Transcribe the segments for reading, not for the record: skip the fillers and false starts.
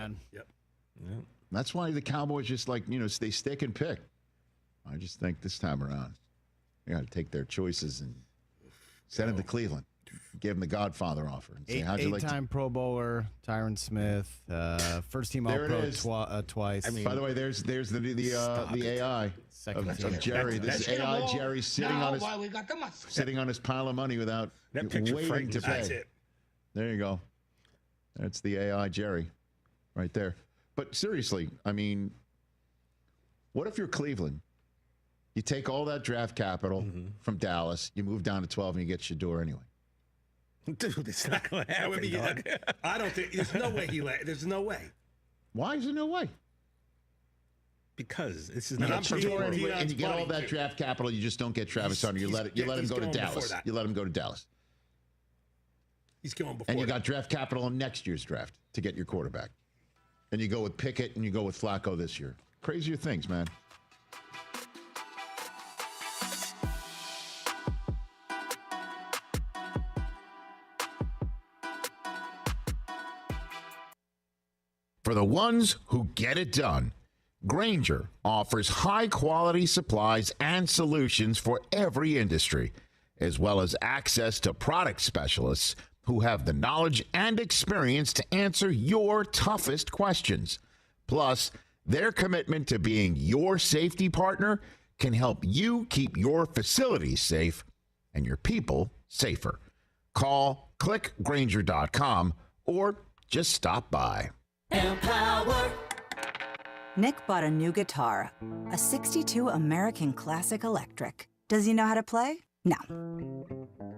man. Yep. That's why the Cowboys just they stick and pick. I just think this time around, they got to take their choices and send them to Cleveland. Give them the Godfather offer. And say, how'd you like Eight-time Pro Bowler, Tyron Smith, first-team All-Pro twice. I mean, by the way, there's the AI of Jerry. This AI Jerry sitting on his pile of money without waiting to pay. That's it. There you go. That's the AI Jerry right there. But seriously, I mean, what if you're Cleveland? You take all that draft capital from Dallas, you move down to 12, and you get Shador anyway. Dude, it's not going to happen, dog. I don't think. There's no way there's no way. Why is there no way? Because this is You not get Shador anyway, and you get all that draft capital. You just don't get Travis Hunter. You let him go to Dallas. You let him go to Dallas. He's going before. And you got draft capital in next year's draft to get your quarterback. And you go with Pickett and you go with Flacco this year. Crazier things, man. For the ones who get it done, Grainger offers high-quality supplies and solutions for every industry, as well as access to product specialists who have the knowledge and experience to answer your toughest questions. Plus, their commitment to being your safety partner can help you keep your facilities safe and your people safer. Call clickgrainger.com or just stop by. Empower. Nick bought a new guitar, a 62 American Classic Electric. Does he know how to play? No.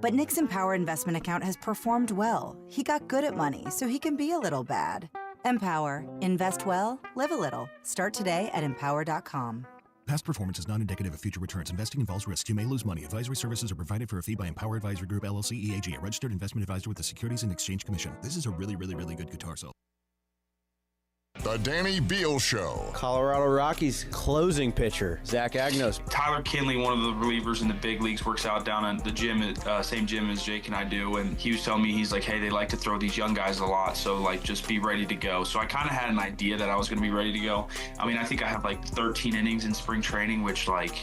But Nick's Empower investment account has performed well. He got good at money, so he can be a little bad. Empower. Invest well, live a little. Start today at empower.com. Past performance is not indicative of future returns. Investing involves risks. You may lose money. Advisory services are provided for a fee by Empower Advisory Group, LLC, EAG, a registered investment advisor with the Securities and Exchange Commission. This is a really, really, really good guitar solo. The Danny Beal Show. Colorado Rockies closing pitcher, Zach Agnos. Tyler Kinley, one of the relievers in the big leagues, works out down at the gym, same gym as Jake and I do. And he was telling me, he's like, hey, they like to throw these young guys a lot. So, like, just be ready to go. So I kind of had an idea that I was going to be ready to go. I mean, I think I have like 13 innings in spring training, which, like,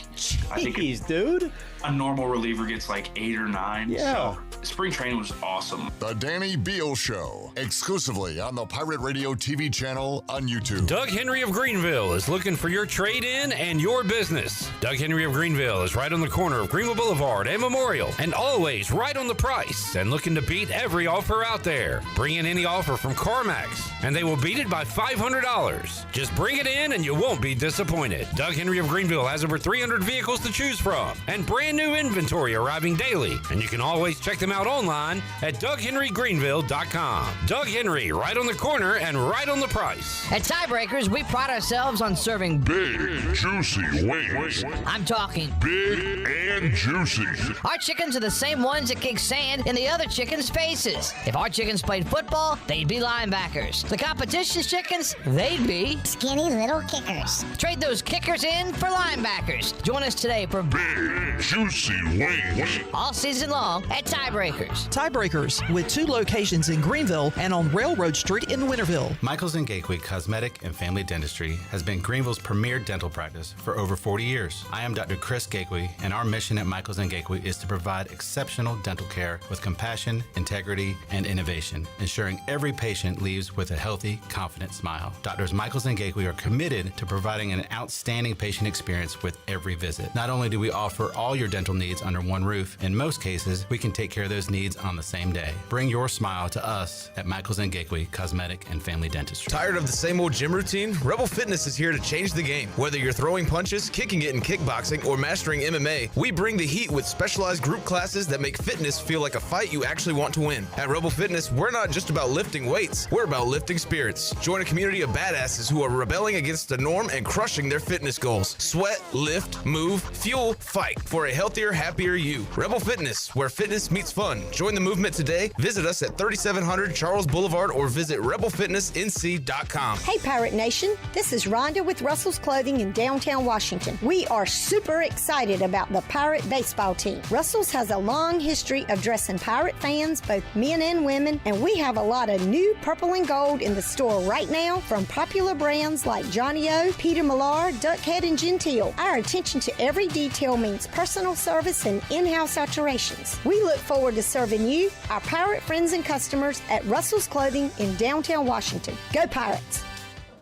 I think dude. A normal reliever gets like 8 or 9. Yeah. So spring training was awesome. The Danny Beal Show, exclusively on the Pirate Radio TV channel on YouTube. Doug Henry of Greenville is looking for your trade-in and your business. Doug Henry of Greenville is right on the corner of Greenville Boulevard and Memorial, and always right on the price and looking to beat every offer out there. Bring in any offer from CarMax, and they will beat it by $500. Just bring it in and you won't be disappointed. Doug Henry of Greenville has over 300 vehicles to choose from and brand new inventory arriving daily, and you can always check them out online at DougHenryGreenville.com. Doug Henry, right on the corner and right on the price. At Tiebreakers, we pride ourselves on serving big, juicy wings. I'm talking big and juicy. Our chickens are the same ones that kick sand in the other chickens' faces. If our chickens played football, they'd be linebackers. The competition's chickens, they'd be skinny little kickers. Trade those kickers in for linebackers. Join us today for big, juicy wings. All season long at Tiebreakers. Tiebreakers, with 2 locations in Greenville and on Railroad Street in Winterville. Michaels & Gateway Cosmetic and Family Dentistry has been Greenville's premier dental practice for over 40 years. I am Dr. Chris Gateway, and our mission at Michaels & Gateway is to provide exceptional dental care with compassion, integrity, and innovation, ensuring every patient leaves with a healthy, confident smile. Doctors Michaels & Gateway are committed to providing an outstanding patient experience with every visit. Not only do we offer all your dental needs under one roof, in most cases, we can take care of those needs on the same day. Bring your smile to us at Michaels & Gateway Cosmetic and Family Dentistry. Tired of the same old gym routine? Rebel Fitness is here to change the game. Whether you're throwing punches, kicking it in kickboxing, or mastering MMA, we bring the heat with specialized group classes that make fitness feel like a fight you actually want to win. At Rebel Fitness, we're not just about lifting weights, we're about lifting spirits. Join a community of badasses who are rebelling against the norm and crushing their fitness goals. Sweat, lift, move, fuel, fight for a healthier, happier you. Rebel Fitness, where fitness meets fun. Join the movement today. Visit us at 3700 Charles Boulevard or visit rebelfitnessnc.com. PiratelessClothing.com. Hey, Pirate Nation. This is Rhonda with Russell's Clothing in downtown Washington. We are super excited about the Pirate baseball team. Russell's has a long history of dressing Pirate fans, both men and women, and we have a lot of new purple and gold in the store right now from popular brands like Johnny O, Peter Millar, Duckhead, and Gentile. Our attention to every detail means personal service and in-house alterations. We look forward to serving you, our Pirate friends and customers, at Russell's Clothing in downtown Washington. Go Pirates!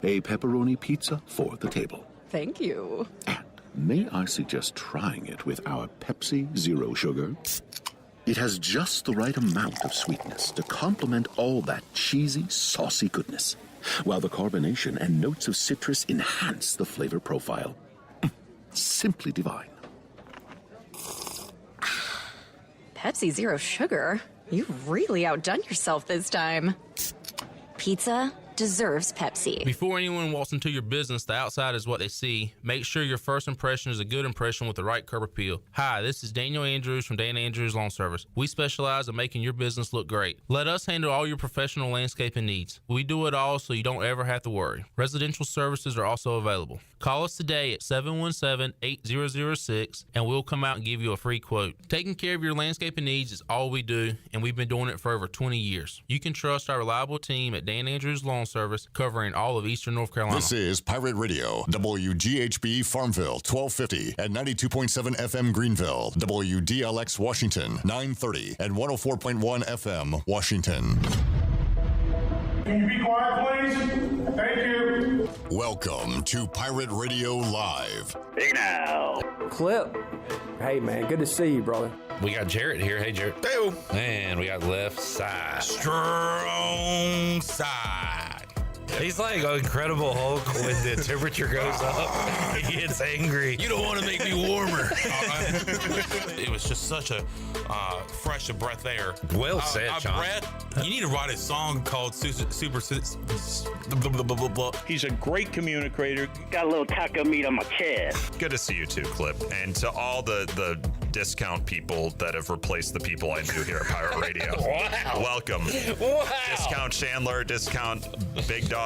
A pepperoni pizza for the table. Thank you. May I suggest trying it with our Pepsi Zero Sugar? It has just the right amount of sweetness to complement all that cheesy, saucy goodness, while the carbonation and notes of citrus enhance the flavor profile. Simply divine. Pepsi Zero Sugar? You've really outdone yourself this time. Pizza deserves Pepsi. Before anyone walks into your business, the outside is what they see. Make sure your first impression is a good impression with the right curb appeal. Hi, this is Daniel Andrews from Dan Andrews Lawn Service. We specialize in making your business look great. Let us handle all your professional landscaping needs. We do it all so you don't ever have to worry. Residential services are also available. Call us today at 717-8006 and we'll come out and give you a free quote. Taking care of your landscaping needs is all we do, and we've been doing it for over 20 years. You can trust our reliable team at Dan Andrews Lawn Service, covering all of eastern North Carolina. This is Pirate Radio, WGHB Farmville, 1250 and 92.7 FM Greenville, WDLX Washington, 930 and 104.1 FM Washington. Can you be quiet, please? Thank you. Welcome to Pirate Radio Live. Big now. Clip. Hey, man, good to see you, brother. We got Jarrett here. Hey, Jarrett. Hey. And we got left side. Strong side. He's like an Incredible Hulk when the temperature goes up. He gets angry. You don't want to make me warmer. It was just such a fresh of breath air. Well said, John. You need to write a song called Super. He's a great communicator. Got a little taco meat on my chest. Good to see you too, Clip. And to all the discount people that have replaced the people I knew here at Pirate Radio. Wow. Welcome. Wow. Discount Chandler, discount Big Dog.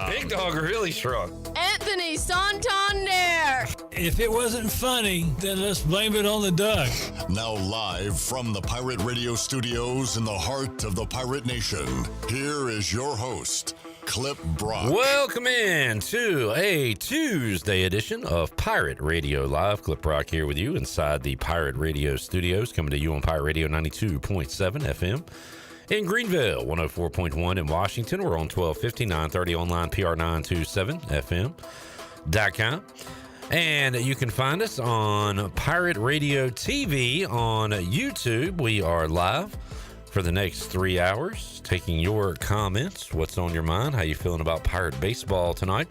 Big Dog really shrunk. Anthony Santander. If it wasn't funny, then let's blame it on the duck. Now live from the Pirate Radio studios in the heart of the Pirate Nation, here is your host, Clip Brock. Welcome in to a Tuesday edition of Pirate Radio Live. Clip Brock here with you inside the Pirate Radio studios, coming to you on Pirate Radio 92.7 FM. In Greenville, 104.1 in Washington. We're on 1250, 930 online, PR927FM.com. And you can find us on Pirate Radio TV on YouTube. We are live for the next 3 hours, taking your comments. What's on your mind? How you feeling about Pirate baseball tonight?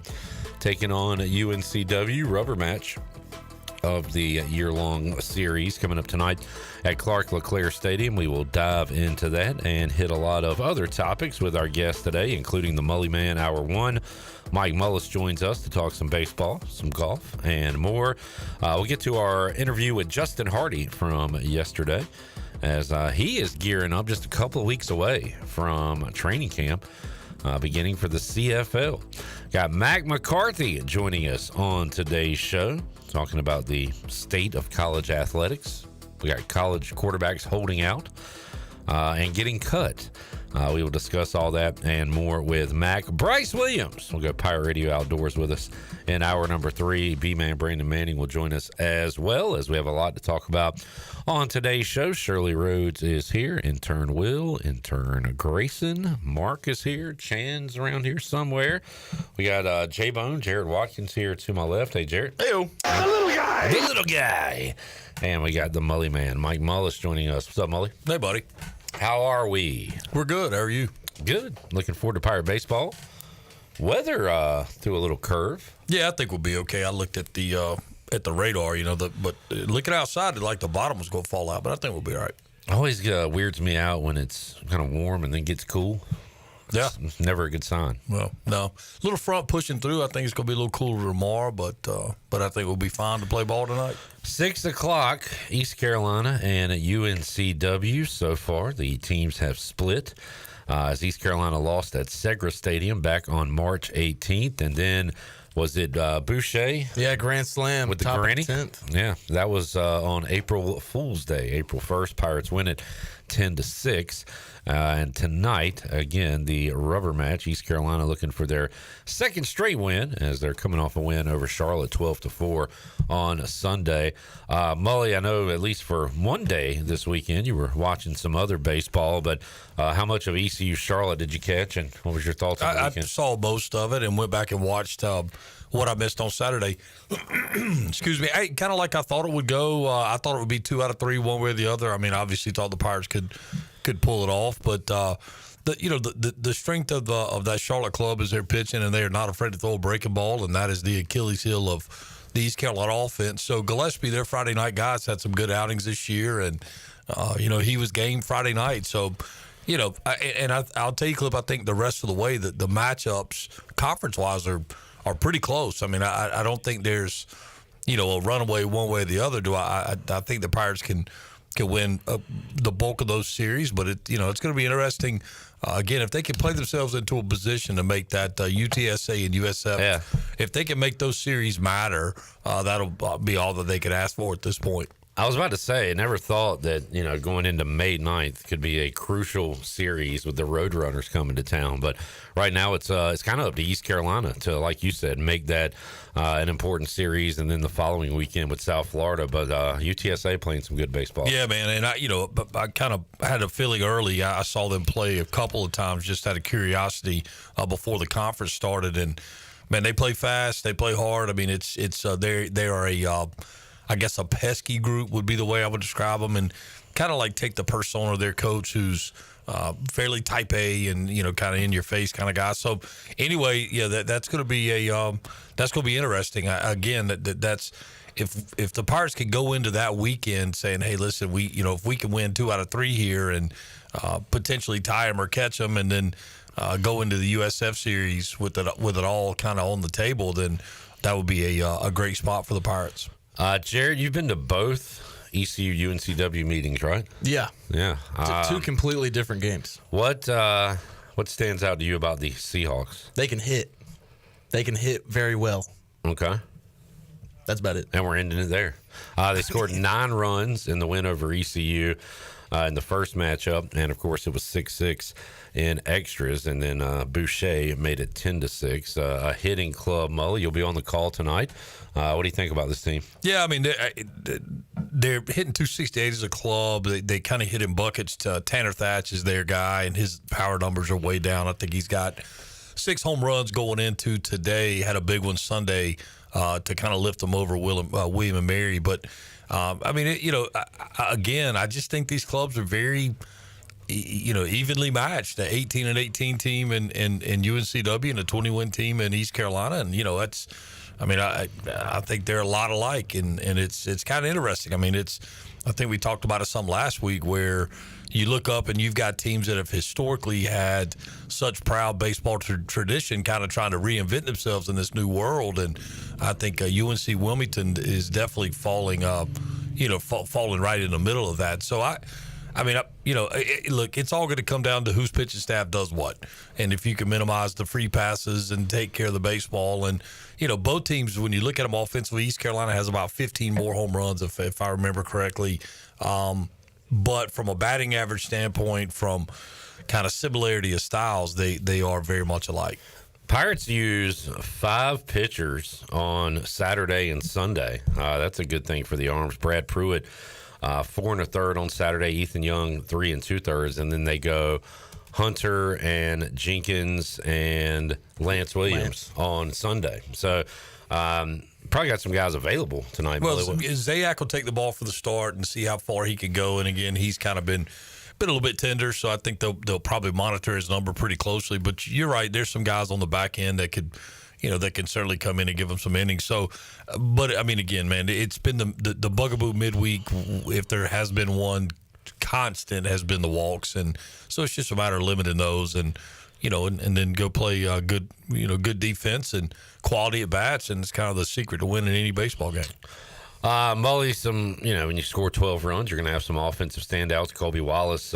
Taking on UNCW rubber match of the year-long series coming up tonight at Clark LeClaire Stadium. We will dive into that and hit a lot of other topics with our guest today, including the Mully Man Hour 1. Mike Mullis joins us to talk some baseball, some golf, and more. We'll get to our interview with Justin Hardy from yesterday, as he is gearing up just a couple of weeks away from training camp, beginning for the CFL. Got Mack McCarthy joining us on today's show, talking about the state of college athletics. We got college quarterbacks holding out and getting cut. We will discuss all that and more with Mack. Bryce Williams will go Pirate Radio Outdoors with us in hour number 3. B-Man Brandon Manning will join us as well, as we have a lot to talk about on today's show. Shirley Rhodes is here. Intern Will, intern Grayson. Mark is here. Chan's around here somewhere. We got J-Bone, Jared Watkins here to my left. Hey, Jared. Hey-o. The little guy. The little guy. And we got the Mully Man, Mike Mullis, joining us. What's up, Mully? Hey, buddy. How are we? We're good. How are you? Good. Looking forward to Pirate baseball. Weather threw a little curve. Yeah, I think we'll be okay. I looked at the radar, but looking outside, like the bottom was going to fall out, but I think we'll be all right. Always weirds me out when it's kind of warm and then gets cool. Yeah. It's never a good sign. Well, no. Little front pushing through. I think it's going to be a little cooler tomorrow, but I think we'll be fine to play ball tonight. 6 o'clock, East Carolina and UNCW. So far, the teams have split. as East Carolina lost at Segra Stadium back on March 18th. And then was it Boucher? Yeah, grand slam with the top granny. 10th. Yeah, that was on April Fool's Day, April 1st. Pirates win it 10-6. And tonight, again, the rubber match. East Carolina looking for their second straight win as they're coming off a win over Charlotte 12-4 on Sunday. Mully, I know at least for one day this weekend you were watching some other baseball, but how much of ECU Charlotte did you catch, and what was your thoughts on the weekend? I saw most of it and went back and watched what I missed on Saturday. Excuse me. Kind of like I thought it would go. I thought it would be 2 out of 3, one way or the other. I mean, obviously thought the Pirates could pull it off, but the strength of that Charlotte club is their pitching, and they are not afraid to throw a breaking ball, and that is the Achilles heel of the East Carolina offense. So Gillespie, their Friday night guys, had some good outings this year, and he was game Friday night. So I'll tell you, Clip, I think the rest of the way that the matchups conference wise are pretty close. I mean, I don't think there's a runaway one way or the other. I think the Pirates can win the bulk of those series, but it's going to be interesting. Again, if they can play themselves into a position to make that UTSA and USF, if they can make those series matter, that'll be all that they could ask for at this point. I was about to say, I never thought that, going into May 9th could be a crucial series with the Roadrunners coming to town. But right now it's kind of up to East Carolina to, like you said, make that an important series, and then the following weekend with South Florida. But UTSA playing some good baseball. Yeah, man. And I kind of had a feeling early. I saw them play a couple of times just out of curiosity before the conference started. And, man, they play fast. They play hard. I mean, they are I guess a pesky group would be the way I would describe them, and kind of like take the persona of their coach, who's fairly type A and kind of in your face kind of guy. So anyway, yeah, that's going to be interesting. That's if the Pirates can go into that weekend saying, hey, listen, if we can win 2 out of 3 here and potentially tie them or catch them, and then go into the USF series with it all kind of on the table, then that would be a great spot for the Pirates. Jared, you've been to both ECU UNCW meetings, right? Yeah. Yeah. 2 completely different games. What stands out to you about the Seahawks? They can hit. They can hit very well. Okay. That's about it. And we're ending it there. They scored 9 runs in the win over ECU in the first matchup, and of course it was 6-6 in extras, and then Boucher made it 10-6. A hitting club, Mully. You'll be on the call tonight. What do you think about this team? Yeah, I mean, they're hitting 268 as a club. They kind of hit in buckets. Tanner Thatch is their guy, and his power numbers are way down. I think he's got 6 home runs going into today. Had a big one Sunday to kind of lift them over William and Mary. But, I mean, again, I just think these clubs are very evenly matched. The 18-18 team in UNCW and a 20-win team in East Carolina, and that's. I mean, I think they're a lot alike, and it's kind of interesting. I mean, I think we talked about it some last week, where you look up and you've got teams that have historically had such proud baseball tradition, kind of trying to reinvent themselves in this new world, and I think UNC Wilmington is definitely falling right in the middle of that. So look, it's all going to come down to whose pitching staff does what. And if you can minimize the free passes and take care of the baseball. And, both teams, when you look at them offensively, East Carolina has about 15 more home runs, if I remember correctly. But from a batting average standpoint, from kind of similarity of styles, they are very much alike. Pirates use 5 pitchers on Saturday and Sunday. That's a good thing for the arms. Brad Pruitt, 4 1/3 on Saturday. Ethan Young, 3 2/3, and then they go Hunter and Jenkins and Lance Williams on Sunday. So probably got some guys available tonight. Well, Zayak will take the ball for the start and see how far he can go. And again, he's kind of been a little bit tender, so I think they'll probably monitor his number pretty closely. But you're right, there's some guys on the back end that could. That can certainly come in and give them some innings. So, but I mean, again, man, it's been the bugaboo midweek. If there has been one constant, has been the walks, and so it's just a matter of limiting those, and and then go play good defense and quality at bats, and it's kind of the secret to winning any baseball game. Mully, when you score 12 runs, you're going to have some offensive standouts. Colby Wallace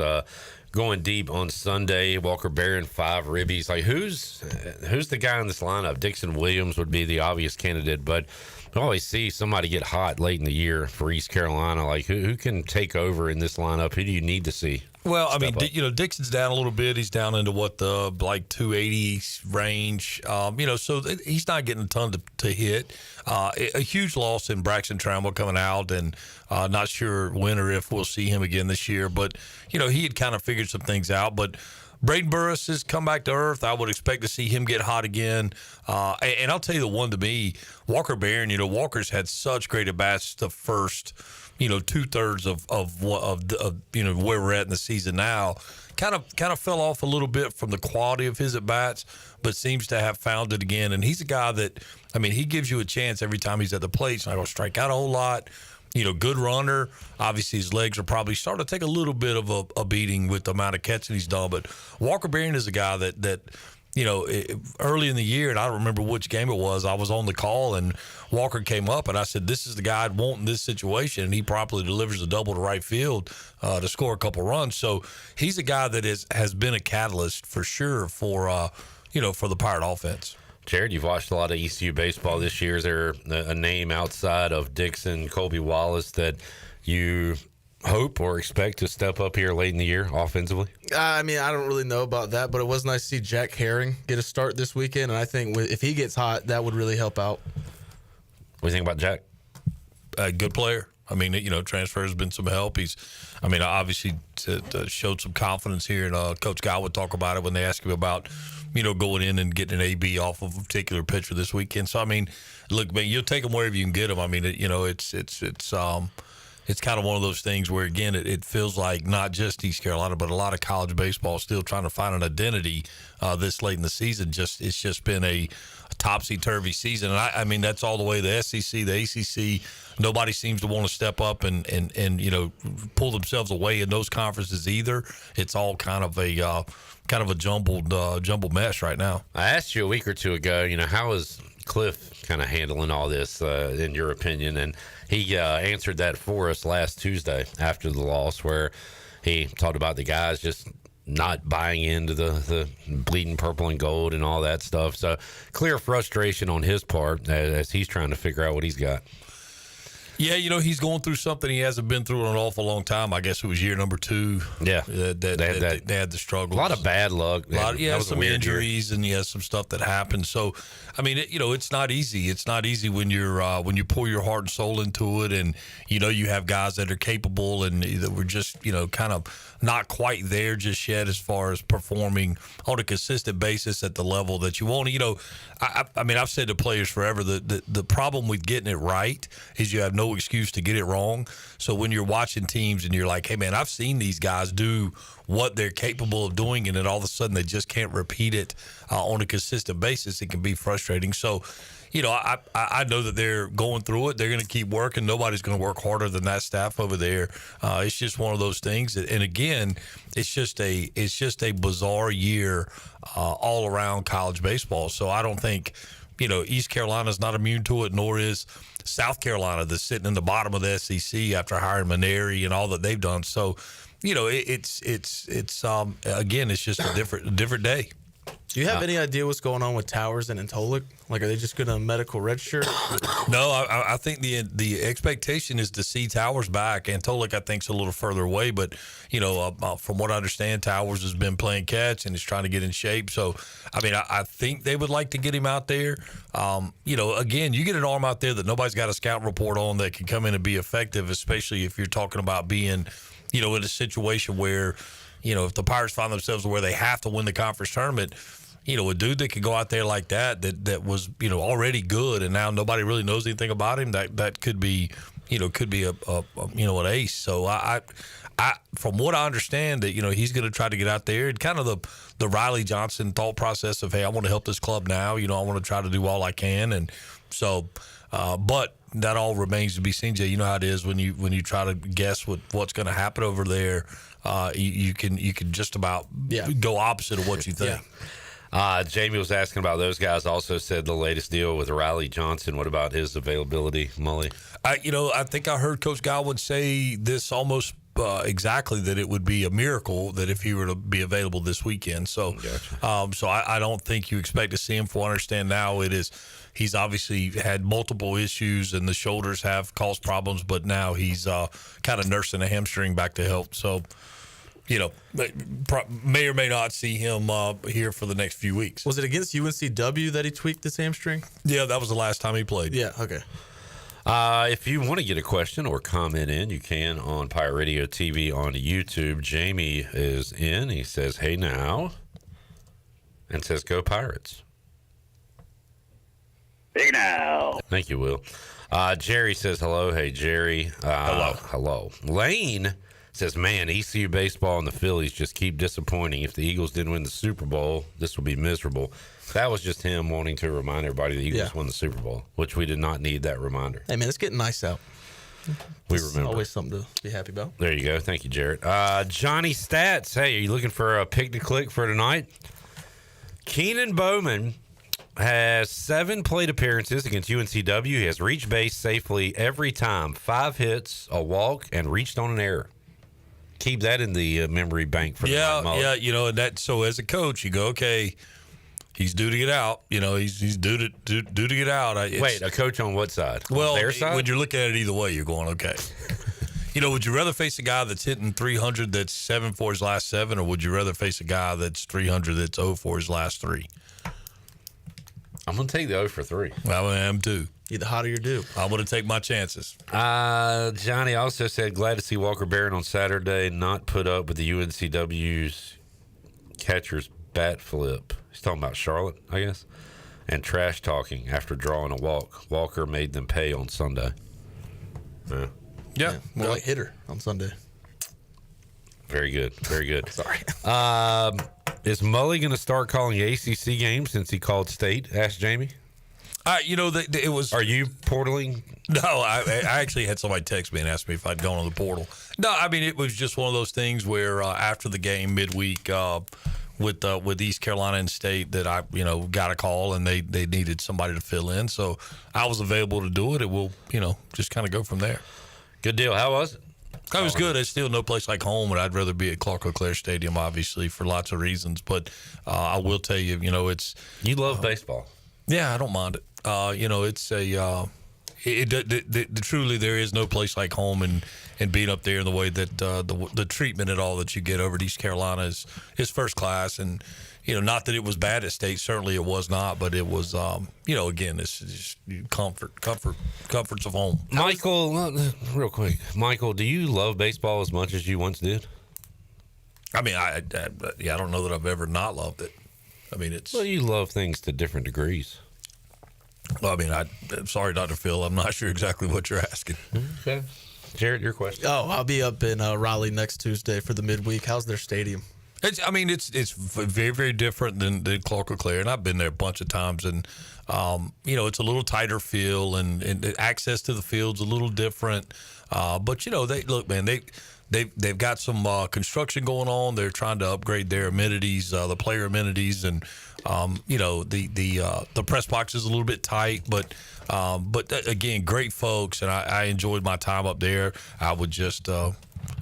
going deep on Sunday. Walker Barron, 5 ribbies. Like, who's the guy in this lineup? Dixon Williams would be the obvious candidate, but I always see somebody get hot late in the year for East Carolina. Like, who can take over in this lineup? Who do you need to see? Well, I mean, Dixon's down a little bit. He's down into the 280 range. So he's not getting a ton to hit. A huge loss in Braxton Trammell coming out, and not sure when or if we'll see him again this year. But he had kind of figured some things out. But Braden Burris has come back to earth. I would expect to see him get hot again. And I'll tell you the one to me, Walker Barron. Walker's had such great at bats the first 2/3 of where we're at in the season now. Kind of fell off a little bit from the quality of his at bats, but seems to have found it again. And he's a guy that, he gives you a chance every time he's at the plate. He's not going to strike out a whole lot. Good runner. Obviously, his legs are probably starting to take a little bit of a beating with the amount of catching he's done. But Walker Barron is a guy that early in the year, and I don't remember which game it was, I was on the call, and Walker came up, and I said, this is the guy I'd want in this situation, and he properly delivers a double to right field to score a couple runs. So he's a guy that has been a catalyst for sure for the Pirate offense. Jared, you've watched a lot of ECU baseball this year. Is there a name outside of Dixon, Colby Wallace that you hope or expect to step up here late in the year offensively? I don't really know about that, but it was nice to see Jack Herring get a start this weekend, and I think if he gets hot, that would really help out. What do you think about Jack? A good player. Transfer has been some help. He's, obviously showed some confidence here, and Coach Guy would talk about it when they asked him about, going in and getting an AB off of a particular pitcher this weekend. So, look, man, you'll take them wherever you can get them. It's kind of one of those things where, again, it feels like not just East Carolina, but a lot of college baseball still trying to find an identity this late in the season. It's just been a topsy-turvy season. And that's all the way the SEC, the ACC. Nobody seems to want to step up and pull themselves away in those conferences either. It's all kind of a jumbled mess right now. I asked you a week or two ago, how is Cliff kind of handling all this in your opinion? And he answered that for us last Tuesday after the loss, where he talked about the guys just not buying into the bleeding purple and gold and all that stuff. So clear frustration on his part as he's trying to figure out what he's got. Yeah, he's going through something he hasn't been through in an awful long time. I guess it was year number 2. Yeah. They had the struggles. A lot of bad luck. Some injuries and some stuff that happened. So, it's not easy. It's not easy when you pour your heart and soul into it, and you have guys that are capable and that were just kind of not quite there just yet as far as performing on a consistent basis at the level that you want. I've said to players forever the problem with getting it right is you have no excuse to get it wrong. So when you're watching teams and you're like, hey man, I've seen these guys do what they're capable of doing, and then all of a sudden they just can't repeat it on a consistent basis, it can be frustrating. So I know that they're going through it. They're going to keep working. Nobody's going to work harder than that staff over there. It's just one of those things. And again, it's just a bizarre year all around college baseball. So I don't think East Carolina's not immune to it, nor is South Carolina, that's sitting in the bottom of the SEC after hiring Maneri and all that they've done. So it's again, it's just a different day. Do you have any idea what's going on with Towers and Antolik? Like, are they just going to medical redshirt? No, I think the expectation is to see Towers back. Antolik, I think, is a little further away, but from what I understand, Towers has been playing catch and is trying to get in shape. So, I think they would like to get him out there. Again, you get an arm out there that nobody's got a scout report on that can come in and be effective, especially if you're talking about being, in a situation where, if the Pirates find themselves where they have to win the conference tournament, a dude that could go out there like that was, already good, and now nobody really knows anything about him, that could be, an ace. So I from what I understand, that, he's going to try to get out there, and kind of the Riley Johnson thought process of, hey, I want to help this club now, I want to try to do all I can. And so, but that all remains to be seen, Jay. You know how it is when you try to guess what's going to happen over there. You can just about go opposite of what you think. Yeah. Jamie was asking about those guys. Also said the latest deal with Riley Johnson. What about his availability, Mully? I think I heard Coach Godwin say this almost exactly that it would be a miracle that if he were to be available this weekend. So, so I don't think you expect to see him. For what I understand now, he's obviously had multiple issues and the shoulders have caused problems, but now he's kind of nursing a hamstring back to health. So, may or may not see him here for the next few weeks. Was it against UNCW that he tweaked his hamstring? Yeah, that was the last time he played. Yeah, okay. If you want to get a question or comment in, you can on Pirate Radio TV on YouTube. Jamie is in. He says, "Hey now," and says, "Go Pirates." Hey now. Thank you, Will. Jerry says hello. Hey, Jerry. Hello. Lane says, "Man, ECU baseball and the Phillies just keep disappointing. If the Eagles didn't win the Super Bowl, this would be miserable." That was just him wanting to remind everybody the Eagles won the Super Bowl, which we did not need that reminder. Hey, man, it's getting nice out. We remember. Always something to be happy about. There you go. Thank you, Jarrett. Johnny Stats. Hey, are you looking for a pick to click for tonight? Keenan Bowman has 7 plate appearances against UNCW. He has reached base safely every time. 5 hits, a walk, and reached on an error. Keep that in the memory bank for the night. Yeah, and that. So as a coach, you go, okay, he's due to get out. He's due to get out. Wait, a coach on what side? Well, on their side? When you're looking at it either way, you're going, okay. Would you rather face a guy that's hitting 300 that's 7 for his last 7, or would you rather face a guy that's 300 that's 0 for his last 3? I'm going to take the 0 for 3. Well, I am too. Either hot or you're due. I'm going to take my chances. Johnny also said, glad to see Walker Barron on Saturday not put up with the UNCW's catcher's bat flip. He's talking about Charlotte, I guess, and trash talking after drawing a walk. Walker made them pay on Sunday. Yeah. More like hitter on Sunday. Very good. Very good. Sorry. Is Mully going to start calling ACC games since he called state? Asked Jamie. It was. Are you portaling? No, I actually had somebody text me and ask me if I'd gone on the portal. No, I mean, it was just one of those things where after the game midweek with East Carolina and State that I got a call and they needed somebody to fill in, so I was available to do it. It will just kind of go from there. Good deal. How was it? It was good. It's still no place like home, and I'd rather be at Clark LeClaire Stadium, obviously, for lots of reasons. But I will tell you, it's you love baseball. Yeah, I don't mind it. It's truly there is no place like home, and being up there in the way that the treatment and all that you get over at East Carolina is first class. And not that it was bad at State, certainly it was not, but it was again, it's just comforts of home. Michael, real quick, Michael, do you love baseball as much as you once did? I mean, I don't know that I've ever not loved it. I mean, well, you love things to different degrees. Well, I mean, I'm sorry, Dr. Phil, I'm not sure exactly what you're asking. Okay. Jared, your question. Oh, I'll be up in Raleigh next Tuesday for the midweek. How's their stadium? It's very, very different than Clark LeClaire, and I've been there a bunch of times, and it's a little tighter feel, and access to the field's a little different. But they've got some construction going on. They're trying to upgrade their amenities, the player amenities, and the press box is a little bit tight, but again, great folks, and I enjoyed my time up there. I would just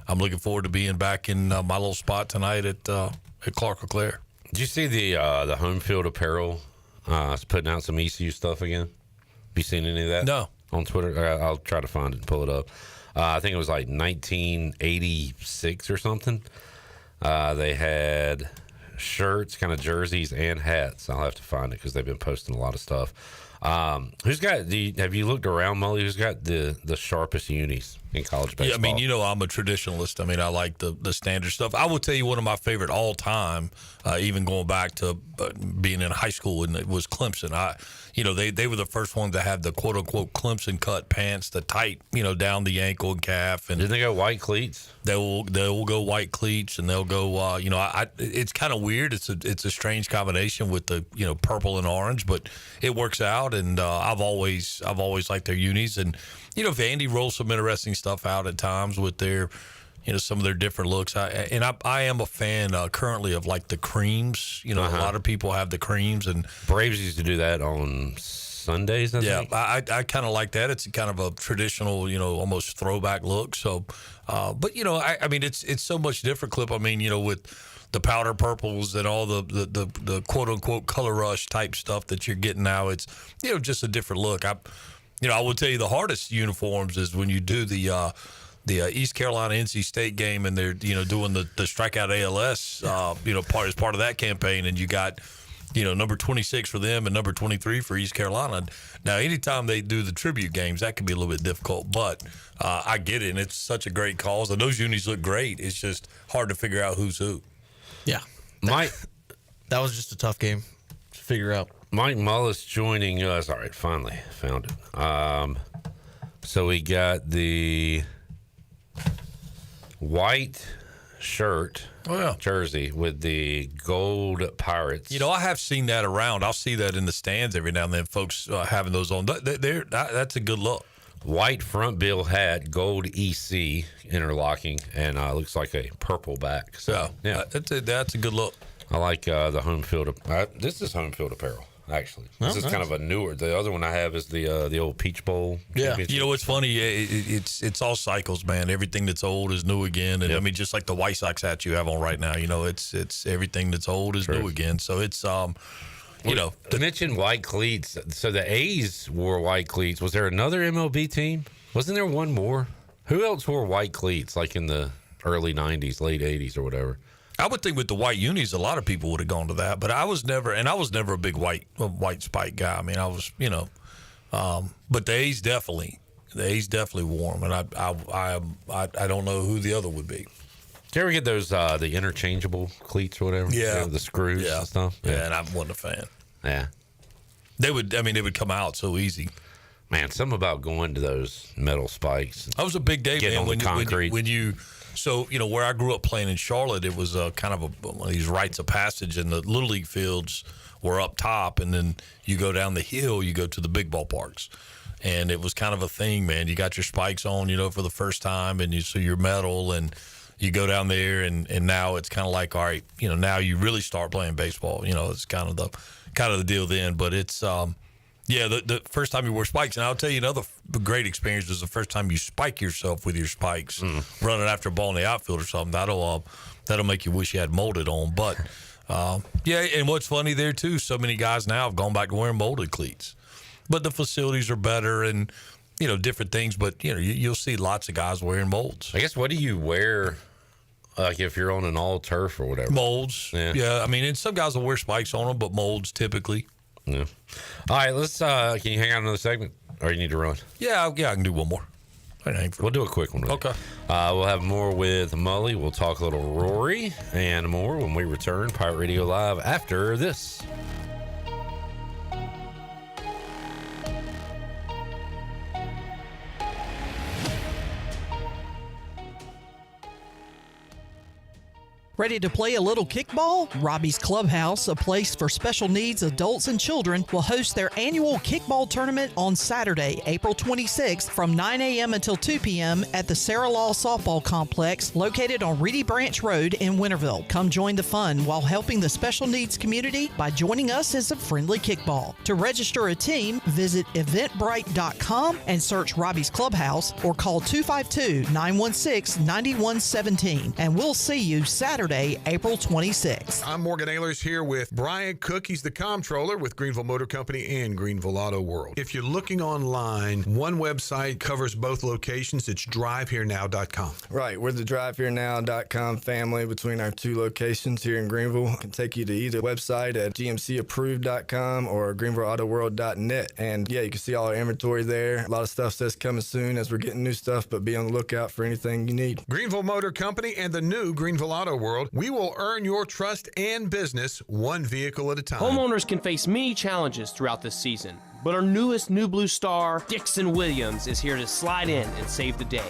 I'm looking forward to being back in my little spot tonight at Clark LeClaire. Did you see the home field apparel putting out some ECU stuff again? Have you seen any of that? No. On Twitter? I'll try to find it and pull it up. I think it was like 1986 or something. They had shirts, kind of jerseys, and hats. I'll have to find it because they've been posting a lot of stuff. Have you looked around, Mully? Who's got the sharpest unis in college baseball? Yeah, I mean, I'm a traditionalist. I mean, I like the standard stuff. I will tell you one of my favorite all time, even going back to being in high school, and it was Clemson. They were the first ones to have the quote unquote Clemson cut pants, the tight, down the ankle and calf. And didn't they go white cleats? They will go white cleats, and they'll go. It's kind of weird. It's a strange combination with the purple and orange, but it works out. And I've always liked their unis. And Vandy rolls some interesting stuff out at times with their some of their different looks. I am a fan currently of like the creams. A lot of people have the creams, and Braves used to do that on Sundays, I think. I kind of like that. It's kind of a traditional, almost throwback look. So, but I mean, it's so much different, Clip. I mean, with the powder purples and all the quote unquote color rush type stuff that you're getting now, it's just a different look. I will tell you the hardest uniforms is when you do the East Carolina NC State game and they're doing the strikeout ALS as part of that campaign, and you got number 26 for them and number 23 for East Carolina. Now, anytime they do the tribute games, that can be a little bit difficult, but I get it, and it's such a great cause, and those unis look great. It's just hard to figure out who's who. Yeah, that was just a tough game to figure out. Mike Mullis joining us. All right, finally found it. So we got the white shirt, jersey with the gold Pirates. I have seen that around. I'll see that in the stands every now and then, folks having those on. That's a good look. White front bill hat, gold EC interlocking, and looks like a purple back. So, that's a good look. I like the home field. This is home field apparel. Actually, this is kind of a newer. The other one I have is the old Peach Bowl. Yeah, what's funny? It's all cycles, man. Everything that's old is new again, and I mean, just like the White Sox hat you have on right now. It's everything that's old is new again. So it's you mentioned white cleats. So the A's wore white cleats. Was there another MLB team? Wasn't there one more? Who else wore white cleats like in the early '90s, late '80s, or whatever? I would think with the white unis, a lot of people would have gone to that, but I was never a big white spike guy. I mean, I was, but the A's definitely wore them, and I don't know who the other would be. Did you ever get those the interchangeable cleats or whatever? Yeah, the screws and stuff. Yeah, and I wasn't a fan. Yeah, they would come out so easy. Man, something about going to those metal spikes. That was a big day, man. On the concrete. So, where I grew up playing in Charlotte, it was kind of one of these rites of passage, and the Little League fields were up top, and then you go down the hill, you go to the big ballparks. And it was kind of a thing, man. You got your spikes on, for the first time, and so you're metal, and you go down there, and now it's kind of like, all right, now you really start playing baseball. It's kind of the deal then. But it's the first time you wear spikes. And I'll tell you another great experience was the first time you spike yourself with your spikes, running after a ball in the outfield or something. That'll make you wish you had molded on. But, and what's funny there, too, so many guys now have gone back to wearing molded cleats. But the facilities are better and, different things. But, you'll see lots of guys wearing molds. I guess, what do you wear, like if you're on an all-turf or whatever? Molds. Yeah. I mean, and some guys will wear spikes on them, but molds typically. Yeah. All right, let's. Can you hang out another segment, or you need to run? Yeah, I can do one more. We'll do a quick one. Really. Okay. We'll have more with Mully. We'll talk a little Rory and more when we return. Pirate Radio Live after this. Ready to play a little kickball? Robbie's Clubhouse, a place for special needs adults and children, will host their annual kickball tournament on Saturday, April 26th from 9 a.m. until 2 p.m. at the Sarah Law Softball Complex located on Reedy Branch Road in Winterville. Come join the fun while helping the special needs community by joining us as a friendly kickball. To register a team, visit eventbrite.com and search Robbie's Clubhouse or call 252-916-9117. And we'll see you Saturday, April 26th. I'm Morgan Ehlers here with Brian Cook. He's the comptroller with Greenville Motor Company and Greenville Auto World. If you're looking online, one website covers both locations. It's driveherenow.com. Right. We're the driveherenow.com family between our two locations here in Greenville. I can take you to either website at gmcapproved.com or greenvilleautoworld.net. And yeah, you can see all our inventory there. A lot of stuff says coming soon as we're getting new stuff, but be on the lookout for anything you need. Greenville Motor Company and the new Greenville Auto World. We will earn your trust and business one vehicle at a time. Homeowners can face many challenges throughout this season, but our newest New Blue star, Dixon Williams, is here to slide in and save the day.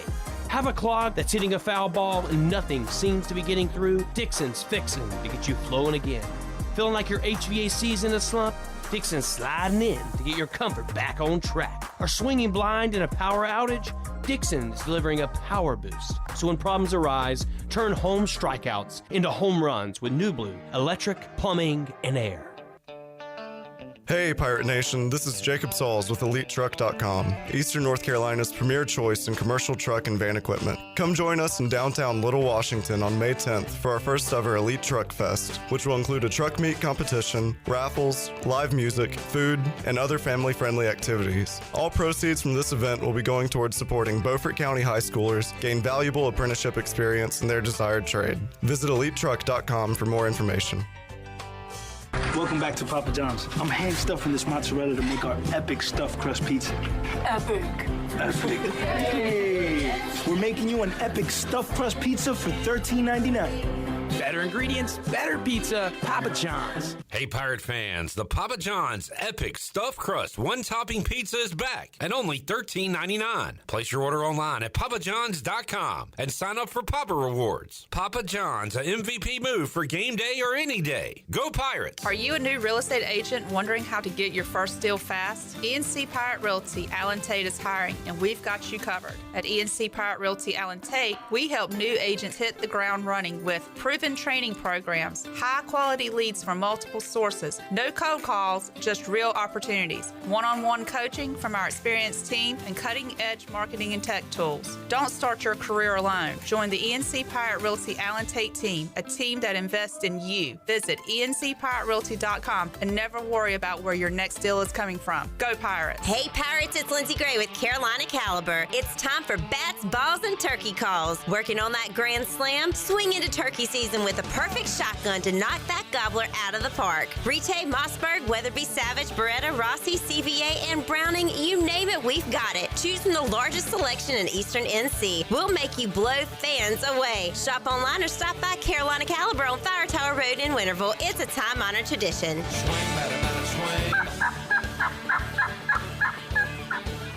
Have a clog that's hitting a foul ball and nothing seems to be getting through? Dixon's fixing to get you flowing again. Feeling like your HVAC's in a slump? Dixon's sliding in to get your comfort back on track. Are swinging blind in a power outage? Dixon is delivering a power boost. So when problems arise, turn home strikeouts into home runs with New Blue, electric, plumbing, and air. Hey, Pirate Nation, this is Jacob Sauls with EliteTruck.com, Eastern North Carolina's premier choice in commercial truck and van equipment. Come join us in downtown Little Washington on May 10th for our first ever Elite Truck Fest, which will include a truck meet competition, raffles, live music, food, and other family-friendly activities. All proceeds from this event will be going towards supporting Beaufort County high schoolers gain valuable apprenticeship experience in their desired trade. Visit EliteTruck.com for more information. Welcome back to Papa John's. I'm hand stuffing this mozzarella to make our epic stuffed crust pizza. Epic. Hey! We're making you an epic stuffed crust pizza for $13.99. Better ingredients, better pizza, Papa John's. Hey, Pirate fans, the Papa John's Epic Stuffed Crust One-Topping Pizza is back at only $13.99. Place your order online at papajohns.com and sign up for Papa Rewards. Papa John's, a MVP move for game day or any day. Go Pirates! Are you a new real estate agent wondering how to get your first deal fast? ENC Pirate Realty Allen Tate is hiring, and we've got you covered. At ENC Pirate Realty Allen Tate, we help new agents hit the ground running with proven training programs, high-quality leads from multiple sources, no cold calls, just real opportunities, one-on-one coaching from our experienced team, and cutting-edge marketing and tech tools. Don't start your career alone. Join the ENC Pirate Realty Allen Tate team, a team that invests in you. Visit encpiraterealty.com and never worry about where your next deal is coming from. Go Pirates! Hey Pirates, it's Lindsey Gray with Carolina Caliber. It's time for bats, balls, and turkey calls. Working on that grand slam? Swing into turkey season with a perfect shotgun to knock that gobbler out of the park. Brite, Mossberg, Weatherby, Savage, Beretta, Rossi, CVA, and Browning, you name it, we've got it. Choose from the largest selection in Eastern NC. We'll make you blow fans away. Shop online or stop by Carolina Caliber on Fire Tower Road in Winterville. It's a time-honored tradition.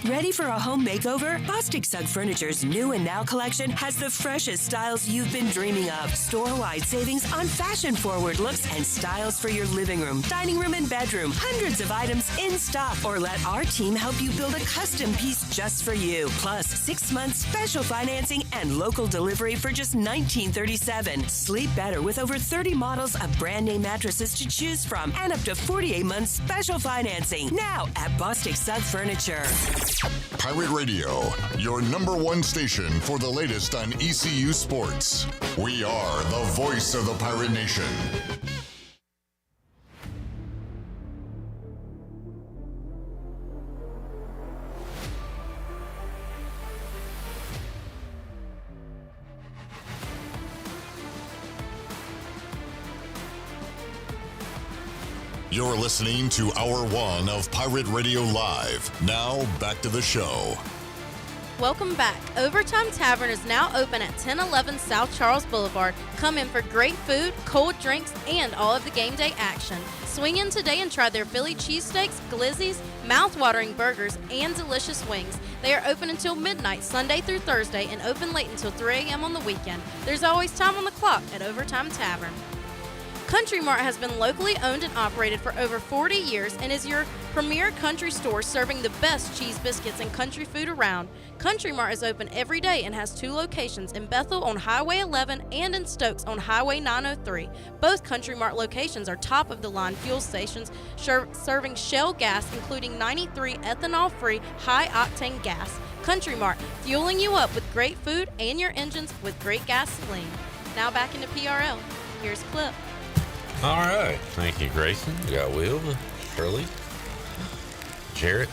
Ready for a home makeover? Bostic Sugg Furniture's new and now collection has the freshest styles you've been dreaming of. Store-wide savings on fashion-forward looks and styles for your living room, dining room, and bedroom. Hundreds of items in stock. Or let our team help you build a custom piece just for you. Plus, 6 months special financing and local delivery for just $19.37. Sleep better with over 30 models of brand-name mattresses to choose from and up to 48 months special financing. Now at Bostic Sugg Furniture. Pirate Radio, your #1 station for the latest on ECU sports. We are the voice of the Pirate Nation. You're listening to Hour 1 of Pirate Radio Live. Now, back to the show. Welcome back. Overtime Tavern is now open at 1011 South Charles Boulevard. Come in for great food, cold drinks, and all of the game day action. Swing in today and try their Philly cheesesteaks, glizzies, mouth-watering burgers, and delicious wings. They are open until midnight, Sunday through Thursday, and open late until 3 a.m. on the weekend. There's always time on the clock at Overtime Tavern. Country Mart has been locally owned and operated for over 40 years and is your premier country store serving the best cheese biscuits and country food around. Country Mart is open every day and has 2 locations in Bethel on Highway 11 and in Stokes on Highway 903. Both Country Mart locations are top-of-the-line fuel stations serving Shell gas, including 93 ethanol-free, high-octane gas. Country Mart, fueling you up with great food and your engines with great gasoline. Now back into PRL. Here's Clip. All right. Thank you, Grayson. We got Will, Shirley, Jarrett,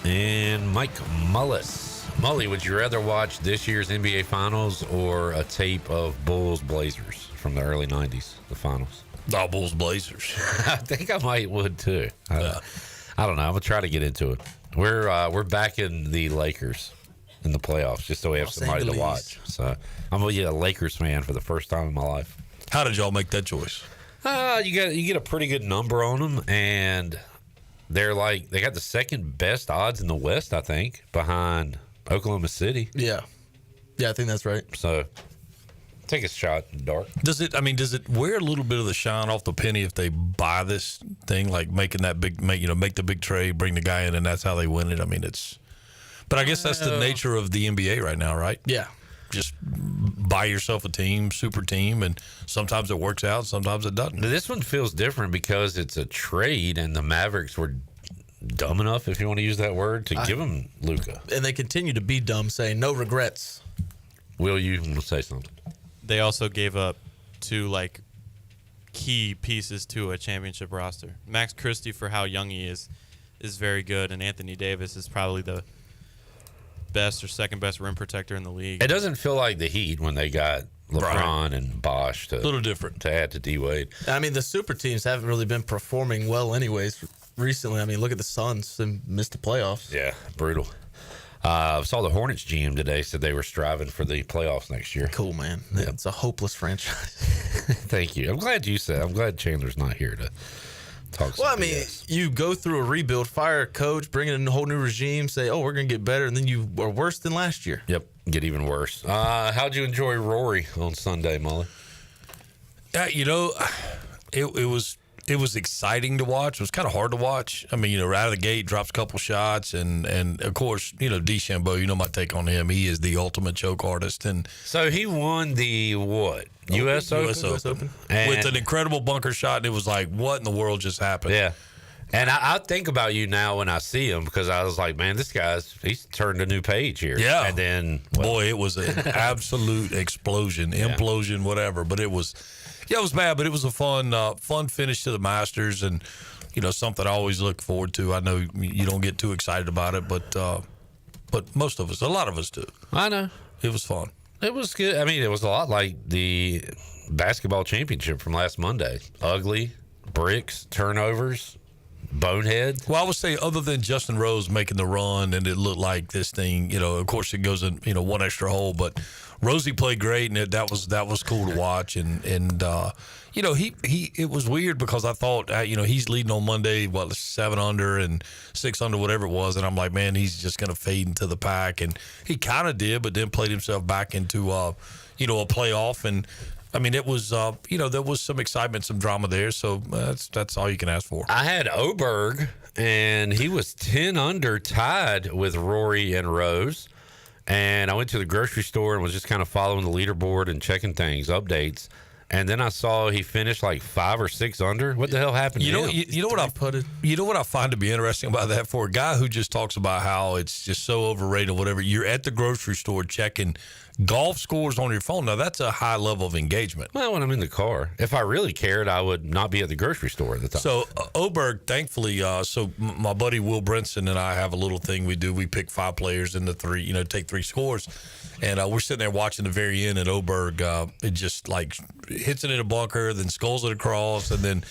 and Mike Mullis. Mully, would you rather watch this year's NBA Finals or a tape of Bulls Blazers from the early 90s, the finals? Oh, Bulls Blazers. I think I would too. I don't know. I'm going to try to get into it. We're backing the Lakers in the playoffs just so we have somebody to watch. So I'm going to be a Lakers fan for the first time in my life. How did y'all make that choice? You get a pretty good number on them, and they got the second best odds in the West, I think, behind Oklahoma City. Yeah, I think that's right. So take a shot in the dark. Does it wear a little bit of the shine off the penny if they buy this thing, like making that make the big trade, bring the guy in, and that's how they win it? I mean, but I guess that's the nature of the NBA right now, right? Yeah. Just buy yourself a team, super team, and sometimes it works out, sometimes it doesn't. This one feels different because it's a trade, and the Mavericks were dumb enough, if you want to use that word, to give him Luka. And they continue to be dumb, saying no regrets. Will, you want to say something? They also gave up 2 key pieces to a championship roster. Max Christie, for how young he is very good, and Anthony Davis is probably the best or second best rim protector in the league. It doesn't feel like the Heat when they got LeBron and Bosh to, a little different to add to D-Wade. I mean, the super teams haven't really been performing well anyways recently. I mean, look at the Suns and missed the playoffs. Yeah, brutal. I saw the Hornets GM today said they were striving for the playoffs next year. Cool, man. Yeah. It's a hopeless franchise. Thank you. I'm glad Chandler's not here to talk. Well, I mean, you go through a rebuild, fire a coach, bring in a whole new regime, say, oh, we're going to get better, and then you are worse than last year. Yep, get even worse. How'd you enjoy Rory on Sunday, Mully? It was exciting to watch. It was kind of hard to watch. I mean, out of the gate, drops a couple shots, and of course, DeChambeau, my take on him. He is the ultimate choke artist. And so he won the what? U.S. Open? With an incredible bunker shot, and it was like, what in the world just happened? Yeah. And I think about you now when I see him, because I was like, man, he's turned a new page here. Yeah. And then, boy, it was an absolute explosion, implosion, whatever. But it was bad, but it was a fun finish to the Masters, and something I always look forward to. I know you don't get too excited about it, but most of us, a lot of us do. I know. It was fun. It was good. I mean, it was a lot like the basketball championship from last Monday. Ugly, bricks, turnovers, bonehead. Well, I would say other than Justin Rose making the run, and it looked like this thing, of course it goes in, one extra hole, but Rosie played great, and that was cool to watch, and it was weird because I thought he's leading on Monday 7 under and 6 under, whatever it was, and I'm like, man, he's just gonna fade into the pack, and he kind of did, but then played himself back into a playoff, and I mean, it was there was some excitement, some drama there, so that's all you can ask for. I had Oberg, and he was 10 under, tied with Rory and Rose. And I went to the grocery store and was just kind of following the leaderboard and checking things, updates. And then I saw he finished like 5 or 6 under. What the hell happened to him? You know what I find to be interesting about that, for a guy who just talks about how it's just so overrated or whatever. You're at the grocery store checking golf scores on your phone. Now, that's a high level of engagement. Well, when I'm in the car. If I really cared, I would not be at the grocery store at the time. So, Oberg, thankfully, my buddy Will Brinson and I have a little thing we do. We pick 5 players in the 3, take 3 scores. And we're sitting there watching the very end, and Oberg, it just like hits it in a bunker, then sculls it across, and then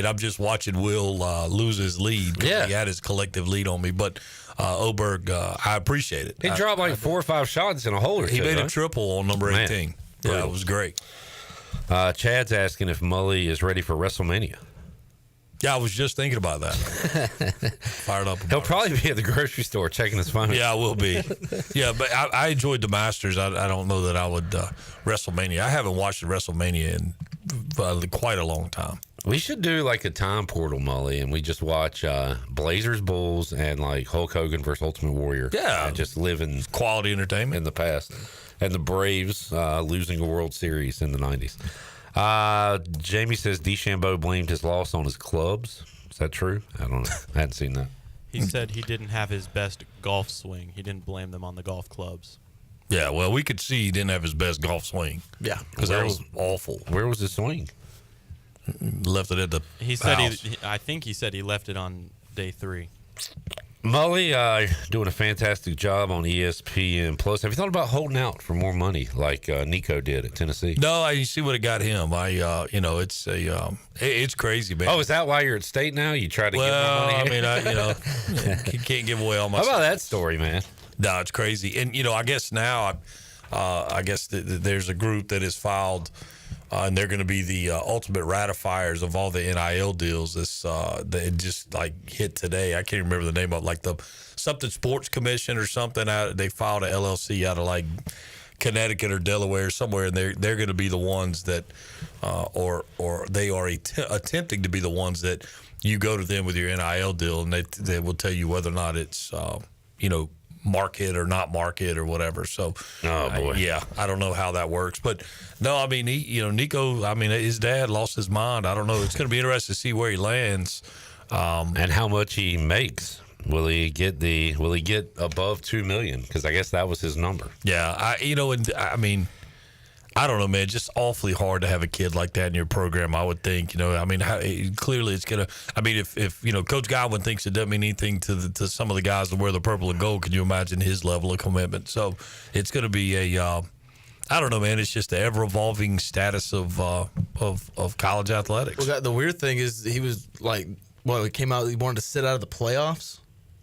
I'm just watching Will lose his lead because he had his collective lead on me. But Oberg, I appreciate it. He dropped like 4 or 5 shots in a hole or two. He made a triple on number 18. Yeah, it was great. Chad's asking if Mully is ready for WrestleMania. Yeah, I was just thinking about that. Fired up. He'll probably be at the grocery store checking his phone. Yeah, I will be. Yeah, but I enjoyed the Masters. I don't know that I would WrestleMania. I haven't watched WrestleMania in quite a long time. We should do like a time portal, Mully, and we just watch Blazers, Bulls, and like Hulk Hogan versus Ultimate Warrior. Yeah, and just live in quality entertainment in the past, and the Braves losing a World Series in the 90s. Jamie says DeChambeau blamed his loss on his clubs. Is that true? I don't know. I hadn't seen that. He said he didn't have his best golf swing. He didn't blame them on the golf clubs. Yeah, well, we could see he didn't have his best golf swing. Yeah, because that was awful. Where was his swing? Left it at the He said house. I think he said he left it on day 3. Mully doing a fantastic job on ESPN Plus. Have you thought about holding out for more money like Nico did at Tennessee? No, you see what it got him. It's crazy, man. Oh, is that why you're at State now? You try to get more money? You can't give away all my. How about that story, man? No, it's crazy, and I guess now, there's a group that has filed. And they're going to be the ultimate ratifiers of all the NIL deals. That just like hit today. I can't remember the name of it, like the something Sports Commission or something. They filed an LLC out of like Connecticut or Delaware or somewhere, and they're going to be the ones that, or they are attempting to be the ones that you go to them with your NIL deal, and they will tell you whether or not it's market or not market or whatever. So, oh boy, I don't know how that works, but no, I mean, Nico, his dad lost his mind. I don't know. It's going to be interesting to see where he lands. And how much he makes? Will he get above $2 million? Because I guess that was his number. Yeah, I don't know, man. Just awfully hard to have a kid like that in your program, I would think. Clearly it's going to – I mean, if Coach Godwin thinks it doesn't mean anything to some of the guys that wear the purple and gold, can you imagine his level of commitment? So it's going to be I don't know, man. It's just the ever-evolving status of college athletics. Well, the weird thing is he was like – he came out – he wanted to sit out of the playoffs.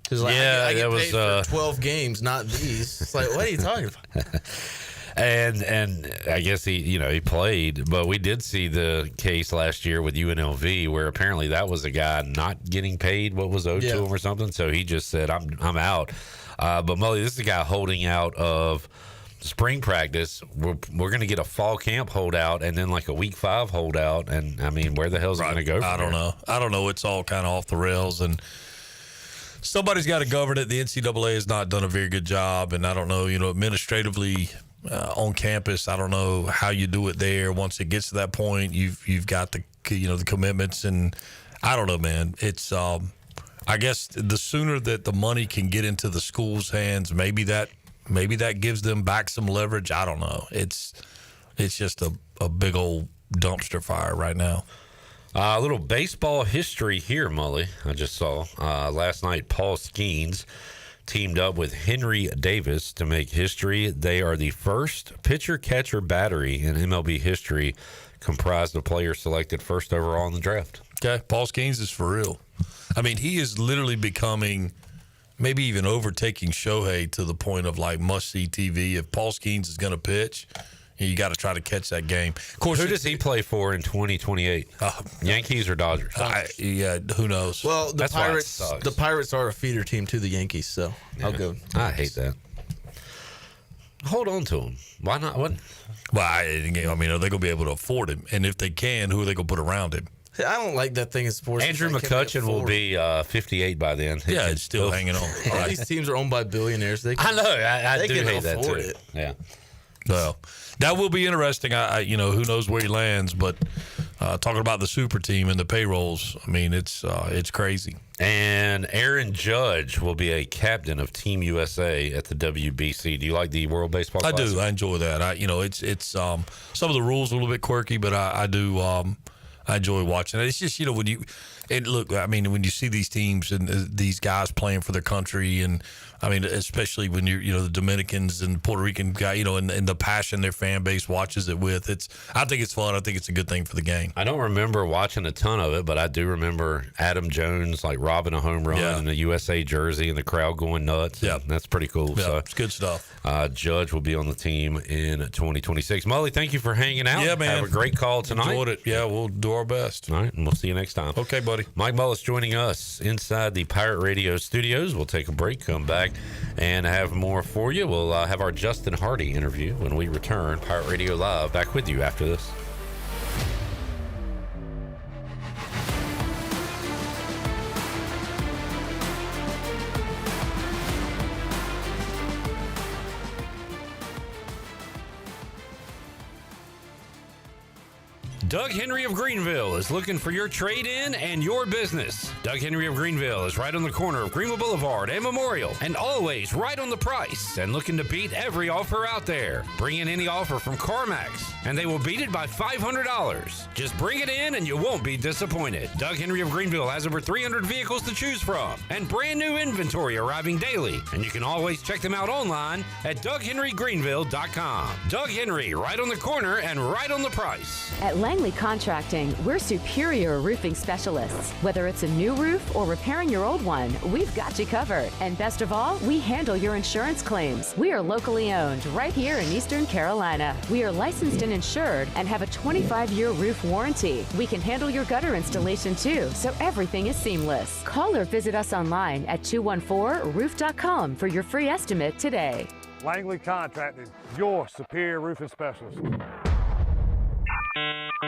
Because I get paid for 12 games, not these. It's like, what are you talking about? And I guess he played, but we did see the case last year with UNLV where apparently that was a guy not getting paid what was owed to him or something. So he just said, I'm out. But Mully, this is a guy holding out of spring practice. We're going to get a fall camp holdout and then like a week 5 holdout. And I mean, where the hell's it going to go? I don't know. It's all kind of off the rails, and somebody's got to govern it. The NCAA has not done a very good job, and I don't know, administratively on campus, I don't know how you do it there. Once it gets to that point, you've got the commitments, and I don't know, man. It's I guess the sooner that the money can get into the school's hands, maybe that gives them back some leverage. I don't know. It's just a big old dumpster fire right now. A little baseball history here, Mully. I just saw last night Paul Skeens teamed up with Henry Davis to make history. They are the first pitcher-catcher battery in MLB history comprised of players selected first overall in the draft. Okay, Paul Skeens is for real. I mean, he is literally becoming, maybe even overtaking Shohei to the point of like must-see TV. If Paul Skeens is going to pitch, you got to try to catch that game. Of course, who does he play for in 2028? Yankees or Dodgers? Who knows? Well, the Pirates are a feeder team to the Yankees, so I'll go. I hate that. Hold on to him. Why not? What? Well, are they going to be able to afford him? And if they can, who are they going to put around him? I don't like that thing in sports. Andrew McCutchen will be 58 by then. Yeah, it's still hanging on. All these teams are owned by billionaires. I know. I do hate that too. It. Yeah. Well, that will be interesting. Who knows where he lands, but talking about the super team and the payrolls, I mean, it's crazy. And Aaron Judge will be a captain of Team USA at the WBC. Do you like the World Baseball Classic? I do. I enjoy that. It's some of the rules are a little bit quirky, but I do. I enjoy watching it. It's just when you see these teams and these guys playing for their country, and I mean, especially when you're the Dominicans and Puerto Rican guy, and the passion their fan base watches it with. I think it's fun. I think it's a good thing for the game. I don't remember watching a ton of it, but I do remember Adam Jones like robbing a home run in the USA jersey and the crowd going nuts. Yeah, that's pretty cool. Yeah, so it's good stuff. Judge will be on the team in 2026. Mully, thank you for hanging out. Yeah, man. Have a great call tonight. Enjoyed it. Yeah, we'll do our best. All right, and we'll see you next time. Okay, buddy. Mike Mullis joining us inside the Pirate Radio studios. We'll take a break, come back, and have more for you. We'll have our Justin Hardy interview when we return. Pirate Radio Live back with you after this. Doug Henry of Greenville is looking for your trade-in and your business. Doug Henry of Greenville is right on the corner of Greenville Boulevard and Memorial, and always right on the price and looking to beat every offer out there. Bring in any offer from CarMax, and they will beat it by $500. Just bring it in and you won't be disappointed. Doug Henry of Greenville has over 300 vehicles to choose from and brand new inventory arriving daily, and you can always check them out online at DougHenryGreenville.com. Doug Henry, right on the corner and right on the price. At Langley Contracting, we're superior roofing specialists. Whether it's a new roof or repairing your old one, we've got you covered. And best of all, we handle your insurance claims. We are locally owned right here in Eastern Carolina. We are licensed and insured and have a 25-year roof warranty. We can handle your gutter installation too, so everything is seamless. Call or visit us online at 214roof.com for your free estimate today. Langley Contracting, your superior roofing specialist.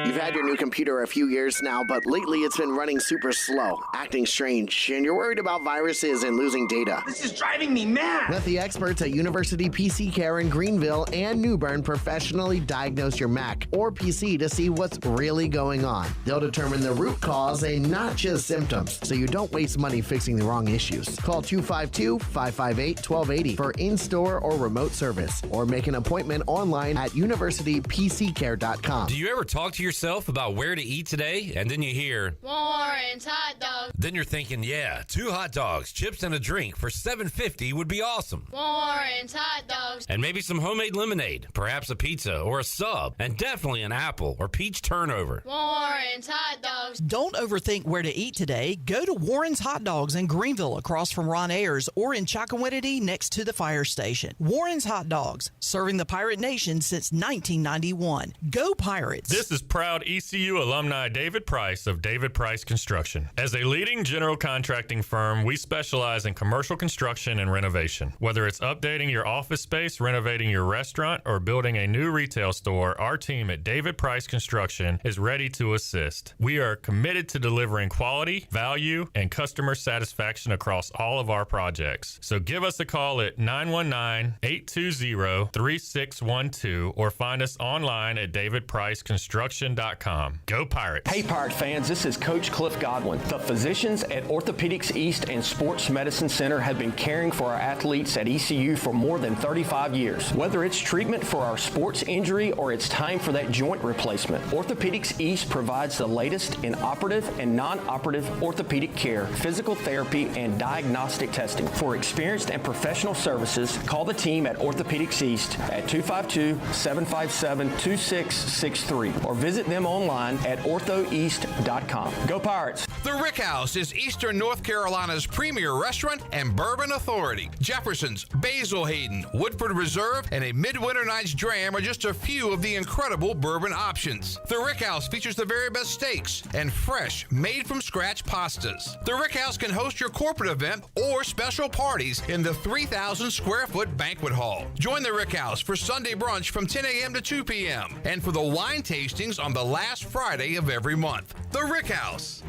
You've had your new computer a few years now, but lately it's been running super slow, acting strange, and you're worried about viruses and losing data. This is driving me mad! Let the experts at University PC Care in Greenville and New Bern professionally diagnose your Mac or PC to see what's really going on. They'll determine the root cause and not just symptoms, so you don't waste money fixing the wrong issues. Call 252-558-1280 for in-store or remote service, or make an appointment online at universitypccare.com. Do you ever talk to yourself about where to eat today, and then you hear Warren's hot dogs. Then you're thinking, yeah, 2 hot dogs, chips, and a drink for $7.50 would be awesome. Warren's hot dogs. And maybe some homemade lemonade, perhaps a pizza or a sub, and definitely an apple or peach turnover. Warren's hot dogs. Don't overthink where to eat today. Go to Warren's Hot Dogs in Greenville across from Ron Ayers, or in Chocowinity next to the fire station. Warren's Hot Dogs, serving the Pirate Nation since 1991. Go Pirates! This is proud ECU alumni David Price of David Price Construction. As a leading general contracting firm, we specialize in commercial construction and renovation. Whether it's updating your office space, renovating your restaurant, or building a new retail store, our team at David Price Construction is ready to assist. We are committed to delivering quality, value, and customer satisfaction across all of our projects. So give us a call at 919-820-3612 or find us online at davidpriceconstruction.com. Go Pirates! Hey Pirate fans, this is Coach Cliff Godwin. The physicians at Orthopedics East and Sports Medicine Center have been caring for our athletes at ECU for more than 35 years. Whether it's treatment for our sports injury or it's time for that joint replacement, Orthopedics East provides the latest in operative and non-operative orthopedic care, physical therapy, and diagnostic testing. For experienced and professional services, call the team at Orthopedics East at 252-757-2663 or visit them online at orthoeast.com. Go Pirates! The Rick House is Eastern North Carolina's premier restaurant and bourbon authority. Jefferson's, Basil Hayden, Woodford Reserve, and a Midwinter Night's Dram are just a few of the incredible bourbon options. The Rick House features the very best steaks and fresh, made-from-scratch pastas. The Rick House can host your corporate event or special parties in the 3,000-square-foot banquet hall. Join the Rick House for Sunday brunch from 10 a.m. to 2 p.m. and for the wine tastings on the last Friday of every month. The Rick House.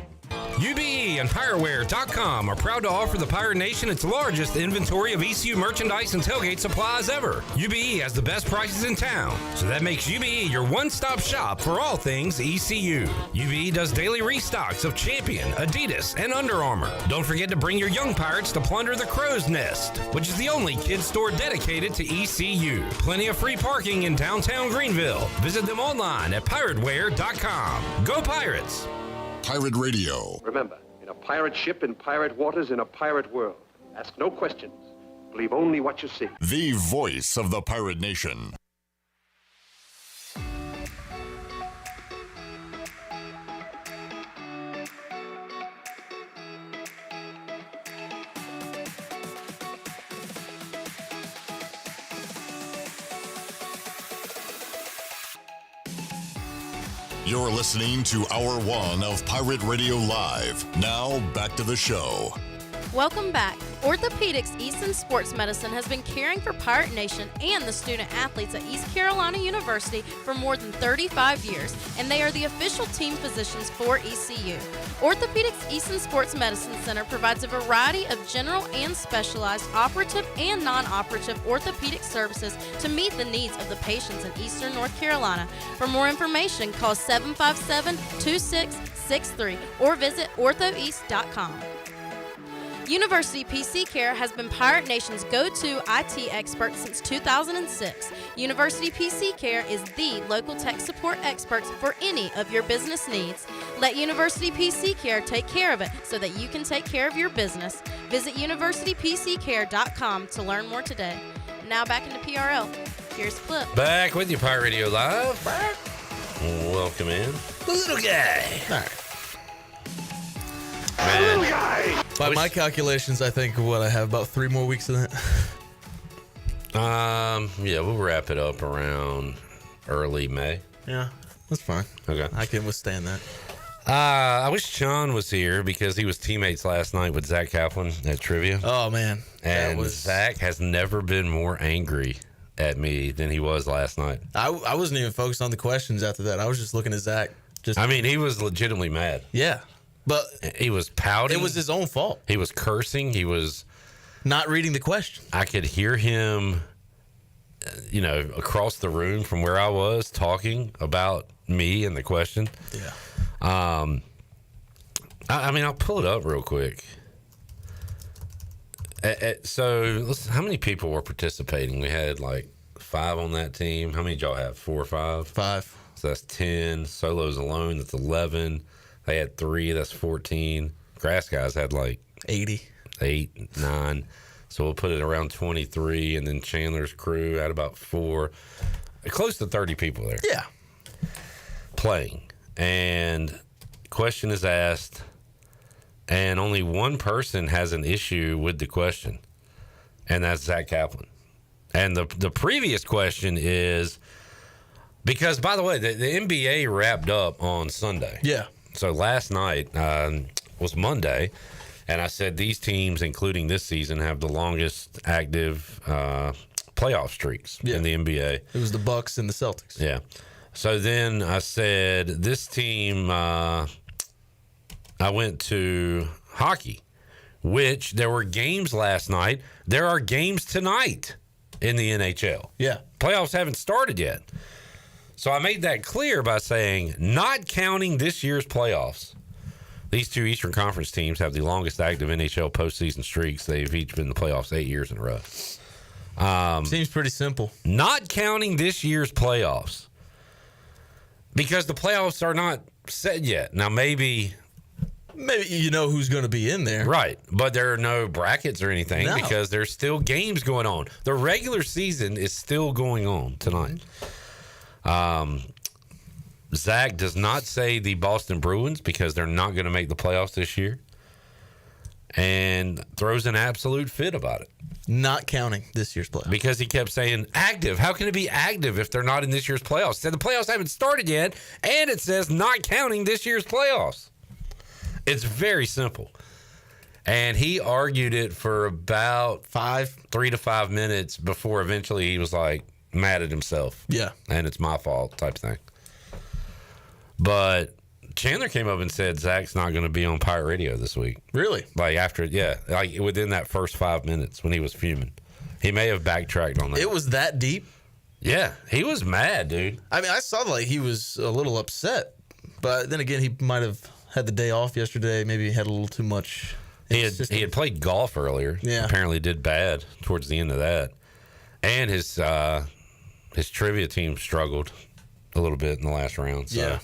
UBE and PirateWear.com are proud to offer the Pirate Nation its largest inventory of ECU merchandise and tailgate supplies ever. UBE has the best prices in town, so that makes UBE your one-stop shop for all things ECU. UBE does daily restocks of Champion, Adidas, and Under Armour. Don't forget to bring your young Pirates to plunder the Crow's Nest, which is the only kids store dedicated to ECU. Plenty of free parking in downtown Greenville. Visit them online at PirateWear.com. Go Pirates! Pirate Radio. Remember, in a pirate ship, in pirate waters, in a pirate world. Ask no questions. Believe only what you see. The voice of the Pirate Nation. You're listening to Hour 1 of Pirate Radio Live. Now, back to the show. Welcome back. Orthopedics East and Sports Medicine has been caring for Pirate Nation and the student athletes at East Carolina University for more than 35 years, and they are the official team physicians for ECU. Orthopedics East and Sports Medicine Center provides a variety of general and specialized operative and non-operative orthopedic services to meet the needs of the patients in Eastern North Carolina. For more information, call 757-2663 or visit orthoeast.com. University PC Care has been Pirate Nation's go-to IT expert since 2006. University PC Care is the local tech support experts for any of your business needs. Let University PC Care take care of it so that you can take care of your business. Visit universitypccare.com to learn more today. Now back into PRL. Here's the clip. Back with you, Pirate Radio Live. Back. Welcome in. The little guy. All right. Man. By my calculations, I think I have about 3 more weeks of that. Yeah, we'll wrap it up around early May. Yeah, that's fine. Okay, I can withstand that. I wish Sean was here because he was teammates last night with Zach Kaplan at trivia. Oh man, and Zach has never been more angry at me than he was last night. I wasn't even focused on the questions after that. I was just looking at Zach Just, I mean, he was legitimately mad. Yeah. But he was pouting. It was his own fault. He was cursing. He was not reading the question. I could hear him, across the room from where I was talking about me and the question. Yeah. I mean, I'll pull it up real quick. So, how many people were participating? We had like 5 on that team. How many did y'all have? 4 or 5? 5. So that's 10. Solos alone, that's 11. They had 3, that's 14. Grass guys had like 80. 8, 9. So we'll put it around 23. And then Chandler's crew had about 4. Close to 30 people there. Yeah. Playing. And question is asked, and only one person has an issue with the question, and that's Zach Kaplan. And the previous question is, because, by the way, the NBA wrapped up on Sunday. Yeah. So last night was Monday, and I said these teams, including this season, have the longest active playoff streaks in the NBA. It was the Bucks and the Celtics. Yeah. So then I said this team, I went to hockey, which there were games last night. There are games tonight in the NHL. Yeah. Playoffs haven't started yet. So I made that clear by saying, not counting this year's playoffs, these 2 Eastern Conference teams have the longest active NHL postseason streaks. They've each been in the playoffs 8 years in a row. Seems pretty simple. Not counting this year's playoffs, because the playoffs are not set yet. Now, maybe you know who's going to be in there. Right, but there are no brackets or anything because there's still games going on. The regular season is still going on tonight. Zach does not say the Boston Bruins because they're not going to make the playoffs this year, and throws an absolute fit about it. Not counting this year's playoffs. Because he kept saying, active. How can it be active if they're not in this year's playoffs? Said the playoffs haven't started yet, and it says not counting this year's playoffs. It's very simple. And he argued it for about 3 to 5 minutes before eventually he was like mad at himself. Yeah. And it's my fault type thing. But Chandler came up and said Zach's not going to be on Pirate Radio this week. Really? Like within that first 5 minutes when he was fuming. He may have backtracked on that. It was that deep? Yeah. He was mad, dude. I mean, I saw he was a little upset. But then again, he might have had the day off yesterday. Maybe he had a little too much. He had played golf earlier. Yeah. Apparently did bad towards the end of that. And his trivia team struggled a little bit in the last round. So.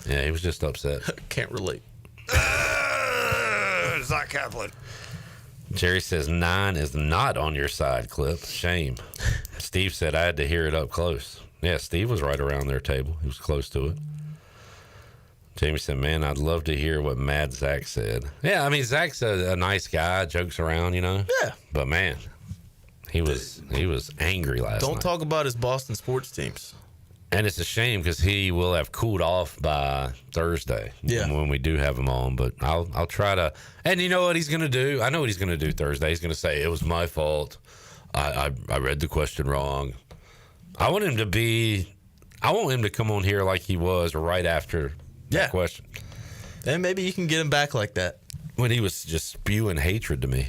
Yeah, he was just upset. Can't relate. Zach Kaplan. Jerry says 9 is not on your side, Clip. Shame. Steve said I had to hear it up close. Yeah, Steve was right around their table. He was close to it. Jamie said, man, I'd love to hear what Mad Zach said. Yeah, I mean, Zach's a nice guy, jokes around, Yeah. But, man, he was angry last night. Don't talk about his Boston sports teams. And it's a shame because he will have cooled off by Thursday when we do have him on. But I'll try to. And you know what he's going to do? I know what he's going to do Thursday. He's going to say, it was my fault. I read the question wrong. I want him to come on here like he was right after that question. And maybe you can get him back like that. When he was just spewing hatred to me.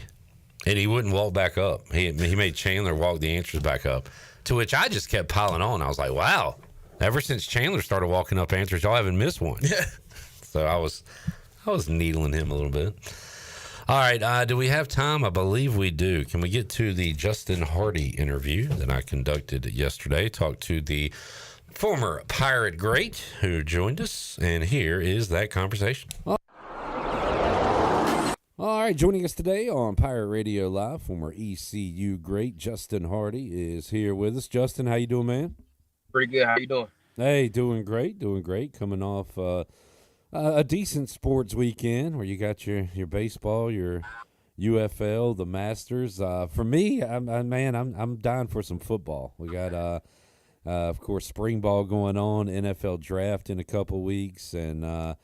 And he wouldn't walk back up. He made Chandler walk the answers back up. To which I just kept piling on. I was like, wow. Ever since Chandler started walking up answers, y'all haven't missed one. Yeah. So I was needling him a little bit. All right. Do we have time? I believe we do. Can we get to the Justin Hardy interview that I conducted yesterday? Talked to the former Pirate great who joined us. And here is that conversation. All right, joining us today on Pirate Radio Live, former ECU great Justin Hardy is here with us. Justin, how you doing, man? Pretty good. How you doing? Hey, doing great. Coming off a decent sports weekend where you got your baseball, your UFL, the Masters. For me, I'm dying for some football. We got, of course, spring ball going on, NFL draft in a couple weeks, and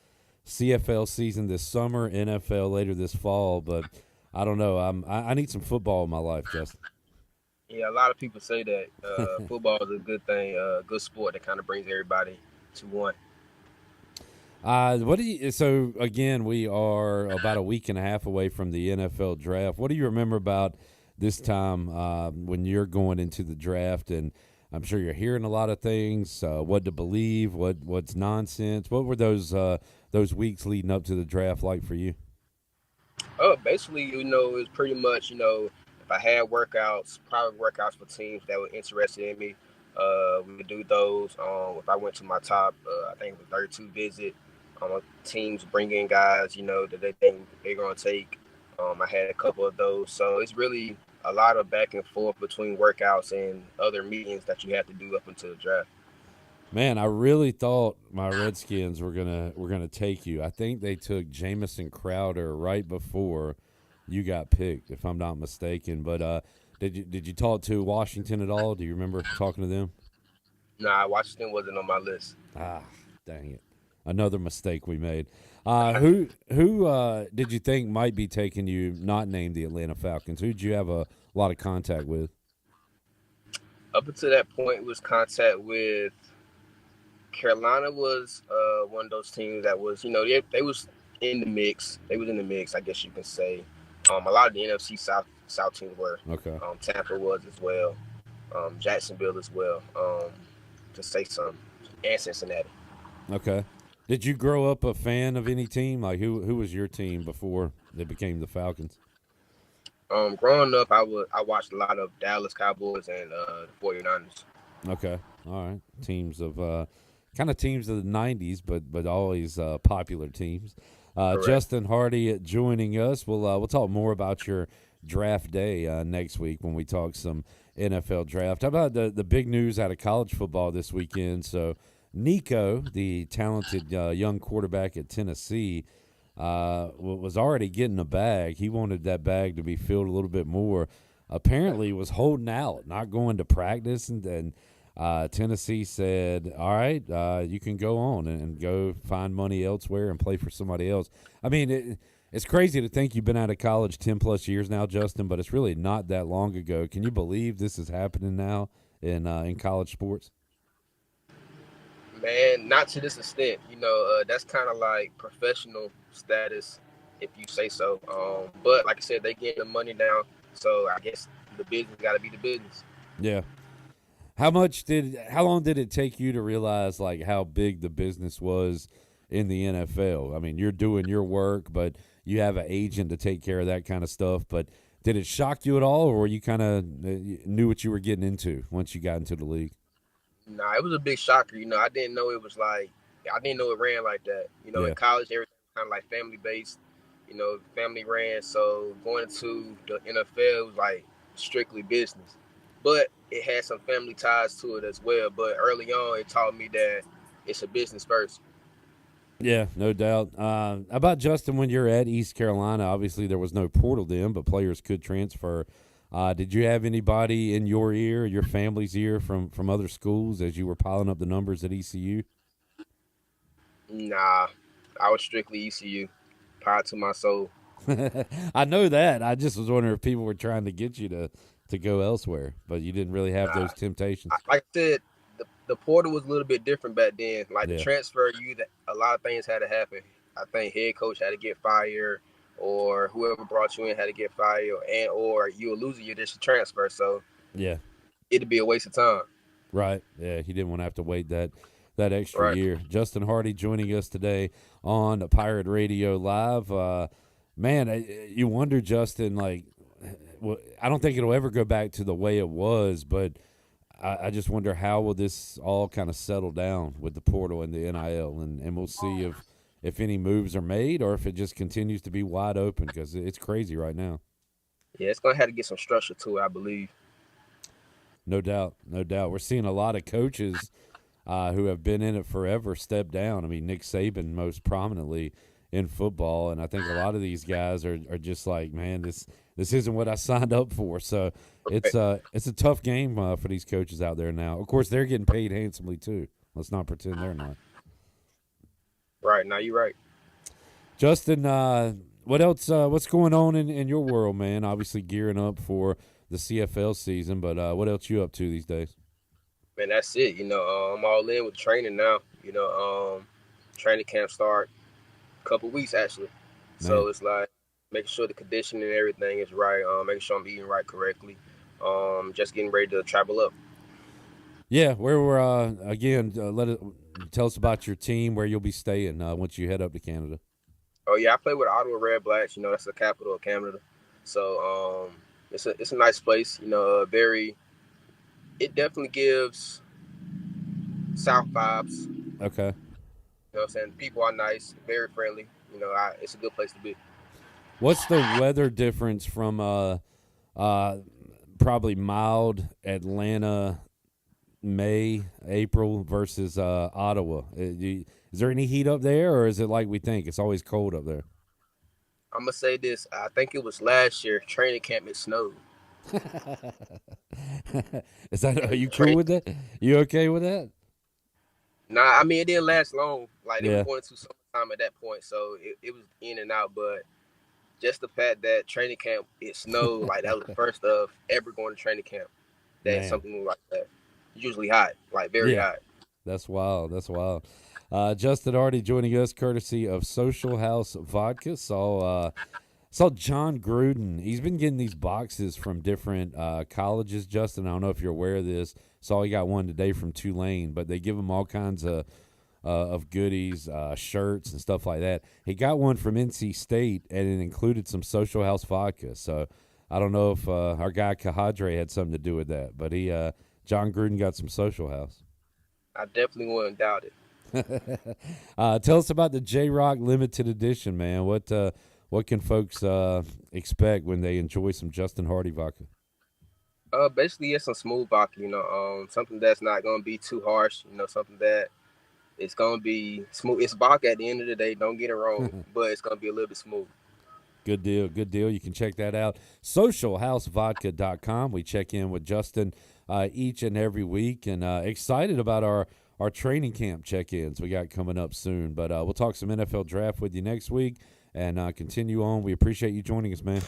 CFL season this summer, NFL later this fall. But I don't know. I need some football in my life, Justin. Yeah, a lot of people say that football is a good thing, good sport that kind of brings everybody to one. What do you? So again, we are about a week and a half away from the NFL draft. What do you remember about this time when you're going into the draft? And I'm sure you're hearing a lot of things. What to believe? What's nonsense? What were those weeks leading up to the draft like for you? Basically, it was pretty much, if I had workouts, private workouts for teams that were interested in me, we would do those. If I went to my top, I think it was 32 visit. Teams bring in guys, that they think they're going to take. I had a couple of those. So it's really a lot of back and forth between workouts and other meetings that you have to do up until the draft. Man, I really thought my Redskins were gonna take you. I think they took Jamison Crowder right before you got picked, if I'm not mistaken. But did you talk to Washington at all? Do you remember talking to them? Nah, Washington wasn't on my list. Ah, dang it. Another mistake we made. Who did you think might be taking you, not named the Atlanta Falcons? Who did you have a lot of contact with? Up until that point, it was contact with Carolina. Was one of those teams that was, they was in the mix. They was in the mix, I guess you can say. A lot of the NFC South teams were. Okay. Tampa was as well. Jacksonville as well. To say something. And Cincinnati. Okay. Did you grow up a fan of any team? Like who was your team before they became the Falcons? Growing up, I watched a lot of Dallas Cowboys and the 49ers. Okay. All right. Teams of kind of teams of the 90s, but always popular teams. Justin Hardy joining us. We'll talk more about your draft day next week when we talk some NFL draft. How about the big news out of college football this weekend? So Nico, the talented young quarterback at Tennessee, was already getting a bag. He wanted that bag to be filled a little bit more. Apparently was holding out, not going to practice, and then Tennessee said, all right, you can go on and go find money elsewhere and play for somebody else. I mean, it's crazy to think you've been out of college 10-plus years now, Justin, but it's really not that long ago. Can you believe this is happening now in college sports? Man, not to this extent. That's kind of like professional status, if you say so. But like I said, they getting the money now, so I guess the business got to be the business. Yeah. How long did it take you to realize like how big the business was in the NFL? I mean, you're doing your work, but you have an agent to take care of that kind of stuff. But did it shock you at all, or you kind of knew what you were getting into once you got into the league? Nah, it was a big shocker. I didn't know it was like, I didn't know it ran like that. In college, everything was kind of like family based, family ran. So going into the NFL was like strictly business, but it had some family ties to it as well. But early on, it taught me that it's a business first. Yeah, no doubt. About Justin, when you're at East Carolina, obviously there was no portal then, but players could transfer. Did you have anybody in your ear, your family's ear from other schools as you were piling up the numbers at ECU? Nah, I was strictly ECU, proud to my soul. I know that. I just was wondering if people were trying to get you to go elsewhere, but you didn't really have those temptations. Like I said, the portal was a little bit different back then. Like the transfer, a lot of things had to happen. I think head coach had to get fired, or whoever brought you in had to get fired, or you were losing your district transfer. So yeah, it'd be a waste of time. Right. Yeah, he didn't want to have to wait that extra year. Justin Hardy joining us today on Pirate Radio Live. Man, you wonder, Justin, like, I don't think it'll ever go back to the way it was, but I just wonder how will this all kind of settle down with the portal and the NIL, and we'll see if any moves are made or if it just continues to be wide open, because it's crazy right now. Yeah, it's going to have to get some structure to it, I believe. No doubt. We're seeing a lot of coaches who have been in it forever step down. I mean, Nick Saban most prominently in football, and I think a lot of these guys are just like, man, this isn't what I signed up for. So it's a tough game for these coaches out there now. Of course, they're getting paid handsomely too. Let's not pretend they're not. Right. Now you're right. Justin, what else? What's going on in your world, man? Obviously gearing up for the CFL season, but what else you up to these days? Man, that's it. I'm all in with training now. training camp start a couple weeks actually. So it's like making sure the conditioning and everything is right, making sure I'm eating right correctly, just getting ready to travel up. Yeah, where we're again, tell us about your team, where you'll be staying once you head up to Canada. Oh yeah, I play with Ottawa Red Blacks. You know, that's the capital of Canada. So it's a nice place. You know, it definitely gives South vibes. Okay. You know what I'm saying? People are nice, very friendly. You know, it's a good place to be. What's the weather difference from probably mild Atlanta, May, April versus Ottawa? Is there any heat up there, or is it like we think? It's always cold up there. I'm going to say this. I think it was last year, training camp, it snowed. Are you cool with that? You okay with that? Nah, I mean, it didn't last long. Like, they were going to summertime at that point, so it was in and out. But just the fact that training camp, it snowed, like, that was the first of ever going to training camp. That's something like that. Usually hot, like very hot. That's wild. That's wild. Justin Hardy joining us courtesy of Social House Vodka. Saw John Gruden. He's been getting these boxes from different colleges. Justin, I don't know if you're aware of this. Saw he got one today from Tulane, but they give him all kinds of goodies, shirts and stuff like that. He got one from NC State, and it included some Social House Vodka. So I don't know if our guy Kahadre had something to do with that, but John Gruden got some Social House. I definitely wouldn't doubt it. Tell us about the J-Rock limited edition, man. What can folks expect when they enjoy some Justin Hardy vodka? Basically, it's some smooth vodka, you know, something that's not going to be too harsh, you know, something that it's going to be smooth. It's vodka at the end of the day, don't get it wrong, but it's going to be a little bit smooth. Good deal, good deal. You can check that out. SocialHouseVodka.com. We check in with Justin each and every week, and excited about our training camp check-ins we got coming up soon. But we'll talk some NFL draft with you next week and continue on. We appreciate you joining us, man.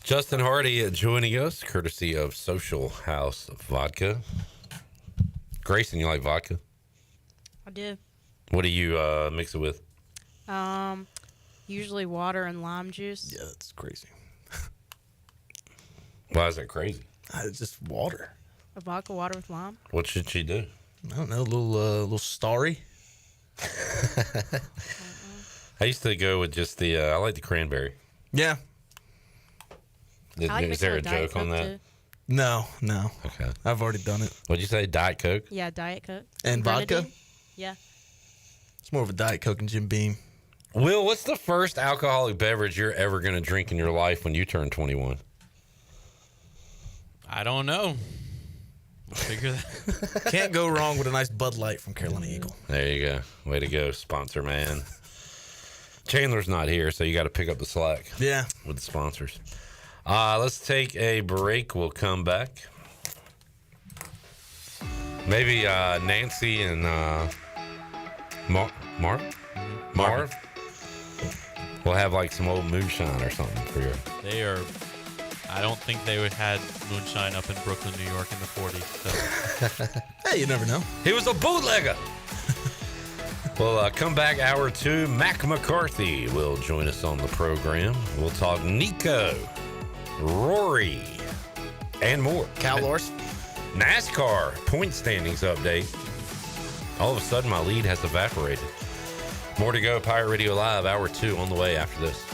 Justin Hardy joining us, courtesy of Social House Vodka. Grayson, you like vodka? I do. What do you mix it with? Usually water and lime juice. Yeah, that's crazy. Why is that crazy? It's just water. A vodka water with lime. What should she do? I don't know, a little starry. I used to go with just I like the cranberry. Yeah. Is there a joke on that? Too. No. Okay. I've already done it. What'd you say? Diet Coke? Yeah, Diet Coke. And vodka? Yeah. It's more of a Diet Coke and Jim Beam. Will, what's the first alcoholic beverage you're ever going to drink in your life when you turn 21? I don't know. We'll figure that. Can't go wrong with a nice Bud Light from Carolina Eagle. There you go. Way to go, sponsor man. Chandler's not here, so you got to pick up the slack. Yeah. With the sponsors. Let's take a break. We'll come back. Maybe Nancy and Marv. We'll have like some old moonshine or something for you. They are. I don't think they would had moonshine up in Brooklyn, New York in the 40s. So. Hey, you never know. He was a bootlegger. We'll come back hour 2. Mack McCarthy will join us on the program. We'll talk Nico, Rory, and more. Cal Larson. NASCAR point standings update. All of a sudden, my lead has evaporated. More to go. Pirate Radio Live, hour 2 on the way after this.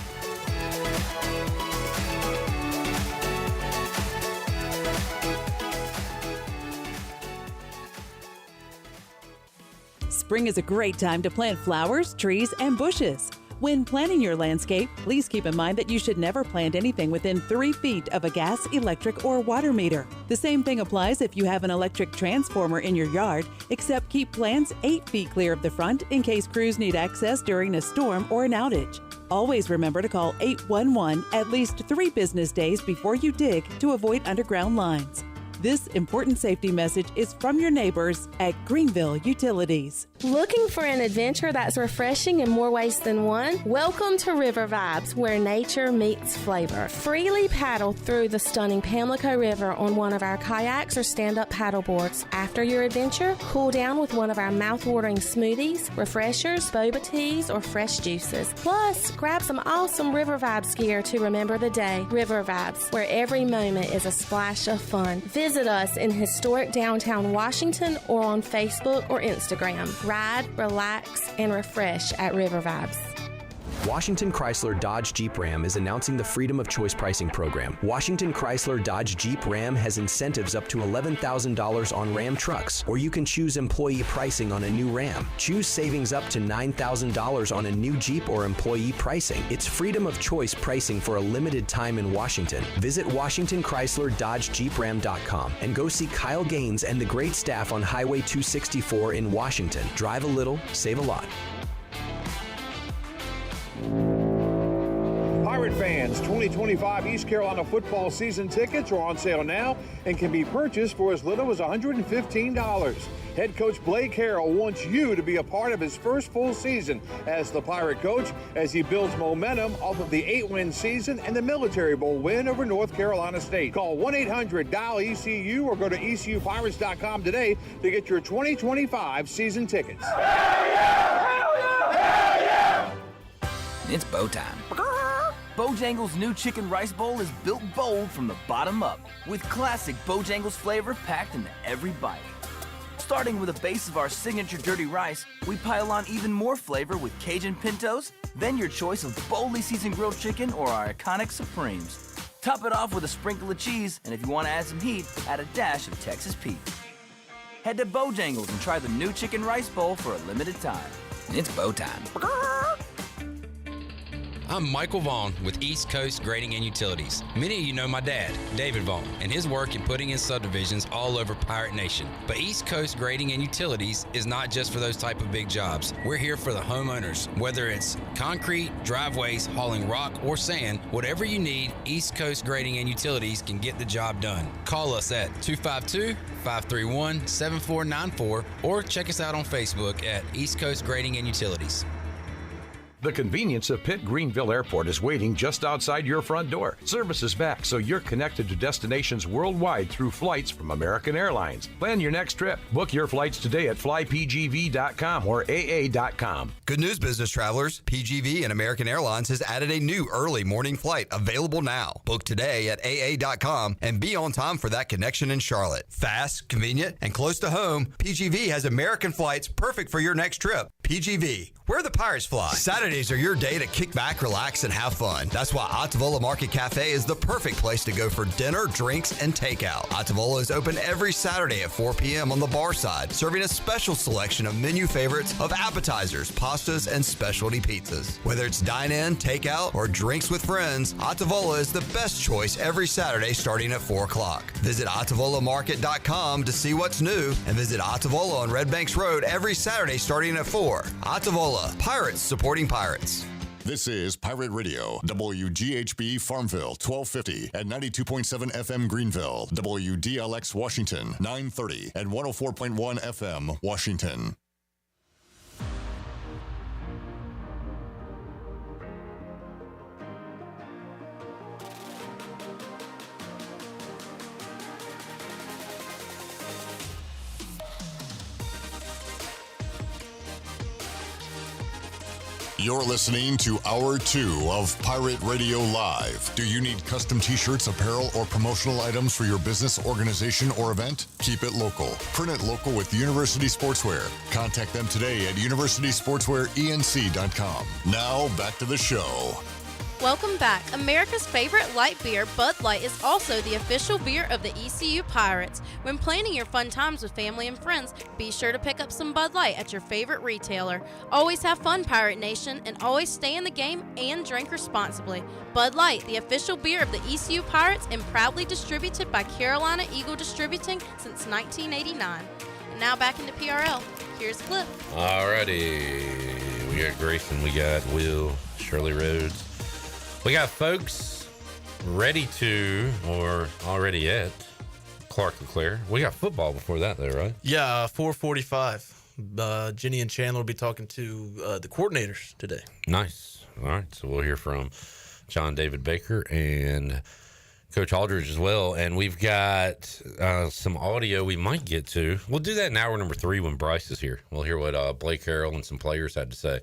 Spring is a great time to plant flowers, trees, and bushes. When planning your landscape, please keep in mind that you should never plant anything within 3 feet of a gas, electric, or water meter. The same thing applies if you have an electric transformer in your yard, except keep plants 8 feet clear of the front in case crews need access during a storm or an outage. Always remember to call 811 at least 3 business days before you dig to avoid underground lines. This important safety message is from your neighbors at Greenville Utilities. Looking for an adventure that's refreshing in more ways than one? Welcome to River Vibes, where nature meets flavor. Freely paddle through the stunning Pamlico River on one of our kayaks or stand-up paddle boards. After your adventure, cool down with one of our mouth-watering smoothies, refreshers, boba teas, or fresh juices. Plus, grab some awesome River Vibes gear to remember the day. River Vibes, where every moment is a splash of fun. Visit us in historic downtown Washington or on Facebook or Instagram. Ride, relax, and refresh at River Vibes. Washington Chrysler Dodge Jeep Ram is announcing the Freedom of Choice pricing program. Washington Chrysler Dodge Jeep Ram has incentives up to $11,000 on Ram trucks, or you can choose employee pricing on a new Ram. Choose savings up to $9,000 on a new Jeep or employee pricing. It's Freedom of Choice pricing for a limited time in Washington. Visit WashingtonChryslerDodgeJeepRam.com and go see Kyle Gaines and the great staff on Highway 264 in Washington. Drive a little, save a lot. Pirate fans, 2025 East Carolina football season tickets are on sale now and can be purchased for as little as $115. Head coach Blake Harrell wants you to be a part of his first full season as the Pirate coach as he builds momentum off of the 8-win season and the Military Bowl win over North Carolina State. Call 1-800-DIAL-ECU or go to ECUPirates.com today to get your 2025 season tickets. Hell yeah! Hell yeah! Hell yeah! It's bow time. Bojangles' new chicken rice bowl is built bold from the bottom up, with classic Bojangles flavor packed into every bite. Starting with a base of our signature dirty rice, we pile on even more flavor with Cajun pintos, then your choice of boldly seasoned grilled chicken or our iconic Supremes. Top it off with a sprinkle of cheese, and if you want to add some heat, add a dash of Texas Pete. Head to Bojangles and try the new chicken rice bowl for a limited time. It's bow time. I'm Michael Vaughn with East Coast Grading and Utilities. Many of you know my dad, David Vaughn, and his work in putting in subdivisions all over Pirate Nation. But East Coast Grading and Utilities is not just for those type of big jobs. We're here for the homeowners. Whether it's concrete, driveways, hauling rock, or sand, whatever you need, East Coast Grading and Utilities can get the job done. Call us at 252-531-7494 or check us out on Facebook at East Coast Grading and Utilities. The convenience of Pitt Greenville Airport is waiting just outside your front door. Service is back, so you're connected to destinations worldwide through flights from American Airlines. Plan your next trip. Book your flights today at flypgv.com or aa.com. Good news, business travelers. PGV and American Airlines has added a new early morning flight available now. Book today at aa.com and be on time for that connection in Charlotte. Fast, convenient, and close to home, PGV has American flights perfect for your next trip. PGV, where the Pirates fly. Saturdays are your day to kick back, relax, and have fun. That's why Ottavola Market Cafe is the perfect place to go for dinner, drinks, and takeout. Ottavola is open every Saturday at 4 p.m. on the bar side, serving a special selection of menu favorites of appetizers, pastas, and specialty pizzas. Whether it's dine-in, takeout, or drinks with friends, Ottavola is the best choice every Saturday starting at 4 o'clock. Visit OttavolaMarket.com to see what's new, and visit Ottavola on Red Banks Road every Saturday starting at 4. Ottavola, Pirates supporting Pirates. This is Pirate Radio, WGHB Farmville, 1250 and 92.7 FM Greenville, WDLX Washington, 930 and 104.1 FM Washington. You're listening to Hour 2 of Pirate Radio Live. Do you need custom t-shirts, apparel, or promotional items for your business, organization, or event? Keep it local. Print it local with University Sportswear. Contact them today at universitysportswearenc.com. Now, back to the show. Welcome back. America's favorite light beer, Bud Light, is also the official beer of the ECU Pirates. When planning your fun times with family and friends, be sure to pick up some Bud Light at your favorite retailer. Always have fun, Pirate Nation, and always stay in the game and drink responsibly. Bud Light, the official beer of the ECU Pirates, and proudly distributed by Carolina Eagle Distributing since 1989. And now back into PRL. Here's Cliff. Alrighty. We got Grayson, we got Will, Shirley Rhodes. We got folks ready to, or already at, Clark LeClaire. We got football before that, though, right? Yeah, 4:45. Ginny and Chandler will be talking to the coordinators today. Nice. All right, so we'll hear from John David Baker and Coach Aldridge as well. And we've got some audio we might get to. We'll do that in hour number 3 when Bryce is here. We'll hear what Blake Harrell and some players had to say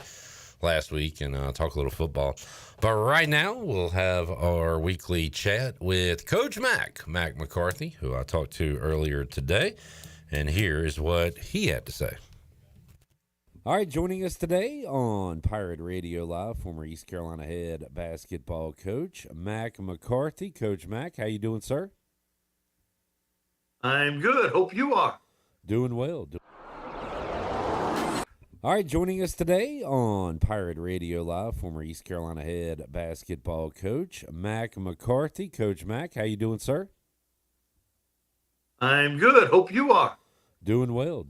last week and talk a little football. But right now, we'll have our weekly chat with Coach Mack McCarthy, who I talked to earlier today. And here is what he had to say. All right, joining us today on Pirate Radio Live, former East Carolina head basketball coach Mack McCarthy. Coach Mack, how you doing, sir? I'm good. Hope you are. Doing well. All right, joining us today on Pirate Radio Live, former East Carolina head basketball coach Mack McCarthy. Coach Mack, how you doing, sir? I'm good. Hope you are. Doing well.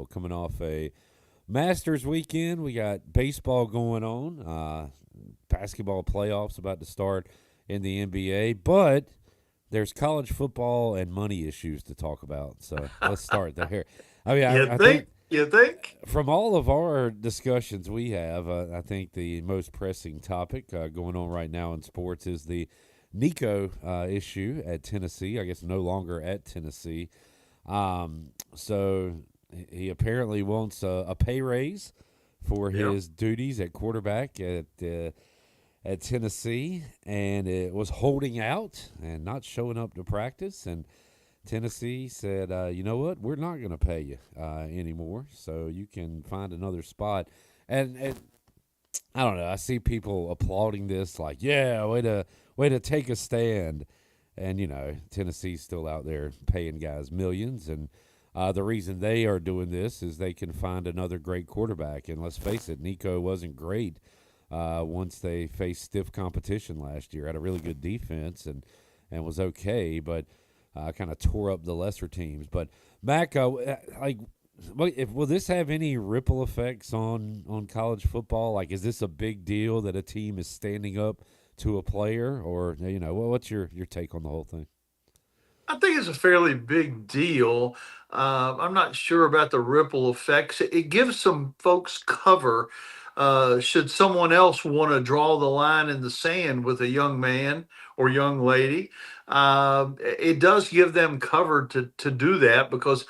Coming off a Masters weekend, we got baseball going on, basketball playoffs about to start in the NBA, but there's college football and money issues to talk about. So let's start there. I mean, You think? From all of our discussions we have, I think the most pressing topic going on right now in sports is the Nico issue at Tennessee. I guess no longer at Tennessee. So he apparently wants a pay raise for his duties at quarterback at Tennessee, and it was holding out and not showing up to practice. And Tennessee said, you know what, we're not going to pay you anymore, so you can find another spot. And I don't know, I see people applauding this like, yeah, way to take a stand. And, you know, Tennessee's still out there paying guys millions, and the reason they are doing this is they can find another great quarterback. And let's face it, Nico wasn't great once they faced stiff competition last year. Had a really good defense and was okay, but kind of tore up the lesser teams. But Mack, will this have any ripple effects on college football? Like, is this a big deal that a team is standing up to a player, or, you know, what's your take on the whole thing? I think it's a fairly big deal. I'm not sure about the ripple effects. It gives some folks cover should someone else want to draw the line in the sand with a young man or young lady. It does give them cover to do that, because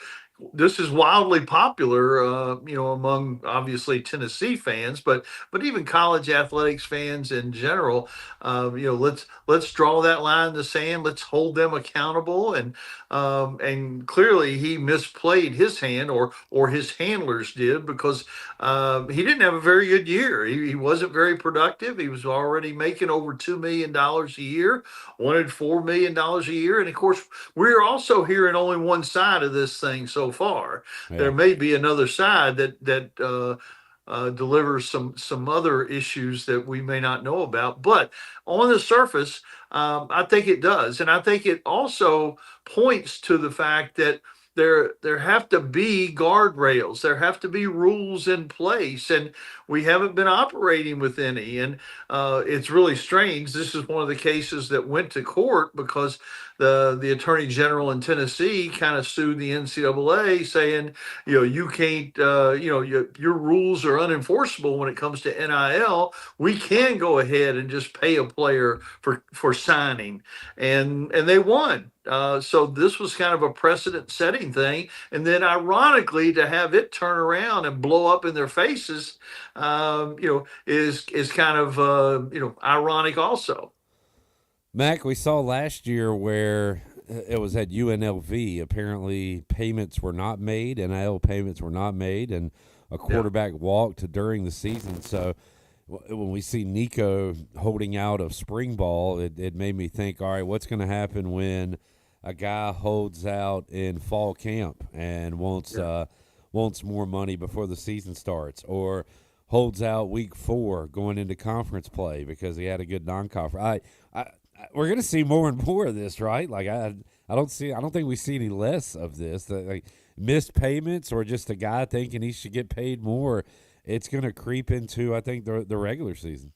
this is wildly popular, among obviously Tennessee fans, but even college athletics fans in general. Let's draw that line in the sand. Let's hold them accountable. And clearly he misplayed his hand, or his handlers did, because he didn't have a very good year. He wasn't very productive. He was already making over $2 million a year, wanted $4 million a year. And of course, we're also hearing only one side of this thing so far. Yeah. There may be another side that delivers some other issues that we may not know about. But on the surface, I think it does. And I think it also points to the fact that there have to be guardrails. There have to be rules in place, and we haven't been operating with any. And it's really strange. This is one of the cases that went to court because the Attorney General in Tennessee kind of sued the NCAA, saying, you can't, your rules are unenforceable when it comes to NIL. We can go ahead and just pay a player for signing, and they won. So this was kind of a precedent-setting thing, and then ironically, to have it turn around and blow up in their faces, is kind of ironic also. Mack, we saw last year where it was at UNLV. Apparently, payments were not made, NIL payments were not made, and a quarterback walked during the season. So when we see Nico holding out of spring ball, it made me think, all right, what's going to happen when a guy holds out in fall camp and wants more money before the season starts, or holds out week 4 going into conference play because he had a good non-conference. We're going to see more and more of this, right? Like I don't think we see any less of this. Like missed payments, or just a guy thinking he should get paid more. It's going to creep into, I think, the regular season.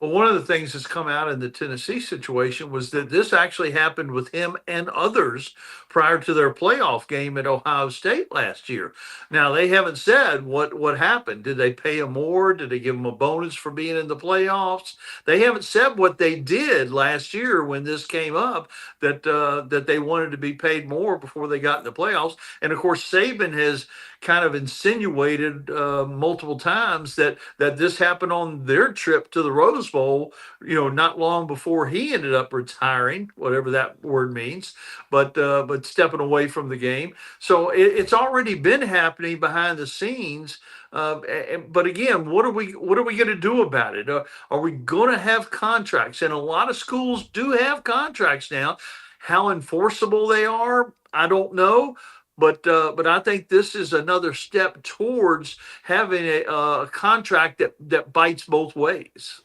But one of the things that's come out in the Tennessee situation was that this actually happened with him and others prior to their playoff game at Ohio State last year. Now, they haven't said what happened. Did they pay him more? Did they give him a bonus for being in the playoffs? They haven't said what they did last year when this came up, that they wanted to be paid more before they got in the playoffs. And of course, Saban has kind of insinuated multiple times that this happened on their trip to the Rose Bowl, not long before he ended up retiring, whatever that word means, but stepping away from the game. So it's already been happening behind the scenes. But again, what are we going to do about it? Are we going to have contracts? And a lot of schools do have contracts now. How enforceable they are, I don't know. But I think this is another step towards having a contract that bites both ways.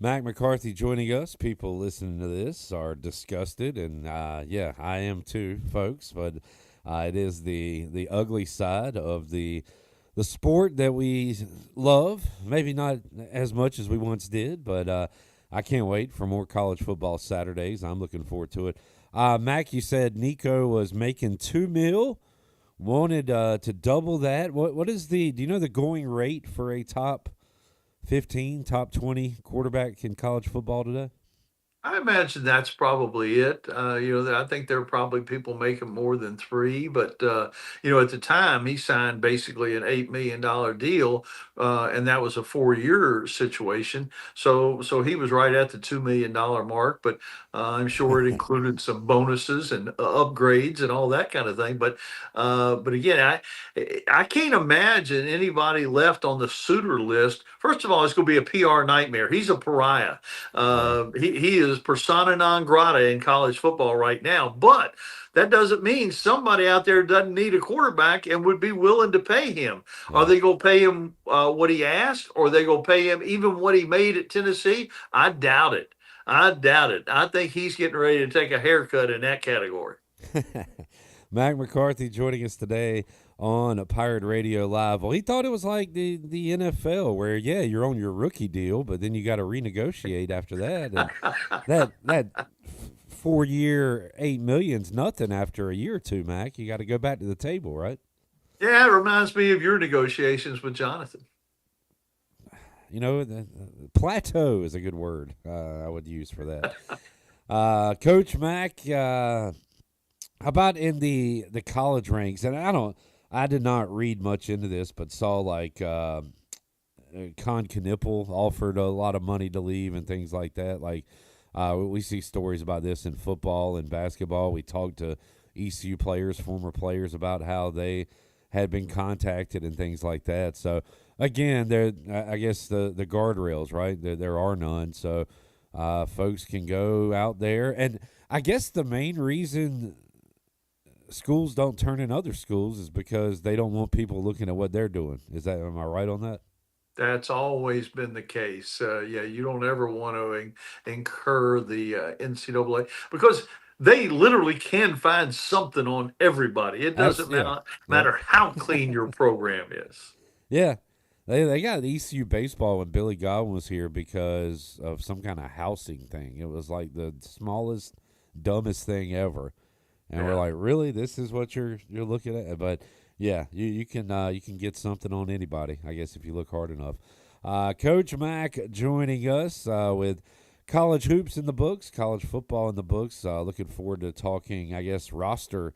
Mack McCarthy joining us. People listening to this are disgusted, and yeah, I am too, folks. But it is the ugly side of the sport that we love. Maybe not as much as we once did, but I can't wait for more college football Saturdays. I'm looking forward to it. Mack, you said Nico was making $2 million. Wanted to double that. What is do you know the going rate for a top 15, top 20 quarterback in college football today? I imagine that's probably it. I think there are probably people making more than 3, but at the time he signed basically an $8 million deal, and that was a 4-year situation. So he was right at the $2 million mark, but I'm sure it included some bonuses and upgrades and all that kind of thing. But again, I can't imagine anybody left on the suitor list. First of all, it's going to be a PR nightmare. He's a pariah. He is persona non grata in college football right now, but that doesn't mean somebody out there doesn't need a quarterback and would be willing to pay him. Yeah. Are they going to pay him what he asked, or are they going to pay him even what he made at Tennessee? I doubt it. I think he's getting ready to take a haircut in that category. Mack McCarthy joining us today on Pirate Radio Live. Well, he thought it was like the NFL where, yeah, you're on your rookie deal, but then you got to renegotiate after that. And that 4-year, $8 million's nothing after a year or two, Mack. You got to go back to the table, right? Yeah, it reminds me of your negotiations with Jonathan. The plateau is a good word I would use for that. Coach Mack, how about in the college ranks? And I did not read much into this, but saw like Con Knippel offered a lot of money to leave and things like that. Like we see stories about this in football and basketball. We talked to ECU players, former players, about how they had been contacted and things like that. So again, I guess the guardrails, right? There are none. So folks can go out there, and I guess the main reason schools don't turn in other schools is because they don't want people looking at what they're doing. Am I right on that? That's always been the case. You don't ever want to incur the NCAA, because they literally can find something on everybody. It doesn't matter how clean your program is. Yeah. They got ECU baseball when Billy Godwin was here because of some kind of housing thing. It was like the smallest, dumbest thing ever. And we're like, really? This is what you're looking at? But yeah, you can get something on anybody, I guess, if you look hard enough. Coach Mack joining us with college hoops in the books, college football in the books. Looking forward to talking, I guess, roster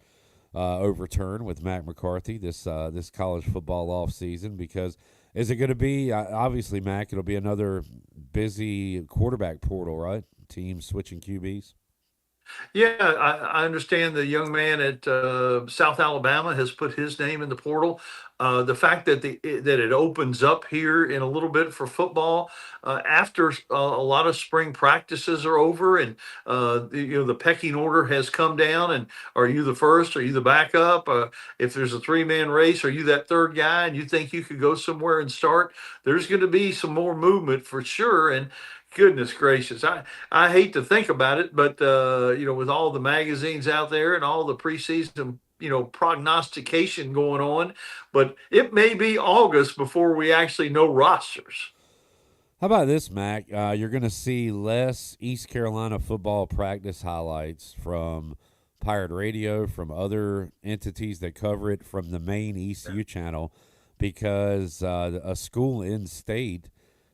overturn with Mack McCarthy this college football off season, because is it going to be obviously, Mack? It'll be another busy quarterback portal, right? Teams switching QBs. Yeah, I understand the young man at South Alabama has put his name in the portal. The fact that it opens up here in a little bit for football after a lot of spring practices are over, and the pecking order has come down. And are you the first? Are you the backup? If there's a 3-man race, are you that third guy? And you think you could go somewhere and start? There's going to be some more movement for sure. And goodness gracious, I hate to think about it, but with all the magazines out there and all the preseason prognostication going on, but it may be August before we actually know rosters. How about this, Mac? You're going to see less East Carolina football practice highlights from Pirate Radio, from other entities that cover it, from the main ECU channel, because a school in state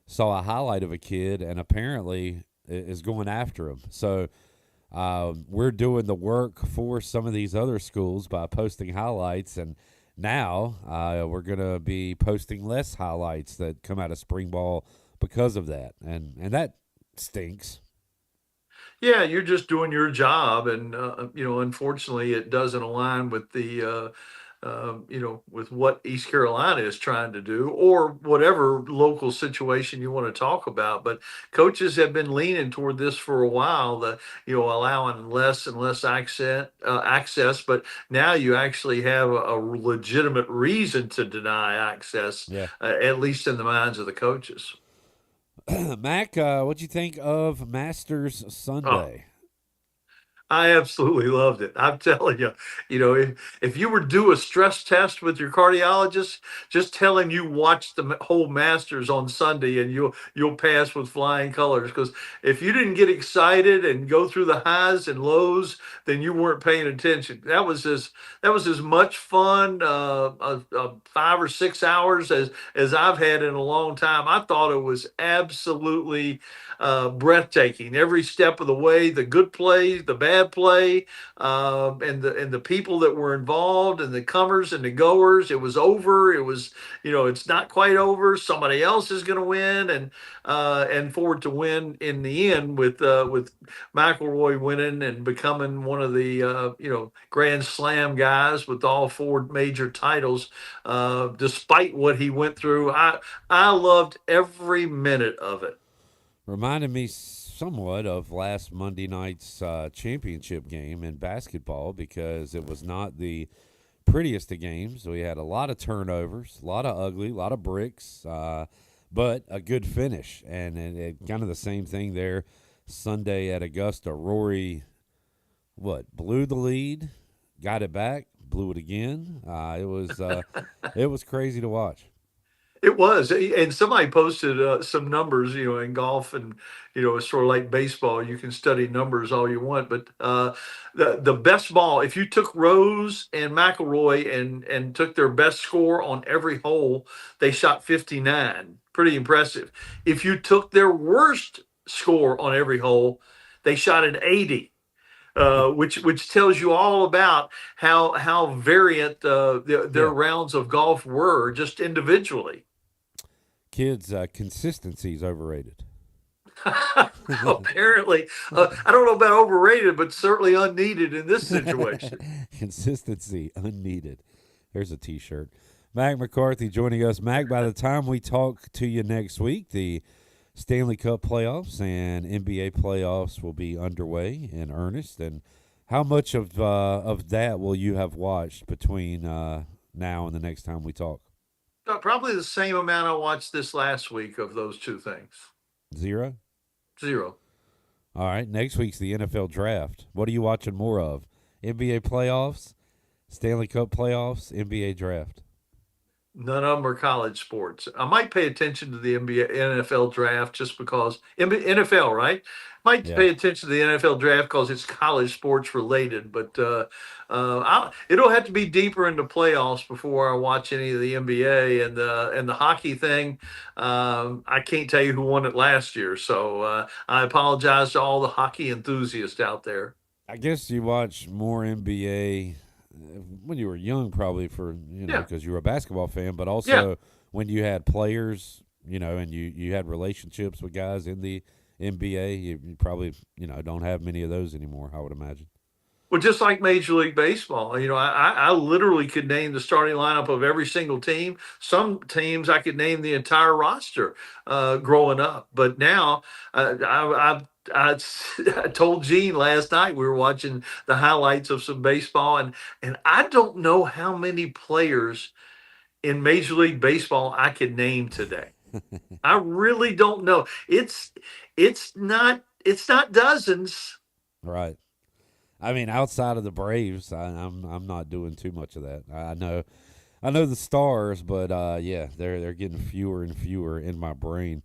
saw a highlight of a kid and apparently is going after him. So we're doing the work for some of these other schools by posting highlights, and now we're going to be posting less highlights that come out of spring ball because of that, and that stinks. Yeah, you're just doing your job, and unfortunately, it doesn't align with the with what East Carolina is trying to do, or whatever local situation you want to talk about. But coaches have been leaning toward this for a while, allowing less and less access. But now you actually have a legitimate reason to deny access, at least in the minds of the coaches. Mac, what'd you think of Masters Sunday? I absolutely loved it. I'm telling you, if you were to do a stress test with your cardiologist, just tell him you watched the whole Masters on Sunday, and you'll pass with flying colors. Because if you didn't get excited and go through the highs and lows, then you weren't paying attention. That was as much fun, 5 or 6 hours as I've had in a long time. I thought it was absolutely breathtaking every step of the way. The good play, the bad play, and the people that were involved, and the comers and the goers. It was over. It was, it's not quite over. Somebody else is going to win, and for it to win in the end with McIlroy winning and becoming one of the Grand Slam guys with all 4 major titles, despite what he went through. I loved every minute of it. Reminded me somewhat of last Monday night's championship game in basketball, because it was not the prettiest of games. We had a lot of turnovers, a lot of ugly, a lot of bricks, but a good finish. And it kind of the same thing there Sunday at Augusta. Rory, blew the lead, got it back, blew it again. It was crazy to watch. It was, and somebody posted some numbers, in golf, and it's sort of like baseball. You can study numbers all you want, but the best ball, if you took Rose and McIlroy and took their best score on every hole, they shot 59. Pretty impressive. If you took their worst score on every hole, they shot an 80. Which tells you all about how variant their rounds of golf were, just individually. Kids, consistency is overrated. Apparently, I don't know about overrated, but certainly unneeded in this situation. Consistency unneeded. There's a T-shirt. Mac McCarthy joining us. Mac, by the time we talk to you next week, the Stanley Cup playoffs and NBA playoffs will be underway in earnest. And how much of that will you have watched between now and the next time we talk? Probably the same amount I watched this last week of those two things. 0? 0. All right. Next week's the NFL draft. What are you watching more of? NBA playoffs, Stanley Cup playoffs, NBA draft? None of them are college sports. I might pay attention to the NFL draft just because NFL, right? Might pay attention to the NFL draft because it's college sports related, but it'll have to be deeper into playoffs before I watch any of the NBA and the hockey thing. I can't tell you who won it last year, so I apologize to all the hockey enthusiasts out there. I guess you watch more NBA when you were young, probably because you were a basketball fan, but also when you had players, and you had relationships with guys in the NBA, you probably, don't have many of those anymore, I would imagine. Well, just like Major League Baseball, I literally could name the starting lineup of every single team. Some teams I could name the entire roster growing up, but now I told Gene last night we were watching the highlights of some baseball, and I don't know how many players in Major League Baseball I could name today. I really don't know. It's not dozens. Right. I mean, outside of the Braves, I'm not doing too much of that. I know the Stars, but they're getting fewer and fewer in my brain.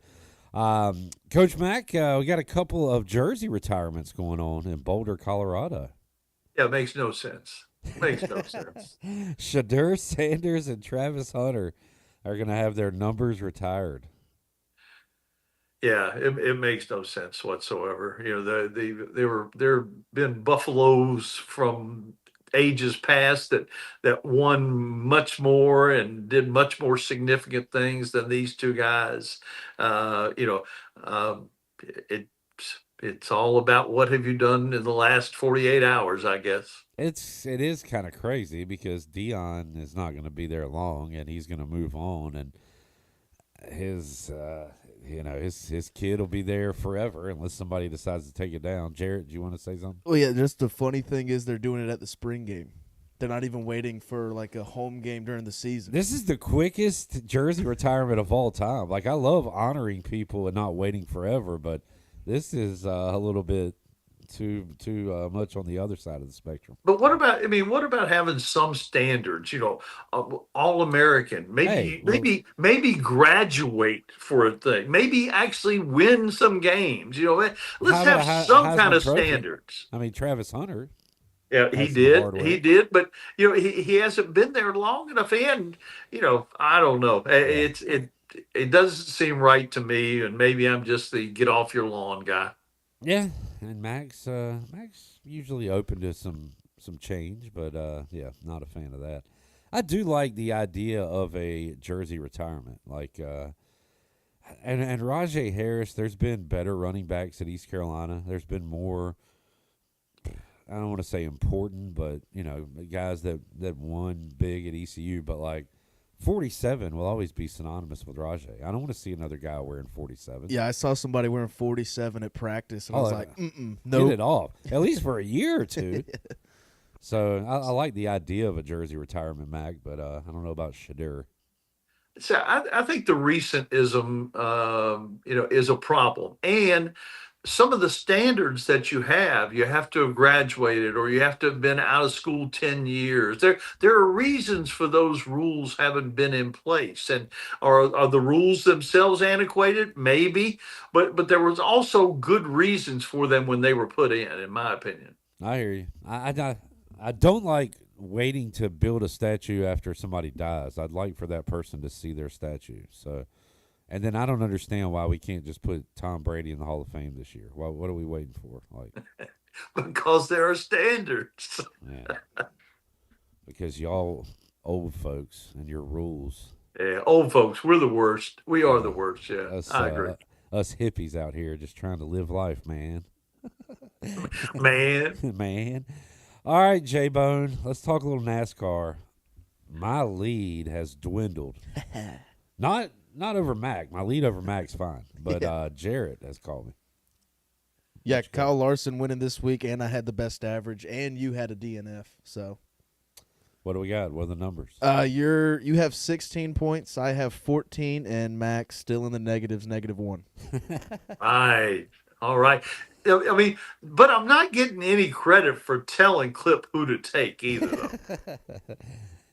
Coach Mack, we got a couple of jersey retirements going on in Boulder, Colorado. Yeah, it makes no sense. Makes no sense. Shedeur Sanders and Travis Hunter are going to have their numbers retired. Yeah, it makes no sense whatsoever. You know, there have been Buffaloes from ages past that won much more and did much more significant things than these two guys. You know, it's it's all about what have you done in the last 48 hours, I guess. It is kind of crazy because Dion is not going to be there long, and he's going to move on, and his his kid will be there forever unless somebody decides to take it down. Jarrett, do you want to say something? Well, yeah, just the funny thing is they're doing it at the spring game. They're not even waiting for like a home game during the season. This is the quickest jersey retirement of all time. Like, I love honoring people and not waiting forever, but this is a little bit too much on the other side of the spectrum. But what about having some standards? You know, all American. Maybe graduate for a thing. Maybe actually win some games. You know, let's have some kind of standards. I mean, Travis Hunter. Yeah, he did. But you know, he hasn't been there long enough. And you know, I don't know. It doesn't seem right to me. And maybe I'm just the get off your lawn guy. Yeah, and Max usually open to some change, but yeah, not a fan of that. I do like the idea of a jersey retirement, like and Rajay Harris. There's been better running backs at East Carolina. There's been more. I don't want to say important, but you know, guys that won big at ECU, but like 47 will always be synonymous with Rajay. I don't want to see another guy wearing 47. Yeah, I saw somebody wearing 47 at practice, and I was like, no, get it off at least for a year or two. So I like the idea of a jersey retirement, Mac, but I don't know about Shedeur. So I think the recentism, is a problem, and some of the standards that you have to have graduated or you have to have been out of school 10 years. There are reasons for those rules haven't been in place. And are the rules themselves antiquated? Maybe, but there was also good reasons for them when they were put in my opinion. I hear you. I don't like waiting to build a statue after somebody dies. I'd like for that person to see their statue. So, and then I don't understand why we can't just put Tom Brady in the Hall of Fame this year. Well, what are we waiting for? Like, because there are standards. Yeah. Because y'all old folks and your rules. Yeah, old folks, we're the worst. We are the worst. Yeah, I agree. Us hippies out here just trying to live life, man. Man. All right, J-Bone, let's talk a little NASCAR. My lead has dwindled. Not over Mac. My lead over Mac's fine. But Jarrett has called me. Yeah, Kyle Larson winning this week, and I had the best average, and you had a DNF. So, what do we got? What are the numbers? You have 16 points. I have 14, and Mac still in the negatives, -1. All right. I mean, but I'm not getting any credit for telling Clip who to take either, though.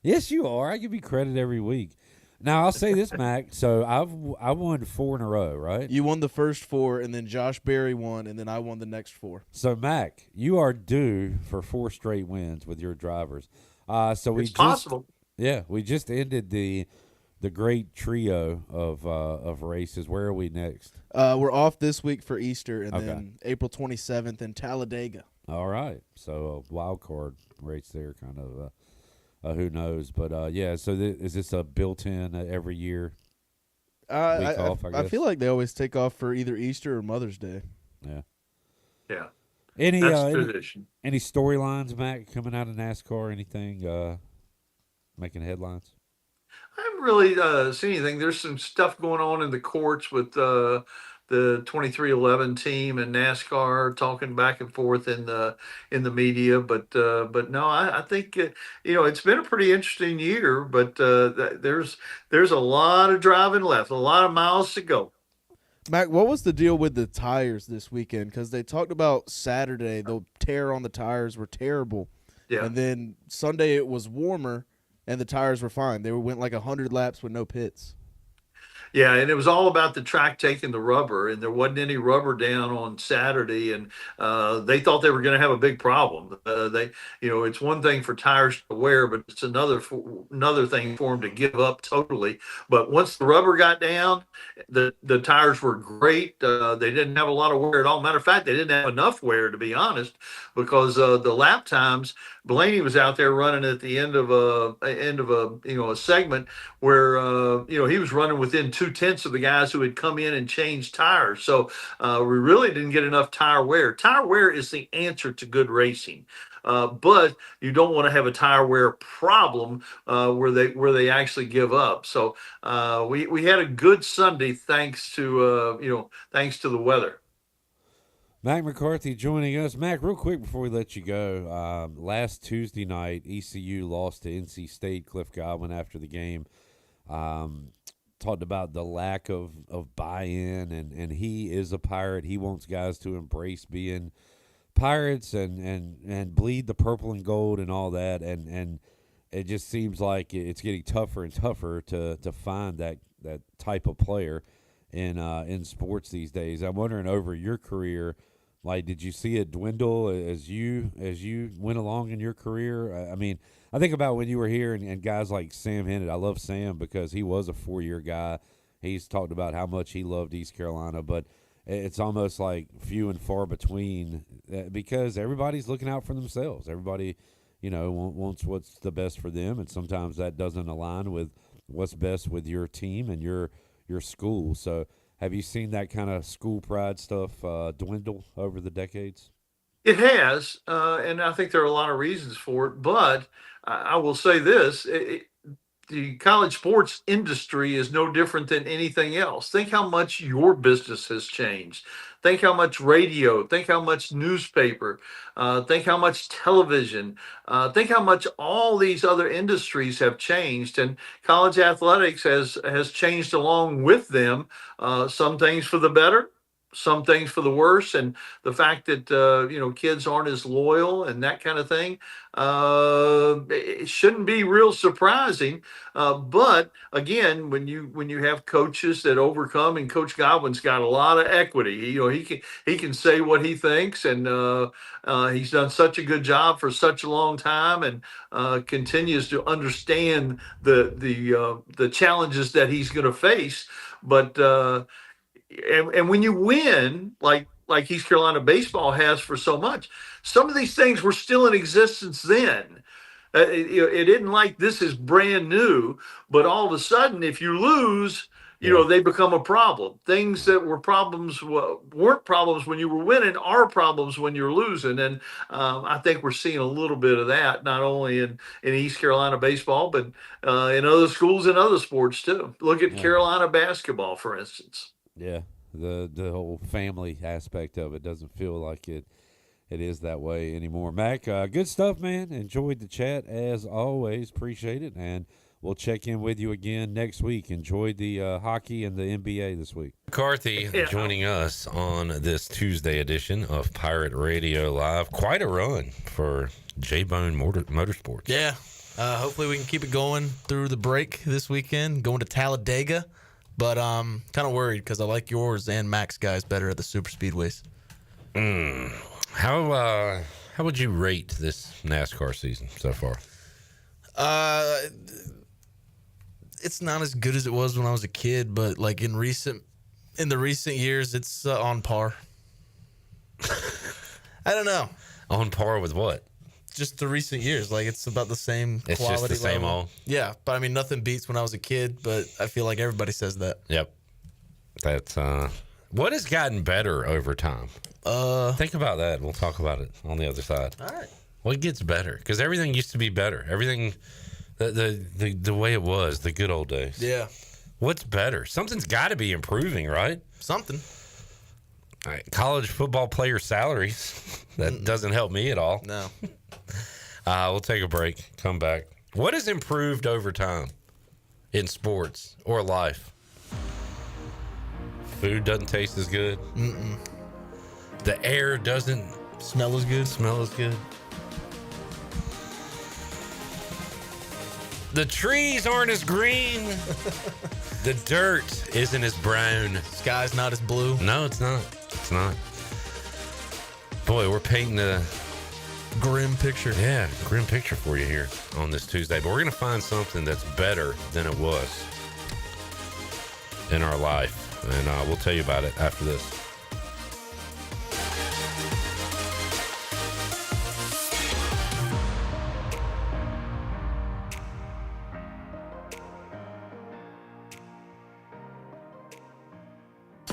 Yes, you are. I give you credit every week. Now, I'll say this, Mac. So I won 4 in a row, right? You won the first 4, and then Josh Berry won, and then I won the next 4. So, Mac, you are due for 4 straight wins with your drivers. It's possible. Yeah, we just ended the great trio of races. Where are we next? We're off this week for Easter, and then April 27th in Talladega. All right. So a wild card race there, kind of. Who knows? But, yeah, so is this a built-in every year week off, I guess? I feel like they always take off for either Easter or Mother's Day. Yeah. Yeah. Any tradition. Any storylines, Mac, coming out of NASCAR? Anything making headlines? I haven't really seen anything. There's some stuff going on in the courts with the 2311 team and NASCAR talking back and forth in the media, but no, I think it's been a pretty interesting year, but there's a lot of driving left, a lot of miles to go. Mac, what was the deal with the tires this weekend? Because they talked about Saturday, the tear on the tires were terrible, and then Sunday it was warmer and the tires were fine. They went like 100 laps with no pits. Yeah, and it was all about the track taking the rubber, and there wasn't any rubber down on Saturday, and they thought they were going to have a big problem. It's one thing for tires to wear, but it's another thing for them to give up totally. But once the rubber got down, the tires were great. They didn't have a lot of wear at all. Matter of fact, they didn't have enough wear, to be honest, because the lap times. Blaney was out there running at the end of a segment where he was running within 2/10 of the guys who had come in and changed tires. So we really didn't get enough tire wear. Tire wear is the answer to good racing. But you don't want to have a tire wear problem where they actually give up. So we had a good Sunday thanks to the weather. Mack McCarthy joining us. Mack, real quick before we let you go, last Tuesday night, ECU lost to NC State. Cliff Godwin after the game talked about the lack of buy-in, and he is a Pirate. He wants guys to embrace being Pirates and bleed the purple and gold and all that, and it just seems like it's getting tougher and tougher to find that type of player in sports these days. I'm wondering, over your career, like, did you see it dwindle as you went along in your career? I mean, I think about when you were here and guys like Sam Hennett. I love Sam because he was a 4-year guy. He's talked about how much he loved East Carolina, but it's almost like few and far between because everybody's looking out for themselves. Everybody, wants what's the best for them, and sometimes that doesn't align with what's best with your team and your school. So have you seen that kind of school pride stuff dwindle over the decades? It has, and I think there are a lot of reasons for it. But I will say this. The college sports industry is no different than anything else. Think how much your business has changed. Think how much radio, think how much newspaper, think how much television, think how much all these other industries have changed, and college athletics has changed along with them. Some things for the better, some things for the worse, and the fact that kids aren't as loyal and that kind of thing, it shouldn't be real surprising. But again, when you have coaches that overcome, and Coach Godwin's got a lot of equity. He can say what he thinks, and he's done such a good job for such a long time, and continues to understand the challenges that he's going to face. But and when you win, like East Carolina baseball has for so much, some of these things were still in existence then. It isn't like this is brand new, but all of a sudden, if you lose, they become a problem. Things that were problems weren't problems when you were winning are problems when you're losing. And I think we're seeing a little bit of that, not only in East Carolina baseball, but in other schools and other sports too. Look at Carolina basketball, for instance. Yeah, the whole family aspect of it doesn't feel like it is that way anymore. Mack, good stuff, man. Enjoyed the chat as always. Appreciate it, and we'll check in with you again next week. Enjoyed the hockey and the NBA this week. McCarthy joining us on this Tuesday edition of Pirate Radio Live. Quite a run for J-Bone Motorsports. Yeah, hopefully we can keep it going through the break this weekend. Going to Talladega. But kind of worried because I like yours and Max guys better at the super speedways. How would you rate this NASCAR season so far? It's not as good as it was when I was a kid, but like in the recent years, it's on par. I don't know. On par with what? Just the recent years, like it's about the same quality. It's just the same level. old. Yeah, but I mean, nothing beats when I was a kid. But I feel like everybody says that. Yep. That's what has gotten better over time. Think about that. We'll talk about it on the other side. All right. What gets better? Because everything used to be better. Everything, the way it was, the good old days. Yeah. What's better? Something's got to be improving, right? Something. All right. College football player salaries. That doesn't help me at all. No. We'll take a break. Come back. What has improved over time in sports or life? Food doesn't taste as good. Mm-mm. The air doesn't smell as good. The trees aren't as green. The dirt isn't as brown. Sky's not as blue. No, it's not. It's not. Boy, we're painting a grim picture. Yeah, grim picture for you here on this Tuesday. But we're going to find something that's better than it was in our life. And we'll tell you about it after this.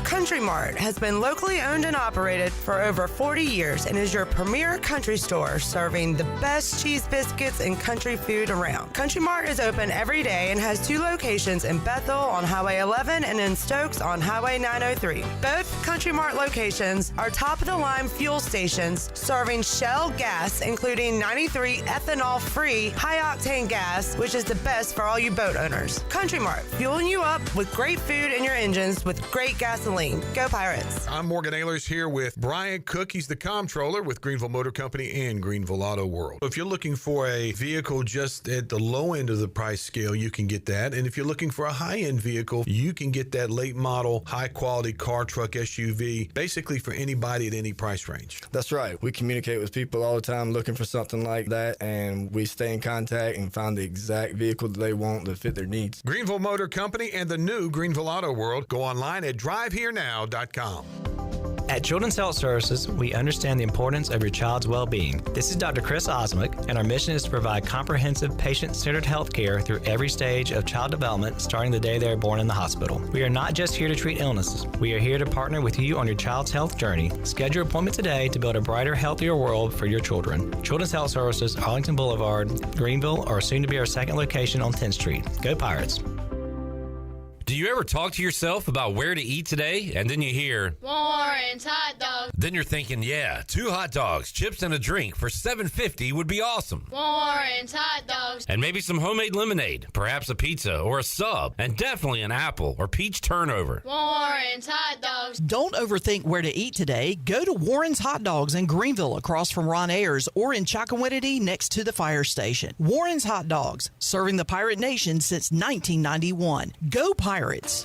Country Mart has been locally owned and operated for over 40 years and is your premier country store serving the best cheese biscuits and country food around. Country Mart is open every day and has 2 locations in Bethel on Highway 11 and in Stokes on Highway 903. Both Country Mart locations are top-of-the-line fuel stations serving Shell gas, including 93 ethanol-free high-octane gas, which is the best for all you boat owners. Country Mart, fueling you up with great food in your engines with great gasoline. Go Pirates. I'm Morgan Ehlers here with Brian Cook. He's the comptroller with Greenville Motor Company and Greenville Auto World. If you're looking for a vehicle just at the low end of the price scale, you can get that. And if you're looking for a high-end vehicle, you can get that late model, high-quality car, truck, SUV, basically for anybody at any price range. That's right. We communicate with people all the time looking for something like that, and we stay in contact and find the exact vehicle that they want to fit their needs. Greenville Motor Company and the new Greenville Auto World. Go online at driveherenow.com. At Children's Health Services, we understand the importance of your child's well-being. This is Dr. Chris Osmick, and our mission is to provide comprehensive, patient-centered health care through every stage of child development, starting the day they are born in the hospital. We are not just here to treat illnesses. We are here to partner with you on your child's health journey. Schedule your appointment today to build a brighter, healthier world for your children. Children's Health Services, Arlington Boulevard, Greenville, or soon to be our second location on 10th Street. Go Pirates! Do you ever talk to yourself about where to eat today, and then you hear Warren's Hot Dogs? Then you're thinking, yeah, 2 hot dogs, chips, and a drink for $7.50 would be awesome. Warren's Hot Dogs. And maybe some homemade lemonade, perhaps a pizza or a sub, and definitely an apple or peach turnover. Warren's Hot Dogs. Don't overthink where to eat today. Go to Warren's Hot Dogs in Greenville across from Ron Ayers or in Chocowinity next to the fire station. Warren's Hot Dogs, serving the Pirate Nation since 1991. Go Pirates!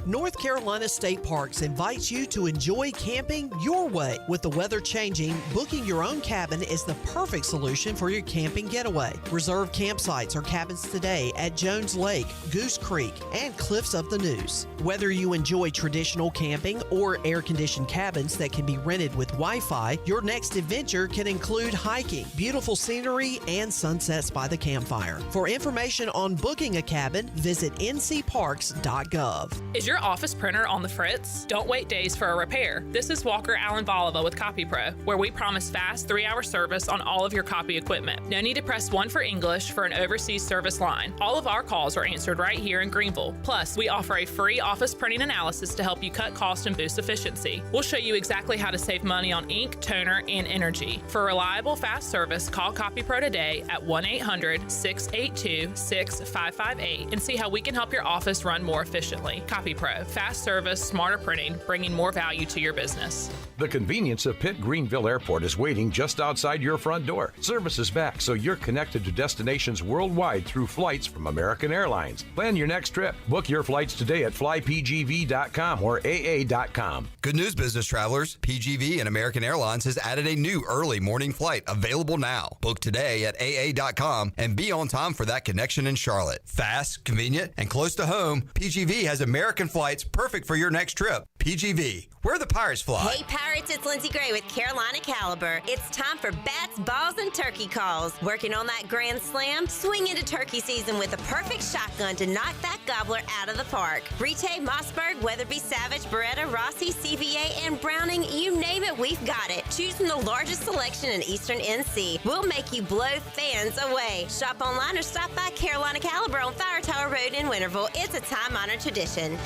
North Carolina State Parks invites you to enjoy camping your way. With the weather changing, booking your own cabin is the perfect solution for your camping getaway. Reserve campsites or cabins today at Jones Lake, Goose Creek, and Cliffs of the Neuse. Whether you enjoy traditional camping or air-conditioned cabins that can be rented with Wi-Fi, your next adventure can include hiking, beautiful scenery, and sunsets by the campfire. For information on booking a cabin, visit ncparks.gov. Is your office printer on the fritz? Don't wait days for a repair. This is Walker Allen Volova with CopyPro, where we promise fast 3-hour service on all of your copy equipment. No need to press 1 for English for an overseas service line. All of our calls are answered right here in Greenville. Plus, we offer a free office printing analysis to help you cut cost and boost efficiency. We'll show you exactly how to save money on ink, toner, and energy. For reliable, fast service, call CopyPro today at 1-800-682-6558 and see how we can help your office run more efficiently. CopyPro, fast service, smarter printing, bringing more value to your business. The convenience of Pitt Greenville Airport is waiting just outside your front door. Service is back, so you're connected to destinations worldwide through flights from American Airlines. Plan your next trip. Book your flights today at flypgv.com or aa.com. Good news, business travelers. PGV and American Airlines has added a new early morning flight available now. Book today at aa.com and be on time for that connection in Charlotte. Fast, convenient, and close to home, PGV has American flights perfect for your next trip. PGV, where the Pirates fly. Hey Pirates, it's Lindsay Gray with Carolina Caliber. It's time for bats, balls, and turkey calls. Working on that grand slam? Swing into turkey season with a perfect shotgun to knock that gobbler out of the park. Brite, Mossberg, Weatherby, Savage, Beretta, Rossi, CVA, and Browning, you name it, we've got it. Choose from the largest selection in Eastern NC. We'll make you blow fans away. Shop online or stop by Carolina Caliber on Fire Tower Road in Winterville. It's a time-honored tradition.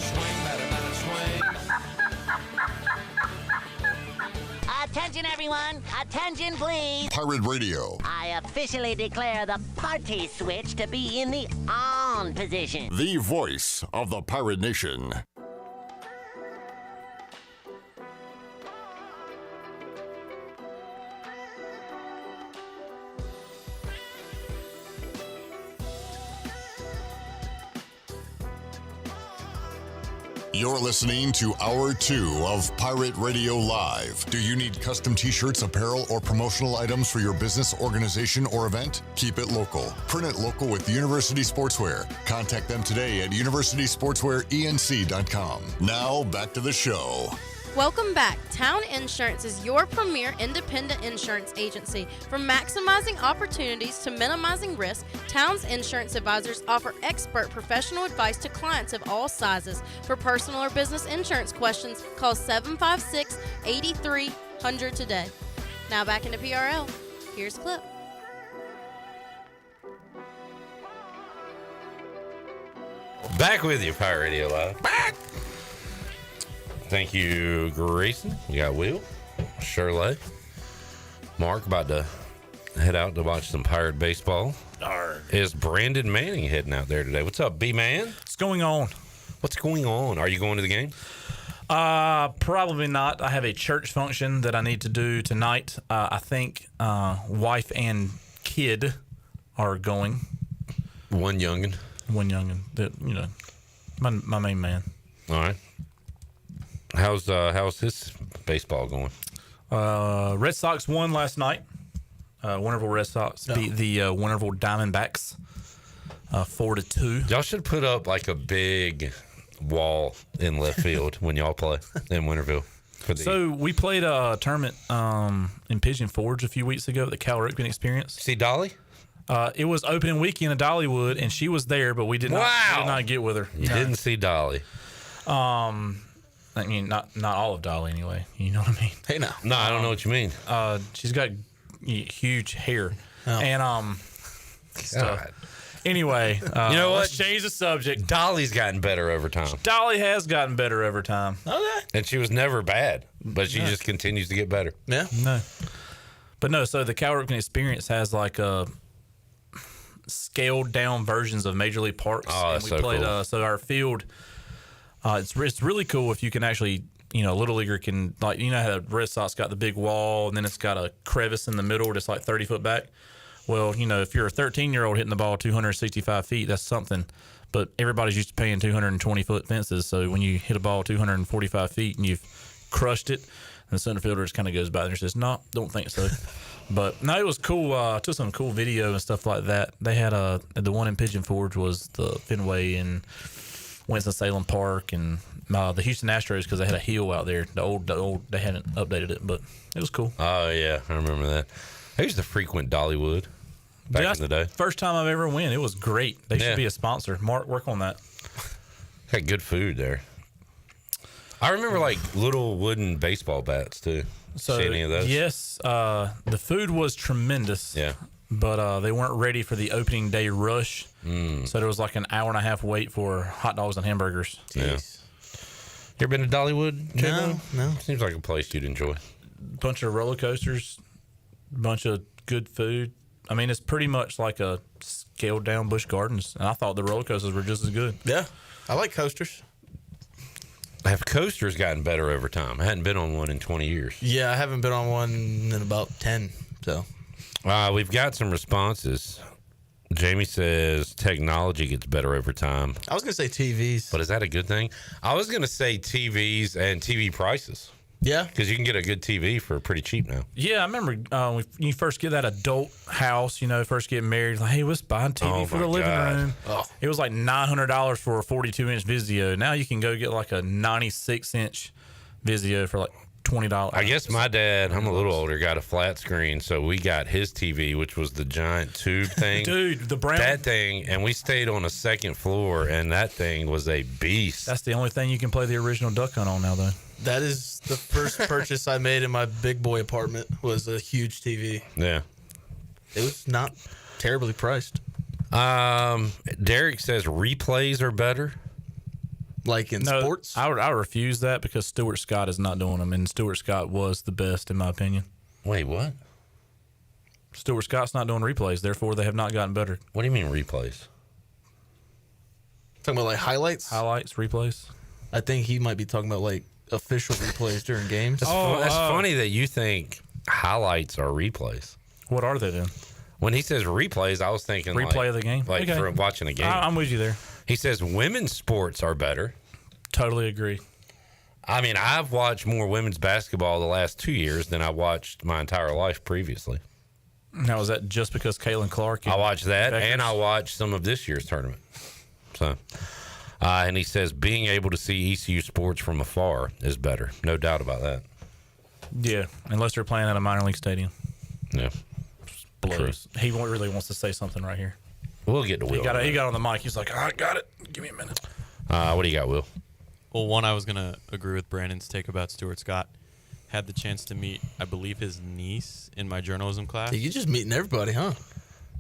Attention, everyone. Attention, please. Pirate Radio. I officially declare the party switch to be in the on position. The voice of the Pirate Nation. You're listening to Hour 2 of Pirate Radio Live. Do you need custom t-shirts, apparel, or promotional items for your business, organization, or event? Keep it local. Print it local with University Sportswear. Contact them today at universitysportswearenc.com. Now, back to the show. Welcome back. Town Insurance is your premier independent insurance agency. From maximizing opportunities to minimizing risk, Town's insurance advisors offer expert professional advice to clients of all sizes. For personal or business insurance questions, call 756-8300 today. Now back into PRL. Here's Clip. Back with you, Pirate Radio Live. Back! Thank you, Grayson. We got Will, Shirley, Mark about to head out to watch some Pirate baseball. Darn. Is Brandon Manning heading out there today? What's up, B-Man? What's going on? What's going on? Are you going to the game? Probably not. I have a church function that I need to do tonight. I think wife and kid are going. One youngin'. My main man. All right. How's his baseball going? Red Sox won last night. Winterville Red Sox beat the Winterville Diamondbacks 4-2. Y'all should put up like a big wall in left field when y'all play in Winterville. So we played a tournament in Pigeon Forge a few weeks ago at the Cal Ripken Experience. See Dolly? It was opening weekend at Dollywood, and she was there, but we did not get with her. You didn't see Dolly. I mean, not all of Dolly anyway. You know what I mean? Hey, now. No, I don't know what you mean. She's got huge hair, and God. Anyway, you know what? Let's change the subject. Dolly's gotten better over time. Dolly has gotten better over time. Okay. And she was never bad, but she just continues to get better. Yeah. No, so the Cal Ripken Experience has like a scaled down versions of Major League Parks. Oh, and we so played cool. So our field it's really cool if you can actually, Little Leaguer can, like, how the Red Sox got the big wall and then it's got a crevice in the middle just like 30 foot back. Well, if you're a 13-year-old hitting the ball 265 feet, that's something. But everybody's used to paying 220-foot fences. So when you hit a ball 245 feet and you've crushed it, and the center fielder just kind of goes by and says, "No, don't think so." But no, it was cool. Took some cool video and stuff like that. They had the one in Pigeon Forge was the Fenway in Winston-Salem Park, and the Houston Astros, because they had a hill out there. The old they hadn't updated it, but it was cool. Oh yeah, I remember that. I used to frequent Dollywood back in the day. First time I've ever went. It was great. They should be a sponsor. Mark, work on that. Had good food there. I remember like little wooden baseball bats too. So see any of those? Yes, the food was tremendous. Yeah. But they weren't ready for the opening day rush. So there was like an hour and a half wait for hot dogs and hamburgers. Yeah. You ever been to Dollywood? No. Seems like a place you'd enjoy. Bunch of roller coasters, bunch of good food. I mean, it's pretty much like a scaled down Busch Gardens. And I thought the roller coasters were just as good. Yeah. I like coasters. Have coasters gotten better over time? I hadn't been on one in 20 years. Yeah, I haven't been on one in about 10. So we've got some responses. Jamie says technology gets better over time. I was going to say TVs. But is that a good thing? I was going to say TVs and TV prices. Yeah. Because you can get a good TV for pretty cheap now. Yeah, I remember when you first get that adult house, first get married, like, hey, let's buy a TV for the living room. Oh. It was like $900 for a 42-inch Vizio. Now you can go get like a 96-inch Vizio for like $20. I guess my dad, I'm a little older, got a flat screen, so we got his TV, which was the giant tube thing. Dude, the brown. That thing, and we stayed on a second floor, and that thing was a beast. That's the only thing you can play the original Duck Hunt on now, though. That is the first purchase I made in my big boy apartment was a huge TV. Yeah. It was not terribly priced. Derek says replays are better. Like in sports? I refuse that because Stuart Scott is not doing them, and Stuart Scott was the best in my opinion. Wait, what? Stuart Scott's not doing replays, therefore they have not gotten better. What do you mean replays? Talking about like highlights? Highlights, replays. I think he might be talking about like official replays during games. That's funny that you think highlights are replays. What are they then? When he says replays, I was thinking replay of the game, like okay. for watching a game. I'm with you there. He says women's sports are better. Totally agree. I mean, I've watched more women's basketball the last 2 years than I watched my entire life previously. Now, is that just because Caitlin Clark? I watched that, and I watched some of this year's tournament. So, and he says being able to see ECU sports from afar is better. No doubt about that. Yeah, unless they're playing at a minor league stadium. Yeah. Blows. He really wants to say something right here. We'll get to Will. He got on the mic. He's like, I got it. Give me a minute. What do you got, Will? Well, one, I was going to agree with Brandon's take about Stuart Scott. Had the chance to meet, I believe, his niece in my journalism class. You're just meeting everybody, huh?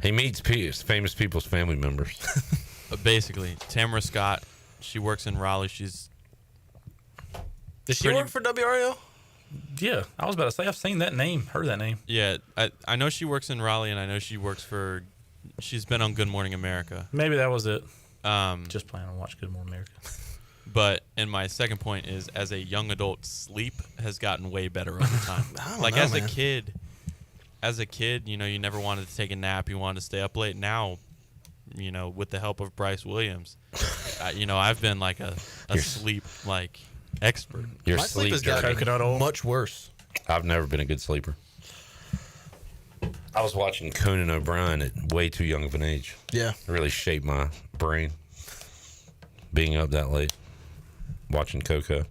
He meets famous people's family members. Basically, Tamara Scott, she works in Raleigh. Does she work for WRL? Yeah, I was about to say, I've seen that name, heard that name. Yeah, I know she works in Raleigh, and I know she works for, she's been on Good Morning America. Maybe that was it. Just planning on watching Good Morning America. But, and my second point is, as a young adult, sleep has gotten way better over time. Like, know, as man. a kid, you know, you never wanted to take a nap, you wanted to stay up late. Now, you know, with the help of Bryce Williams, you know, I've been like a sleep, like, expert. Your My sleep has gotten coconut oil. much worse. I've never been a good sleeper. I was watching Conan O'Brien at way too young of an age. Yeah. It really shaped my brain, being up that late, watching Coco.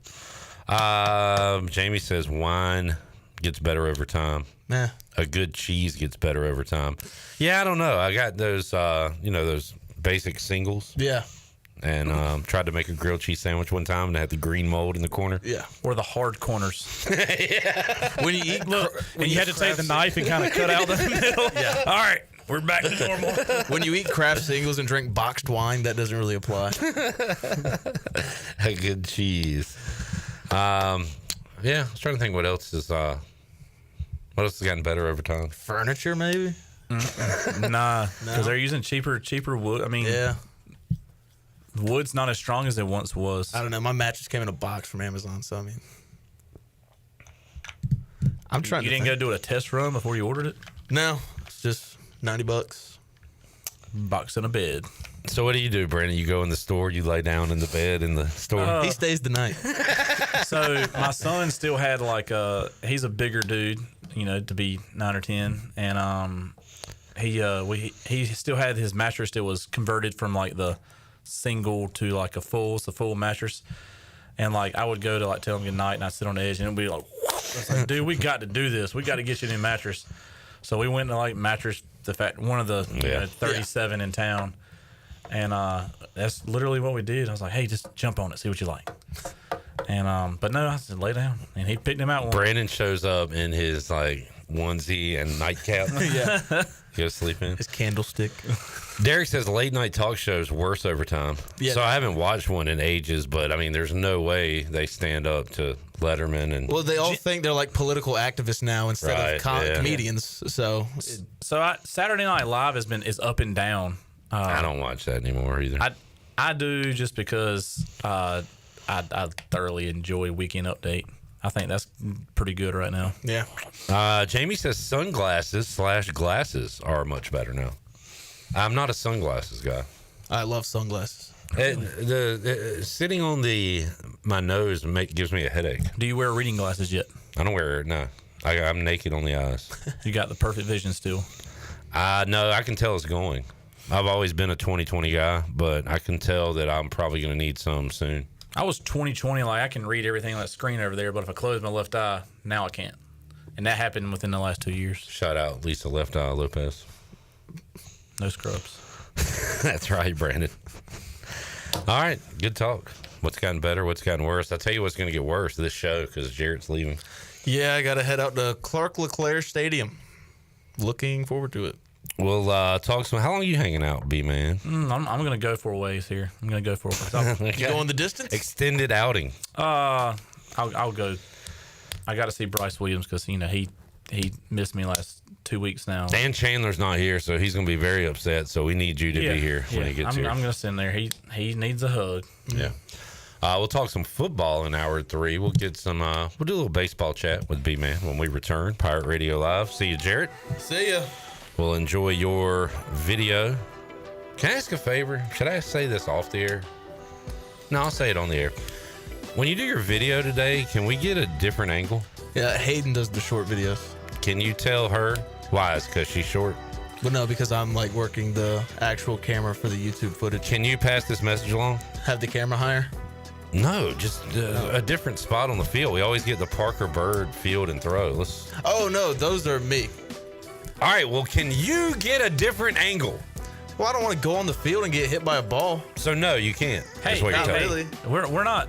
Jamie says wine gets better over time. Nah. A good cheese gets better over time. Yeah, I don't know. I got those, those basic singles. Yeah. And tried to make a grilled cheese sandwich one time and had the green mold in the corner. Yeah. Or the hard corners. Yeah. When you eat, and you had to take the knife and kind of cut out the middle. Yeah. All right, we're back to normal. When you eat craft singles and drink boxed wine, that doesn't really apply. A good cheese. Yeah, I was trying to think what else has gotten better over time. Furniture, maybe? Nah, because they're using cheaper wood. I mean, yeah. Wood's not as strong as it once was. I don't know. My mattress came in a box from Amazon, so I mean, I'm trying. You didn't go do a test run before you ordered it? No, it's just $90. Box and a bed. So what do you do, Brandon? You go in the store, you lay down in the bed in the store. He stays the night. So my son still had he's a bigger dude, you know, to be 9 or 10, and he still had his mattress that was converted from like the single to like a full mattress, and like I would go to like tell him good night, and I'd sit on the edge, and it'd be like, I was like, dude, we got to do this. We got to get you a new mattress. So we went to like mattress, one of the 37 in town, and that's literally what we did. I was like, hey, just jump on it, see what you like. And but no, I said lay down, and he picked him out one. Brandon shows up in his like onesie and nightcap. Yeah. Go sleep in his candlestick. Derek says late night talk shows worse over time. Yeah. So I haven't watched one in ages, but I mean, there's no way they stand up to Letterman and. Well, they all think they're like political activists now instead of comedians. So Saturday Night Live is up and down. I don't watch that anymore either. I do just because I thoroughly enjoy Weekend Update. I think that's pretty good right now. Yeah. Jamie says sunglasses/glasses are much better now. I'm not a sunglasses guy. I love sunglasses. Sitting on my nose gives me a headache. Do you wear reading glasses yet? I don't wear it. No, I'm naked on the eyes. You got the perfect vision still. No, I can tell it's going. I've always been a 20/20 guy, but I can tell that I'm probably going to need some soon. I was 20/20, like I can read everything on that screen over there, but if I close my left eye, now I can't. And that happened within the last 2 years. Shout out Lisa Left Eye Lopez. No scrubs. That's right, Brandon. All right, good talk. What's gotten better? What's gotten worse? I'll tell you what's going to get worse this show because Jarrett's leaving. Yeah, I got to head out to Clark LeClaire Stadium. Looking forward to it. We'll talk some. How long are you hanging out, B-Man? I'm going to go for a ways here. I'm going to go for a ways. You going the distance? Extended outing. I'll go. I got to see Bryce Williams because, you know, he missed me last 2 weeks now. Dan Chandler's not here, so he's going to be very upset. So we need you to be here when he gets here. I'm going to send there. He needs a hug. Yeah. We'll talk some football in hour 3. We'll get some. We'll do a little baseball chat with B-Man when we return. Pirate Radio Live. See you, Jarrett. See ya. We'll enjoy your video. Can I ask a favor? Should I say this off the air? No, I'll say it on the air. When you do your video today, can we get a different angle? Yeah, Hayden does the short videos. Can you tell her why? It's because she's short? But no, because I'm like working the actual camera for the YouTube footage. Can you pass this message along? Have the camera higher? No, just a different spot on the field. We always get the Parker Bird field and throw. Oh, no, those are me. All right, well, can you get a different angle? Well, I don't want to go on the field and get hit by a ball. So no, you can't. Hey, not really. We're not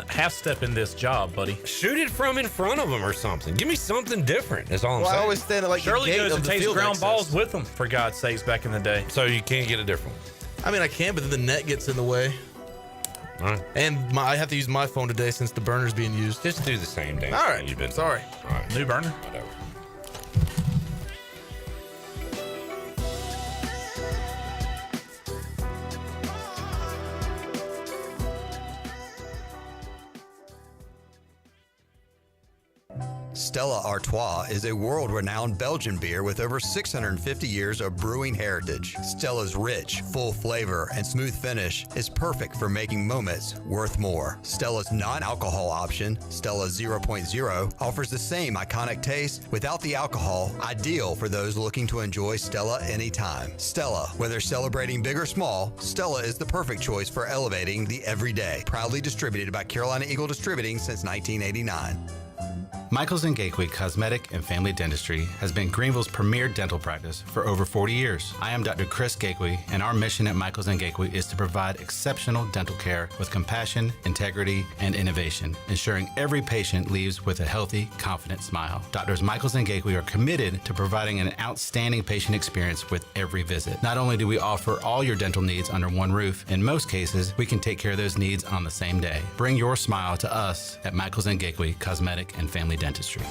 half-stepping this job, buddy. Shoot it from in front of them or something. Give me something different. That's all I'm saying. I always stand at like Shirley the gate goes of and the takes field ground access. balls with them, for God's sakes, back in the day. So you can't get a different one. I mean, I can, but then the net gets in the way. All right. And I have to use my phone today since the burner's being used. Just do the same thing. All right. You've been sorry. All right. New burner. Whatever. Stella Artois is a world-renowned Belgian beer with over 650 years of brewing heritage. Stella's rich, full flavor and smooth finish is perfect for making moments worth more. Stella's non-alcohol option, Stella 0.0, offers the same iconic taste without the alcohol, ideal for those looking to enjoy Stella anytime. Stella, whether celebrating big or small, Stella is the perfect choice for elevating the everyday. Proudly distributed by Carolina Eagle Distributing since 1989. Michaels & Gateway Cosmetic and Family Dentistry has been Greenville's premier dental practice for over 40 years. I am Dr. Chris Gateway, and our mission at Michaels & Gateway is to provide exceptional dental care with compassion, integrity, and innovation, ensuring every patient leaves with a healthy, confident smile. Doctors Michaels & Gateway are committed to providing an outstanding patient experience with every visit. Not only do we offer all your dental needs under one roof, in most cases, we can take care of those needs on the same day. Bring your smile to us at Michaels & Gateway Cosmetic and Family Dentistry.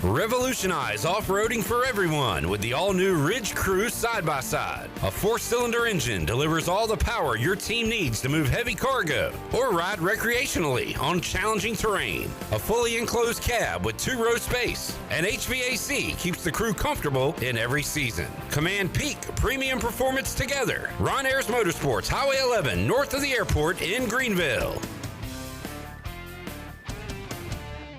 Revolutionize off-roading for everyone with the all-new Ridge Crew side-by-side. A 4-cylinder engine delivers all the power your team needs to move heavy cargo or ride recreationally on challenging terrain. A fully enclosed cab with 2-row space. And HVAC keeps the crew comfortable in every season. Command peak premium performance together. Ron Ayers Motorsports, Highway 11, north of the airport in Greenville.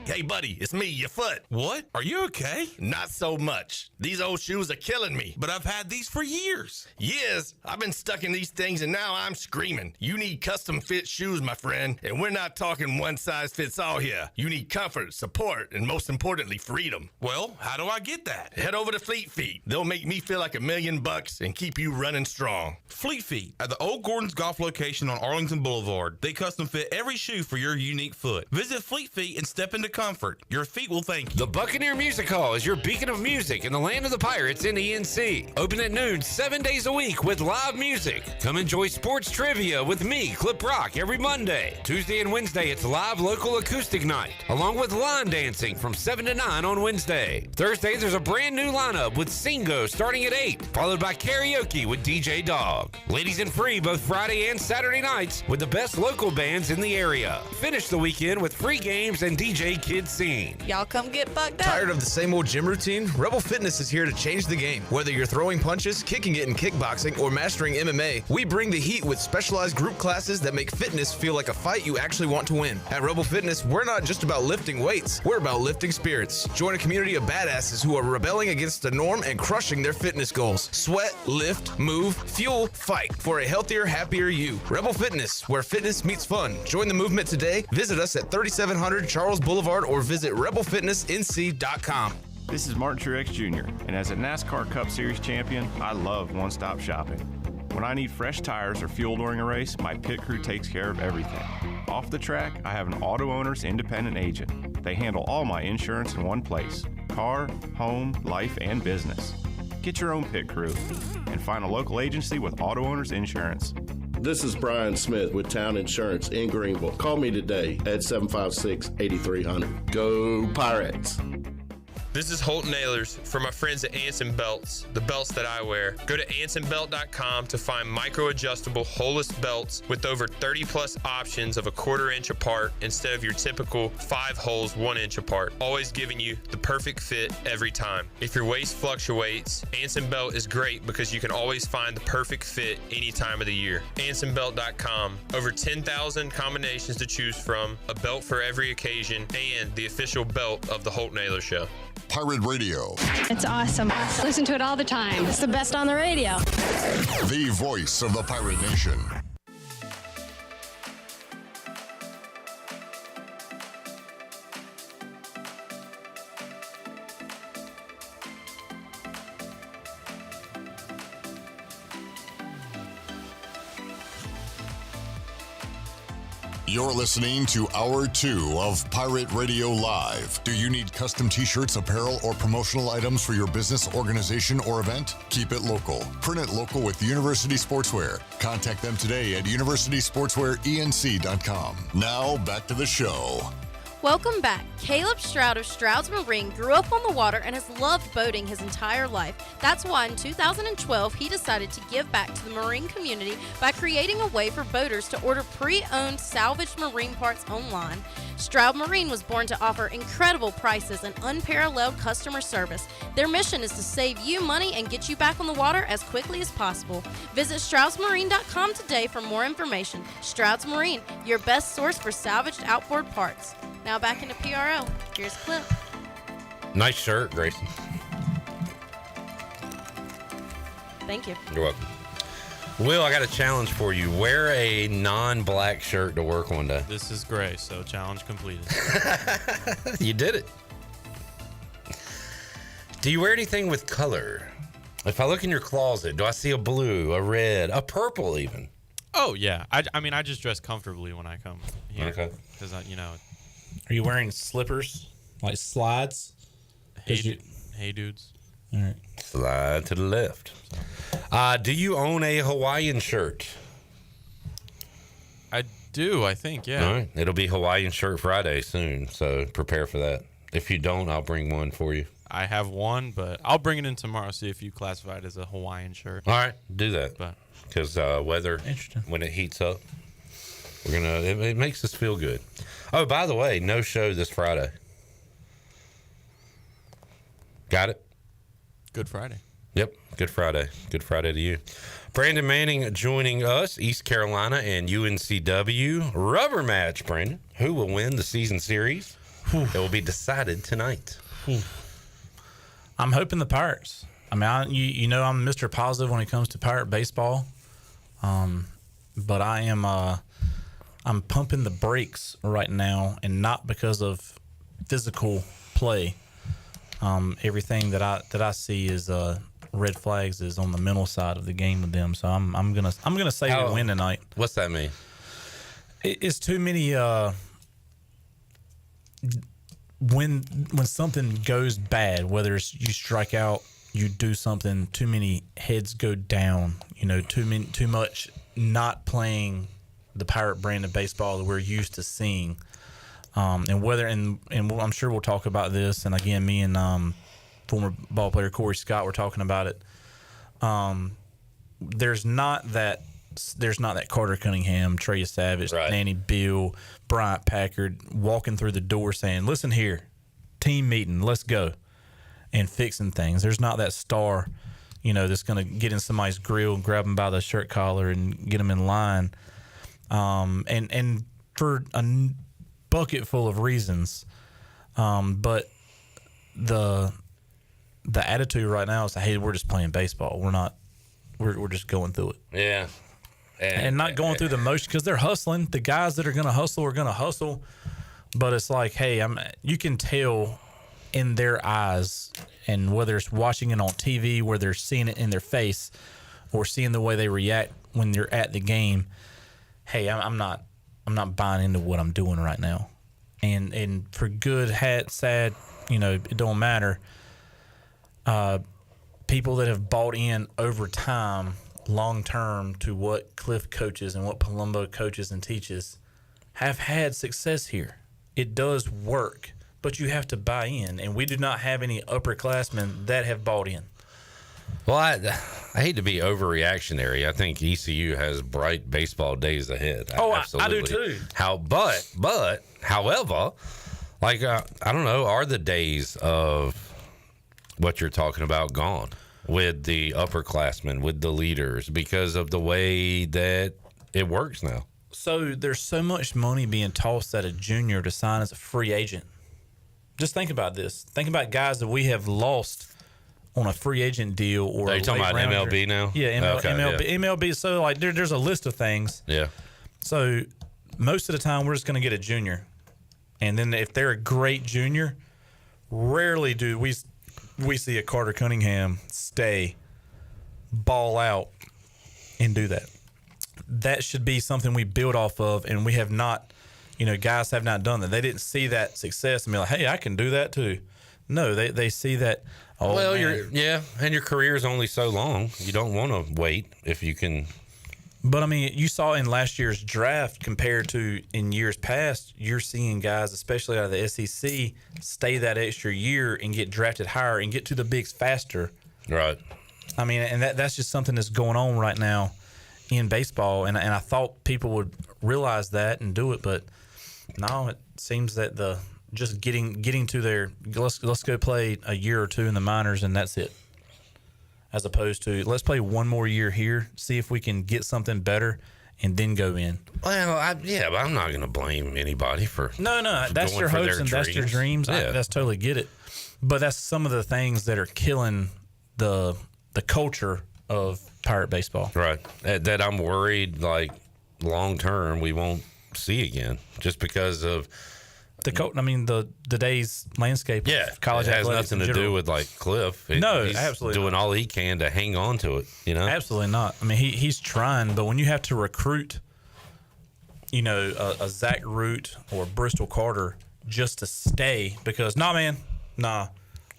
Hey, buddy, it's me, your foot. What? Are you okay? Not so much. These old shoes are killing me. But I've had these for years. Years? I've been stuck in these things and now I'm screaming. You need custom fit shoes, my friend. And we're not talking one size fits all here. You need comfort, support, and most importantly, freedom. Well, how do I get that? Head over to Fleet Feet. They'll make me feel like $1 million and keep you running strong. Fleet Feet at the Old Gordon's Golf location on Arlington Boulevard. They custom fit every shoe for your unique foot. Visit Fleet Feet and step into comfort. Your feet will thank you. The Buccaneer Music Hall is your beacon of music in the land of the Pirates in ENC. Open at noon 7 days a week with live music. Come enjoy sports trivia with me, Clip Rock, every Monday. Tuesday and Wednesday, it's live local acoustic night, along with line dancing from 7 to 9 on Wednesday. Thursday, there's a brand new lineup with Singo starting at 8, followed by karaoke with DJ Dog. Ladies and free both Friday and Saturday nights with the best local bands in the area. Finish the weekend with free games and DJ Kids Scene. Y'all come get bucked up. Tired of the same old gym routine? Rebel Fitness is here to change the game. Whether you're throwing punches, kicking it in kickboxing, or mastering MMA, we bring the heat with specialized group classes that make fitness feel like a fight you actually want to win. At Rebel Fitness, we're not just about lifting weights, we're about lifting spirits. Join a community of badasses who are rebelling against the norm and crushing their fitness goals. Sweat, lift, move, fuel, fight for a healthier, happier you. Rebel Fitness, where fitness meets fun. Join the movement today. Visit us at 3700 Charles Boulevard or visit rebelfitnessnc.com. This is Martin Truex Jr., and as a NASCAR Cup Series champion, I love one-stop shopping. When I need fresh tires or fuel during a race, my pit crew takes care of everything. Off the track, I have an auto owner's independent agent. They handle all my insurance in one place: car, home, life, and business. Get your own pit crew and find a local agency with auto owner's insurance. This is Brian Smith with Town Insurance in Greenville. Call me today at 756-8300. Go Pirates! This is Holt Nailers for my friends at Anson Belts, the belts that I wear. Go to ansonbelt.com to find micro-adjustable holeless belts with over 30 plus options of a 1/4 inch apart instead of your typical 5 holes 1 inch apart, always giving you the perfect fit every time. If your waist fluctuates, Anson Belt is great because you can always find the perfect fit any time of the year. AnsonBelt.com. Over 10,000 combinations to choose from, a belt for every occasion, and the official belt of the Holt Nailor Show. Pirate Radio. It's awesome. Listen to it all the time. It's the best on the radio. The voice of the Pirate Nation. You're listening to Hour 2 of Pirate Radio Live. Do you need custom t-shirts, apparel, or promotional items for your business, organization, or event? Keep it local. Print it local with University Sportswear. Contact them today at universitysportswearenc.com. Now, back to the show. Welcome back. Caleb Stroud of Stroud's Marine grew up on the water and has loved boating his entire life. That's why in 2012 he decided to give back to the marine community by creating a way for boaters to order pre-owned salvaged marine parts online. Stroud Marine was born to offer incredible prices and unparalleled customer service. Their mission is to save you money and get you back on the water as quickly as possible. Visit stroudsmarine.com today for more information. Stroud's Marine, your best source for salvaged outboard parts. Now back into PRL. Here's a clip. Nice shirt, Grayson. Thank you. You're welcome. Will, I got a challenge for you. Wear a non-black shirt to work one day. This is gray, so challenge completed. You did it. Do you wear anything with color? If I look in your closet, do I see a blue, a red, a purple even? Oh, yeah. I mean, I just dress comfortably when I come here. Okay. Because, Are you wearing slippers, like slides? Hey, dudes. All right. Slide to the left. Do you own a Hawaiian shirt? I do, I think, yeah. All right. It'll be Hawaiian Shirt Friday soon, so prepare for that. If you don't, I'll bring one for you. I have one, but I'll bring it in tomorrow, see if you classify it as a Hawaiian shirt. All right, do that. Because weather, when it heats up, it makes us feel good. Oh, by the way, no show this Friday. Got it? Good Friday. Yep, Good Friday. Good Friday to you. Brandon Manning joining us, East Carolina and UNCW. Rubber match, Brandon. Who will win the season series? It will be decided tonight. I'm hoping the Pirates. I mean, you know I'm Mr. Positive when it comes to Pirate baseball. But I am I'm pumping the brakes right now, and not because of physical play. Everything that I see is red flags is on the mental side of the game with them. So I'm gonna say we win tonight. What's that mean? It's too many. When something goes bad, whether it's you strike out, you do something, too many heads go down. You know, too much not playing the Pirate brand of baseball that we're used to seeing. And I'm sure we'll talk about this. And again, me and former ball player Corey Scott were talking about it. There's not that Carter Cunningham, Trey Savage, Danny Bill, Bryant Packard walking through the door saying, "Listen here, team meeting, let's go," and fixing things. There's not that star, that's going to get in somebody's grill and grab them by the shirt collar and get them in line. And for a bucket full of reasons, but the attitude right now is, hey, we're just playing baseball. We're just going through it. Yeah. And not going through the motion, because they're hustling. The guys that are going to hustle are going to hustle. But it's like, hey, you can tell in their eyes, and whether it's watching it on TV, where they're seeing it in their face, or seeing the way they react when they're at the game, hey, I'm not buying into what I'm doing right now. And for good, sad, it don't matter. People that have bought in over time, long term, to what Cliff coaches and what Palumbo coaches and teaches have had success here. It does work. but you have to buy in, and we do not have any upperclassmen that have bought in. Well, I hate to be overreactionary. I think ECU has bright baseball days ahead. Oh, absolutely. I do too. However, like I don't know, are the days of what you're talking about gone with the upperclassmen, with the leaders, because of the way that it works now? So there's so much money being tossed at a junior to sign as a free agent. Just think about this. Think about guys that we have lost on a free agent deal or Are you talking about MLB now? Yeah, MLB. Yeah. MLB. So like there's a list of things. Yeah. So most of the time we're just going to get a junior, and then if they're a great junior, rarely do we see a Carter Cunningham stay, ball out, and do that. That should be something we build off of, and we have not. Guys have not done that. They didn't see that success and be like, hey, I can do that too. No, they see that. Oh, well, man. and your career is only so long. You don't want to wait if you can. But I mean, you saw in last year's draft compared to in years past, you're seeing guys, especially out of the SEC, stay that extra year and get drafted higher and get to the bigs faster. Right. I mean, and that's just something that's going on right now in baseball. And I thought people would realize that and do it, but no, it seems that just getting to their let's go play a year or two in the minors and that's it, as opposed to let's play one more year here, see if we can get something better, and then go in. Well, but I'm not going to blame anybody for no. That's their hopes and that's their dreams. Yeah. That's totally get it, but that's some of the things that are killing the culture of Pirate baseball. Right. That I'm worried like long term we won't see again, just because of today's landscape. Yeah, of college it has athletics nothing to do with like Cliff. He's absolutely doing all he can to hang on to it. Absolutely not. I mean, he's trying, but when you have to recruit, a Zach Root or Bristol Carter just to stay, because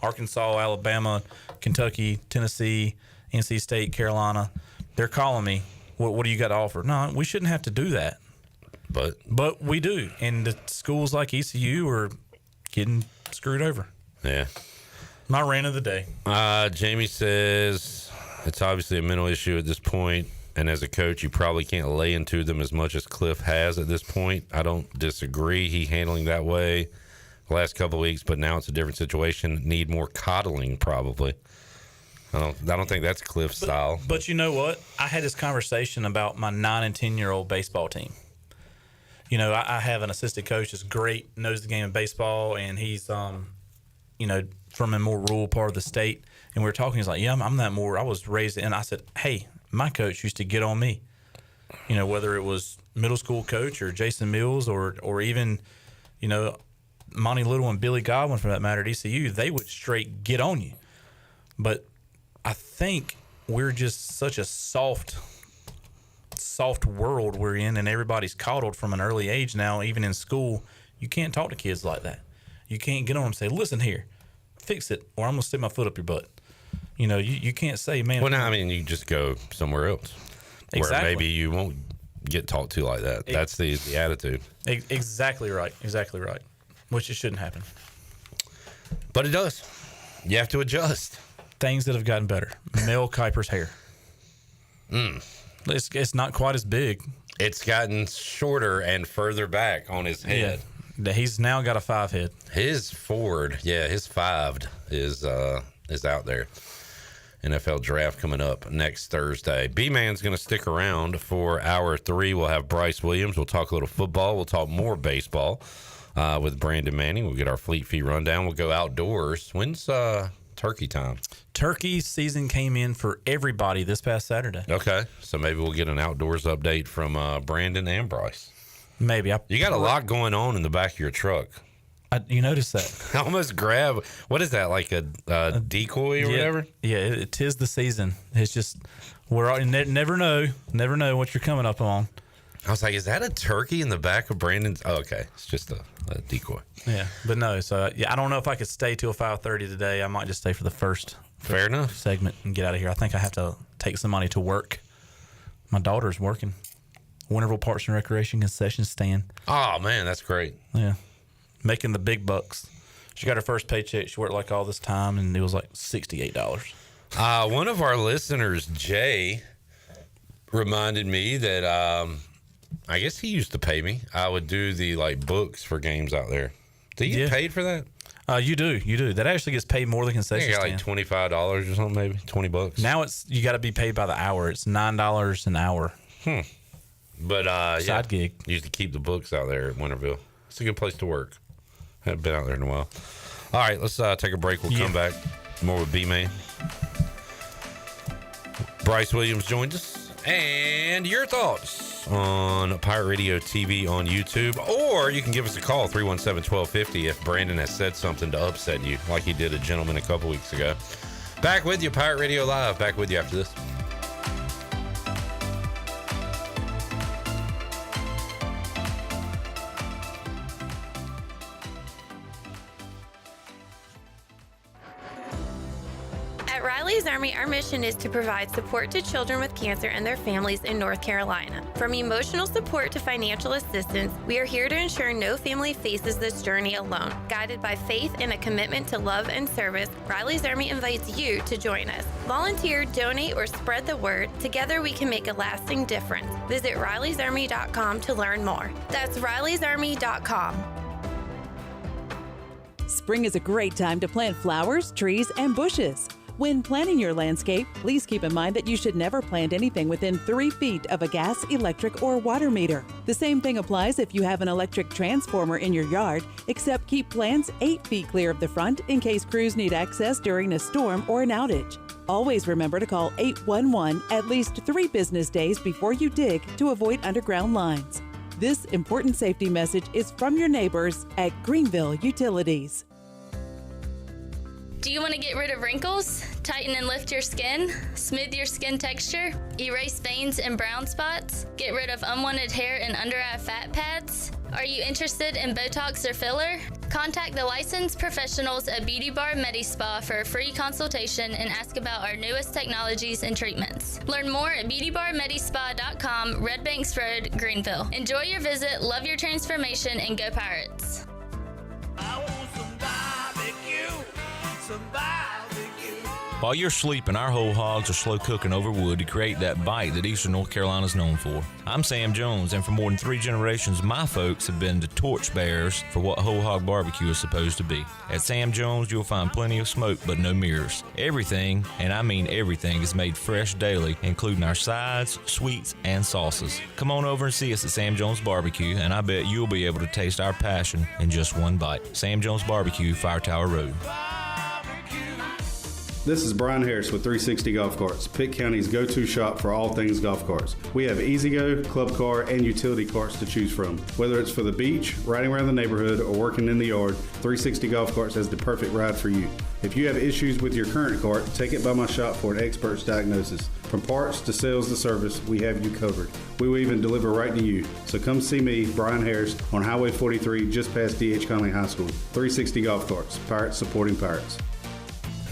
Arkansas, Alabama, Kentucky, Tennessee, NC State, Carolina, they're calling me. What do you got to offer? No, we shouldn't have to do that. But we do, and the schools like ECU are getting screwed over. Yeah. My rant of the day. Jamie says it's obviously a mental issue at this point, and as a coach, you probably can't lay into them as much as Cliff has at this point. I don't disagree. He handling that way the last couple of weeks, but now it's a different situation. Need more coddling, probably. I don't think that's Cliff's style. But you know what? I had this conversation about my 9 and 10-year-old baseball team. I have an assistant coach that's great, knows the game of baseball, and he's, from a more rural part of the state. And we were talking, he's like, yeah, I'm that more. I was raised, and I said, hey, my coach used to get on me. Whether it was middle school coach or Jason Mills or even, Monty Little and Billy Godwin, for that matter, at ECU, they would straight get on you. But I think we're just such a soft world we're in, and everybody's coddled from an early age now. Even in school, you can't talk to kids like that. You can't get on them and say, listen here, fix it, or I'm going to stick my foot up your butt. You can't say, man. Well, no, I mean, you just go somewhere else. Exactly. Where maybe you won't get talked to like that. That's the attitude. Exactly right. Which it shouldn't happen. But it does. You have to adjust. Things that have gotten better. Mel Kiper's hair. It's not quite as big. It's gotten shorter and further back on his head. Yeah. He's now got a 5 head. His forward, his 5'd is out there. NFL draft coming up next Thursday. B-Man's going to stick around for hour 3. We'll have Bryce Williams. We'll talk a little football. We'll talk more baseball with Brandon Manning. We'll get our Fleet Feet rundown. We'll go outdoors. When's turkey time? Turkey season came in for everybody this past Saturday. Okay, so maybe we'll get an outdoors update from Brandon and Bryce. Maybe. You got a lot going on in the back of your truck. You noticed that? I almost grab. What is that, like a decoy or whatever? Yeah, it is the season. It's just never know what you're coming up on. I was like, is that a turkey in the back of Brandon's? Oh, okay, it's just a decoy. Yeah, but no. So I don't know if I could stay till 5:30 today. I might just stay for the first. Fair enough. Segment and get out of here. I think I have to take somebody to work. My daughter's working. Winterville Parks and Recreation concession stand. Oh man, that's great. Yeah, making the big bucks. She got her first paycheck. She worked like all this time, and it was like $68. One of our listeners, Jay, reminded me that I guess he used to pay me. I would do the books for games out there. Do you get paid for that? You do. That actually gets paid more than concession stand. $25 or something, maybe $20. Now you got to be paid by the hour. It's $9 an hour. But side gig. Used to keep the books out there at Winterville. It's a good place to work. Haven't been out there in a while. All right, let's take a break. We'll come back more with B-Man. Bryce Williams joined us. And your thoughts on Pirate Radio TV on YouTube, or you can give us a call, 317-1250, if Brandon has said something to upset you, like he did a gentleman a couple weeks ago. Back with you, Pirate Radio Live. Back with you after this. At Riley's Army, our mission is to provide support to children with cancer and their families in North Carolina. From emotional support to financial assistance, we are here to ensure no family faces this journey alone. Guided by faith and a commitment to love and service, Riley's Army invites you to join us. Volunteer, donate, or spread the word. Together we can make a lasting difference. Visit RileysArmy.com to learn more. That's RileysArmy.com. Spring is a great time to plant flowers, trees, and bushes. When planning your landscape, please keep in mind that you should never plant anything within 3 feet of a gas, electric, or water meter. The same thing applies if you have an electric transformer in your yard, except keep plants 8 feet clear of the front in case crews need access during a storm or an outage. Always remember to call 811 at least 3 business days before you dig to avoid underground lines. This important safety message is from your neighbors at Greenville Utilities. Do you want to get rid of wrinkles, tighten and lift your skin, smooth your skin texture, erase veins and brown spots, get rid of unwanted hair and under-eye fat pads? Are you interested in Botox or filler? Contact the licensed professionals at Beauty Bar MediSpa for a free consultation and ask about our newest technologies and treatments. Learn more at beautybarmedispa.com, Red Banks Road, Greenville. Enjoy your visit, love your transformation, and go Pirates. While you're sleeping, our whole hogs are slow cooking over wood to create that bite that Eastern North Carolina is known for. I'm Sam Jones, and for more than 3 generations, my folks have been the torchbearers for what whole hog barbecue is supposed to be. At Sam Jones, you'll find plenty of smoke, but no mirrors. Everything, and I mean everything, is made fresh daily, including our sides, sweets, and sauces. Come on over and see us at Sam Jones Barbecue, and I bet you'll be able to taste our passion in just one bite. Sam Jones Barbecue, Fire Tower Road. This is Brian Harris with 360 Golf Carts, Pitt County's go-to shop for all things golf carts. We have E-Z-Go, club car, and utility carts to choose from. Whether it's for the beach, riding around the neighborhood, or working in the yard, 360 Golf Carts has the perfect ride for you. If you have issues with your current cart, take it by my shop for an expert's diagnosis. From parts to sales to service, we have you covered. We will even deliver right to you. So come see me, Brian Harris, on Highway 43, just past D.H. Conley High School. 360 Golf Carts, Pirates supporting Pirates.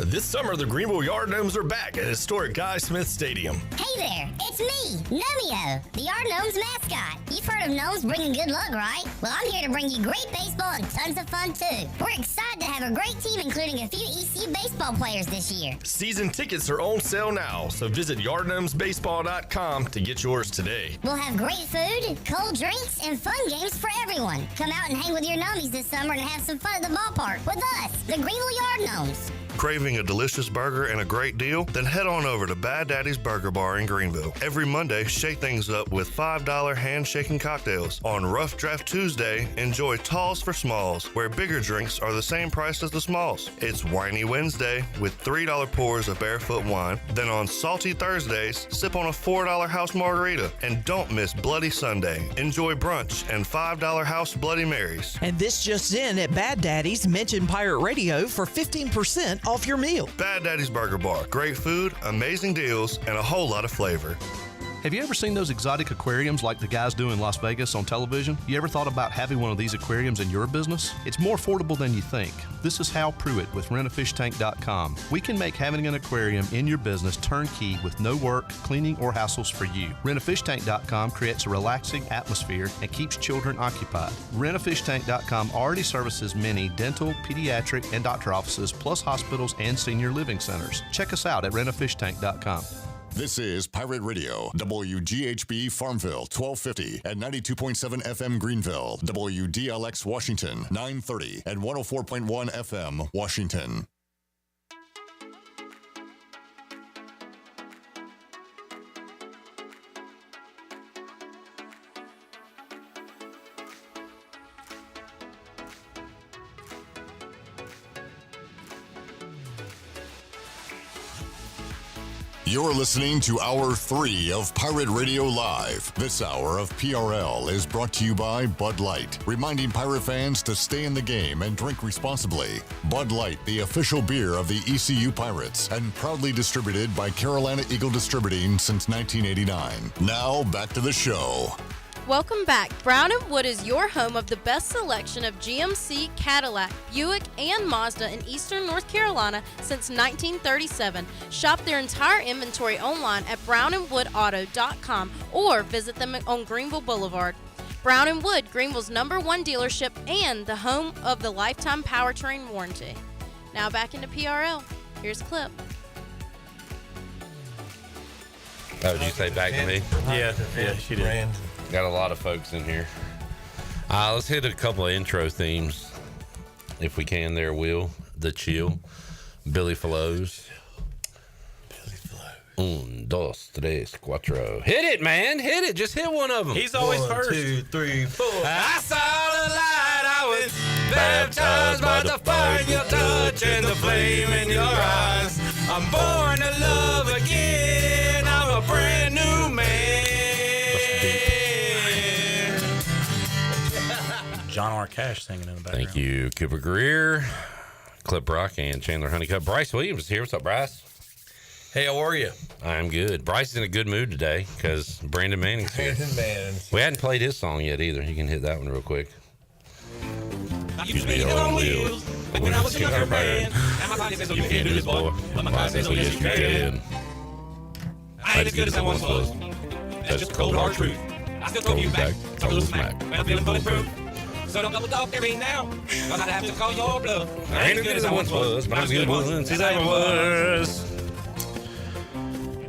This summer, the Greenville Yard Gnomes are back at historic Guy Smith Stadium. Hey there, it's me, Nomeo, the Yard Gnomes mascot. You've heard of gnomes bringing good luck, right? Well, I'm here to bring you great baseball and tons of fun, too. We're excited to have a great team, including a few ECU baseball players this year. Season tickets are on sale now, so visit yardgnomesbaseball.com to get yours today. We'll have great food, cold drinks, and fun games for everyone. Come out and hang with your gnomies this summer and have some fun at the ballpark with us, the Greenville Yard Gnomes. Craving a delicious burger and a great deal? Then head on over to Bad Daddy's Burger Bar in Greenville. Every Monday, shake things up with $5 hand-shaking cocktails. On Rough Draft Tuesday, enjoy Talls for Smalls, where bigger drinks are the same price as the smalls. It's Whiny Wednesday with $3 pours of barefoot wine. Then on Salty Thursdays, sip on a $4 house margarita. And don't miss Bloody Sunday. Enjoy brunch and $5 house Bloody Marys. And this just in at Bad Daddy's, mention Pirate Radio for 15% off your meal. Bad Daddy's Burger Bar. Great food, amazing deals, and a whole lot of flavor. Have you ever seen those exotic aquariums like the guys do in Las Vegas on television? You ever thought about having one of these aquariums in your business? It's more affordable than you think. This is Hal Pruitt with rentafishtank.com. We can make having an aquarium in your business turnkey with no work, cleaning, or hassles for you. Rentafishtank.com creates a relaxing atmosphere and keeps children occupied. Rentafishtank.com already services many dental, pediatric, and doctor offices, plus hospitals and senior living centers. Check us out at rentafishtank.com. This is Pirate Radio, WGHB Farmville, 1250 and 92.7 FM Greenville, WDLX Washington, 930 and 104.1 FM Washington. You're listening to Hour 3 of Pirate Radio Live. This hour of PRL is brought to you by Bud Light, reminding Pirate fans to stay in the game and drink responsibly. Bud Light, the official beer of the ECU Pirates, and proudly distributed by Carolina Eagle Distributing since 1989. Now, back to the show. Welcome back. Brown & Wood is your home of the best selection of GMC, Cadillac, Buick, and Mazda in eastern North Carolina since 1937. Shop their entire inventory online at brownandwoodauto.com or visit them on Greenville Boulevard. Brown & Wood, Greenville's #1 dealership and the home of the lifetime powertrain warranty. Now back into PRL. Here's a clip. Oh, did you say back to me? Yeah, she did. Got a lot of folks in here. Let's hit a couple of intro themes, if we can there, Will. The Chill. Billy Flows. Un, dos, tres, cuatro. Hit it, man. Hit it. Just hit one of them. He's always first. 1, 2, 3, 4. I saw the light, I was baptized by the fire in your touch and the flame in your eyes. I'm born to love again. I'm a brand new man. John R. Cash singing in the background. Thank you, Cooper Greer, Clip Brock, and Chandler Honeycutt. Bryce Williams is here. What's up, Bryce? Hey, how are you? I'm good. Bryce is in a good mood today because Brandon Manning's here. We hadn't played his song yet either. You can hit that one real quick. I used to be on wheels, but when I was a younger man, and my body says, oh, you can't do this, boy. But my mind says, oh, yes, you can. I ain't as good as I once was. That's just cold, hard truth. I still throw you back, talk a little smack, but I'm feeling bulletproof. So don't double talk to me now, cause I'd have to call your bluff. I ain't as good as I once was, but I'm as good once as I ever was.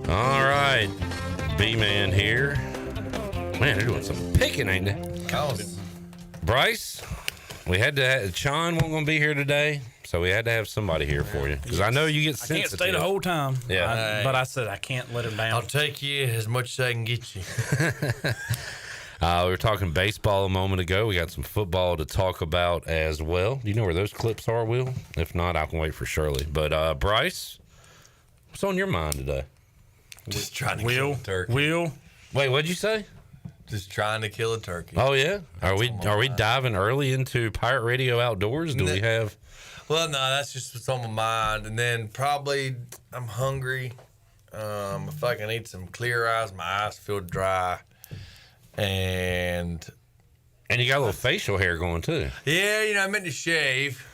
All right, B-Man here. Man, they're doing some picking, ain't they? Bryce, we had to have, Sean wasn't going to be here today, so we had to have somebody here for you. Because I know you get sensitive. I can't stay the whole time. Yeah. But I said I can't let him down. I'll take you as much as I can get you. We were talking baseball a moment ago. We got some football to talk about as well. Do you know where those clips are, Will? If not, I can wait for Shirley. But Bryce, what's on your mind today? Just trying to kill a turkey. Will. Wait, what'd you say? Just trying to kill a turkey. Oh yeah. Are we diving early into Pirate Radio Outdoors? Do we have? Well, no, that's just what's on my mind. And then probably I'm hungry. If I can eat some Clear Eyes, my eyes feel dry. And you got a little facial hair going too. Yeah, I meant to shave.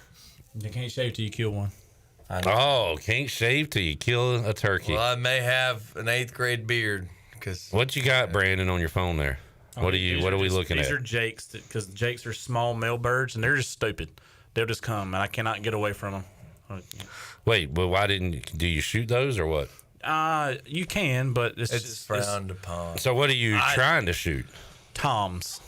You can't shave till you kill one. Oh, can't shave till you kill a turkey. Well, I may have an 8th grade beard. What you got, Brandon, on your phone there? What are we looking at? These are jakes, because jakes are small male birds, and they're just stupid. They'll just come, and I cannot get away from them. Wait, but why do you shoot those or what? You can, but it's frowned upon. So what are you trying to shoot? Toms.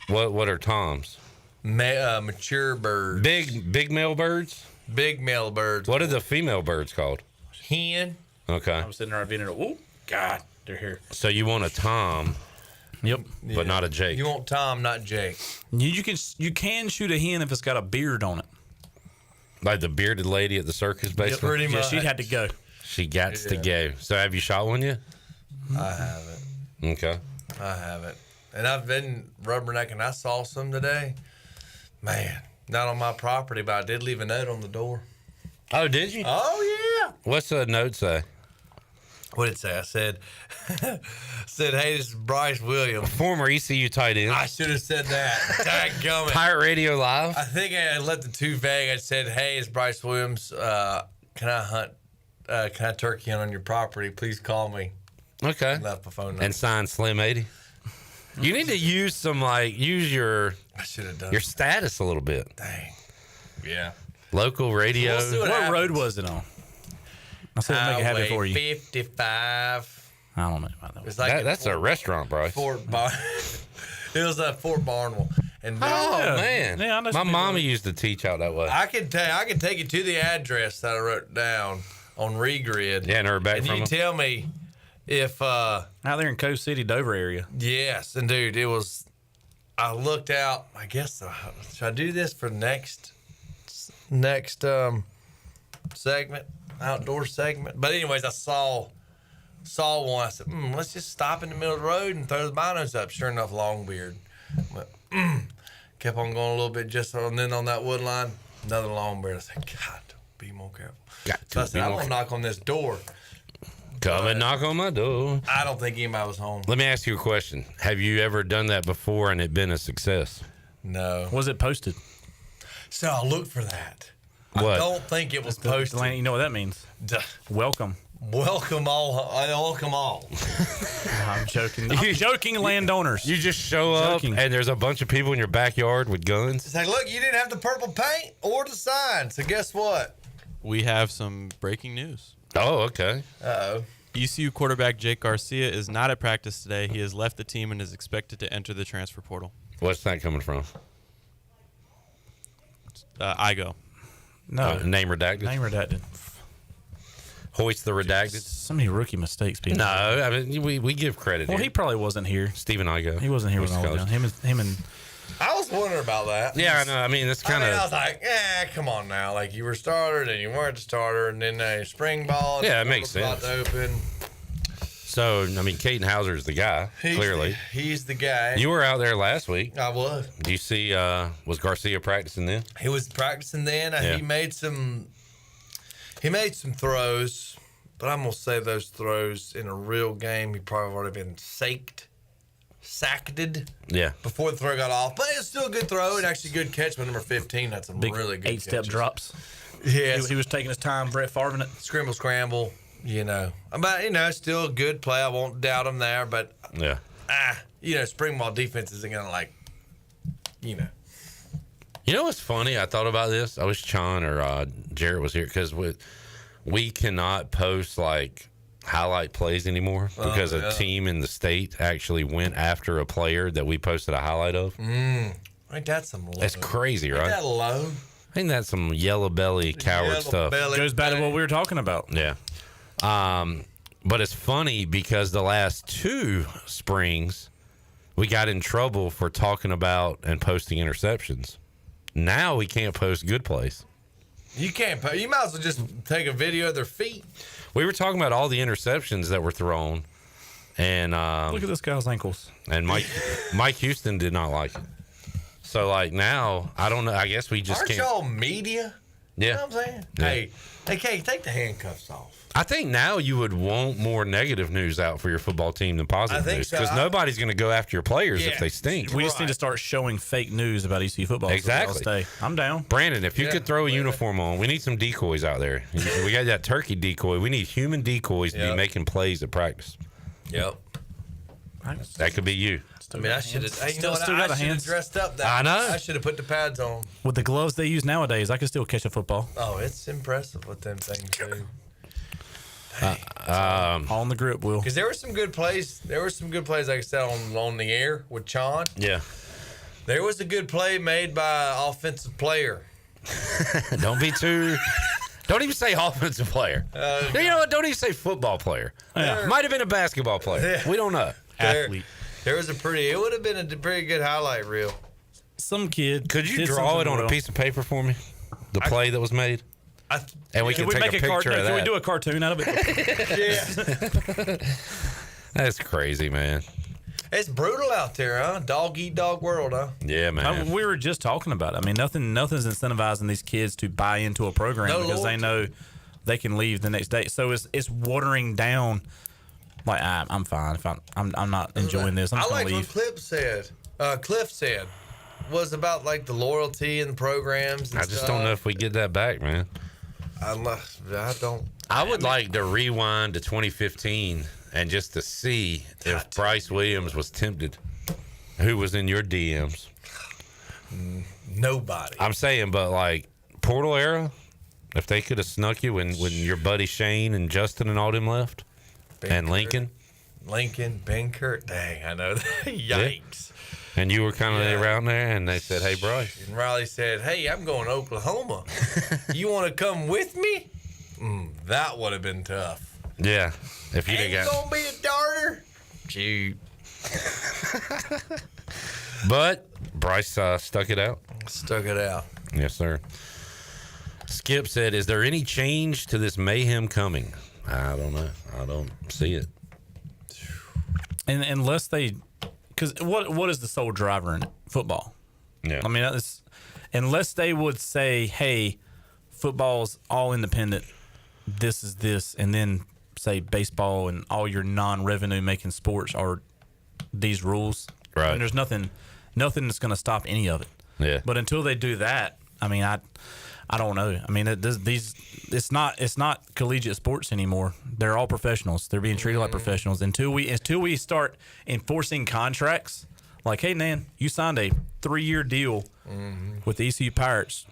What are toms? Mature birds. Big male birds? Big male birds. What are the female birds called? Hen. Okay. I'm sitting there being oh God, they're here. So you want a tom? Yep. But not a Jake. You want Tom, not Jake. You can shoot a hen if it's got a beard on it. Like the bearded lady at the circus, basically. Pretty much. She had to go. She got to go. So have you shot one yet? I haven't. Okay. I haven't. And I've been rubbernecking. I saw some today. Man, not on my property, but I did leave a note on the door. Oh, did you? Oh, yeah. What's the note say? what did it say? I said, hey, this is Bryce Williams. Former ECU tight end. I should have said that. Dadgummit. Pirate Radio Live. I think I left it too vague. I said, hey, it's Bryce Williams. Can I turkey hunt on your property? Please call me. Okay. Left my phone number. And sign Slim 80. You need to use your I should have done your status a little bit. Dang. Yeah. Local radio. So what road was it on? I said make it happy for you. 55. I don't know about that. It's like That's a restaurant, Bryce. It was Fort Barnwell. And man. Yeah, I know my some mama people. used to teach out that way. I can take you to the address that I wrote down on Regrid. Yeah, never back and from you them. tell me if out there in Coast City, Dover area. Yes, and dude, it was. I looked out. I guess should I do this for next segment, outdoor segment? But anyways, I saw one. I said, let's just stop in the middle of the road and throw the binos up. Sure enough, Longbeard. Kept on going a little bit and then on that wood line, another Longbeard. I said, God, be more careful. So I said, I'm gonna knock on this door. Come and knock on my door. I don't think anybody was home. Let me ask you a question. Have you ever done that before and it been a success? No. Was it posted? So I looked for that. What? I don't think it was posted. You know what that means? Welcome. Welcome all. Welcome all. I'm joking. I'm joking, landowners. You just show up and there's a bunch of people in your backyard with guns. It's like, look, you didn't have the purple paint or the sign. So guess what? We have some breaking news. Oh, okay. Uh-oh. ECU quarterback Jake Garcia is not at practice today. He has left the team and is expected to enter the transfer portal. What's that coming from? IGO. No. Name redacted? Name redacted. Hoist the redacted? So many rookie mistakes, people. No, I mean, we give credit Well, here. he probably wasn't here. Stephen Igo. He wasn't here when I was down. Him and I was wondering about that. Yeah, I know. I mean, it's kind of. I was like, come on now. Like, you were starter, then you weren't the starter, and then a spring ball. Yeah, it makes sense. Open. So, I mean, Caden Hauser's the guy, clearly. He's the guy. You were out there last week. I was. Do you see, was Garcia practicing then? He was practicing then. Yeah. He made some throws, but I'm going to say those throws in a real game, he probably would have been sacked. Yeah. Before the throw got off. But it's still a good throw and actually good catch by number 15. That's some big really good 8-step catches. drops. Yes. He was taking his time, Brett Favre it. Scramble. But, still a good play. I won't doubt him there. But, yeah. spring ball defense isn't going to, You know what's funny? I thought about this. I wish Sean or Jarrett was here because we cannot post, highlight plays anymore because a team in the state actually went after a player that we posted a highlight of. Ain't that some low? That's crazy, right? Ain't that low? I think that's some yellow belly coward stuff. Goes back to what we were talking about. Yeah. But it's funny because the last 2 springs we got in trouble for talking about and posting interceptions. Now we can't post good plays. You can't. You might as well just take a video of their feet. We were talking about all the interceptions that were thrown, and look at this guy's ankles. And Mike Houston did not like it. So now I don't know. I guess we just Aren't can't. y'all media? Yeah. You know what I'm saying? Yeah. Hey, Kate, take the handcuffs off. I think now you would want more negative news out for your football team than positive news because nobody's going to go after your players if they stink. We just need to start showing fake news about ECU football. Exactly. I'm down. Brandon, if you could throw a uniform on, we need some decoys out there. We got that turkey decoy. We need human decoys to be making plays at practice. Yep. That could be you. I should have. I should have dressed up. I know. I should have put the pads on. With the gloves they use nowadays, I could still catch a football. Oh, it's impressive what them things do. On the grip wheel. Because there were some good plays. Like I said, on the air with Chon. Yeah. There was a good play made by an offensive player. Don't even say offensive player. You know what? Don't even say football player. Might have been a basketball player. We don't know. Athlete. It would have been a pretty good highlight reel. Some kid. Could you draw it on a piece of paper for me? The play that was made? And we can take a picture of that. Can we do a cartoon out of it? Yeah. That's crazy, man. It's brutal out there, huh? Dog eat dog world, huh? Yeah, man. We were just talking about it. I mean, nothing's incentivizing these kids to buy into a program because they know they can leave the next day. So it's watering down. Like I'm fine. If I'm not enjoying this, I'm just gonna leave. What Cliff said was about like the loyalty and the programs. And I just don't know if we get that back, man. I don't. I would like to rewind to 2015 and just to see if Bryce Williams was tempted. Who was in your DMs? Nobody. I'm saying, but like portal era, if they could have snuck you when your buddy Shane and Justin and all them left, and Lincoln, Benkert. Dang, I know that. Yikes. Yeah. And you were kind of around there, and they said, "Hey, Bryce." And Riley said, "Hey, I'm going to Oklahoma. You want to come with me?" That would have been tough. Yeah, if you Ain't gonna be a darter. Shoot. But Bryce stuck it out. Stuck it out. Yes, sir. Skip said, "Is there any change to this mayhem coming?" I don't know. I don't see it. And unless they, because what is the sole driver in football? Yeah. I mean, unless they would say, "Hey, football's all independent. This is this," and then say baseball and all your non-revenue making sports are these rules. Right. And there's nothing that's going to stop any of it. Yeah. But until they do that, I mean, I don't know. I mean, it's not collegiate sports anymore. They're all professionals. They're being treated like professionals. Until we start enforcing contracts, like, hey, man, you signed a 3-year deal with the ECU Pirates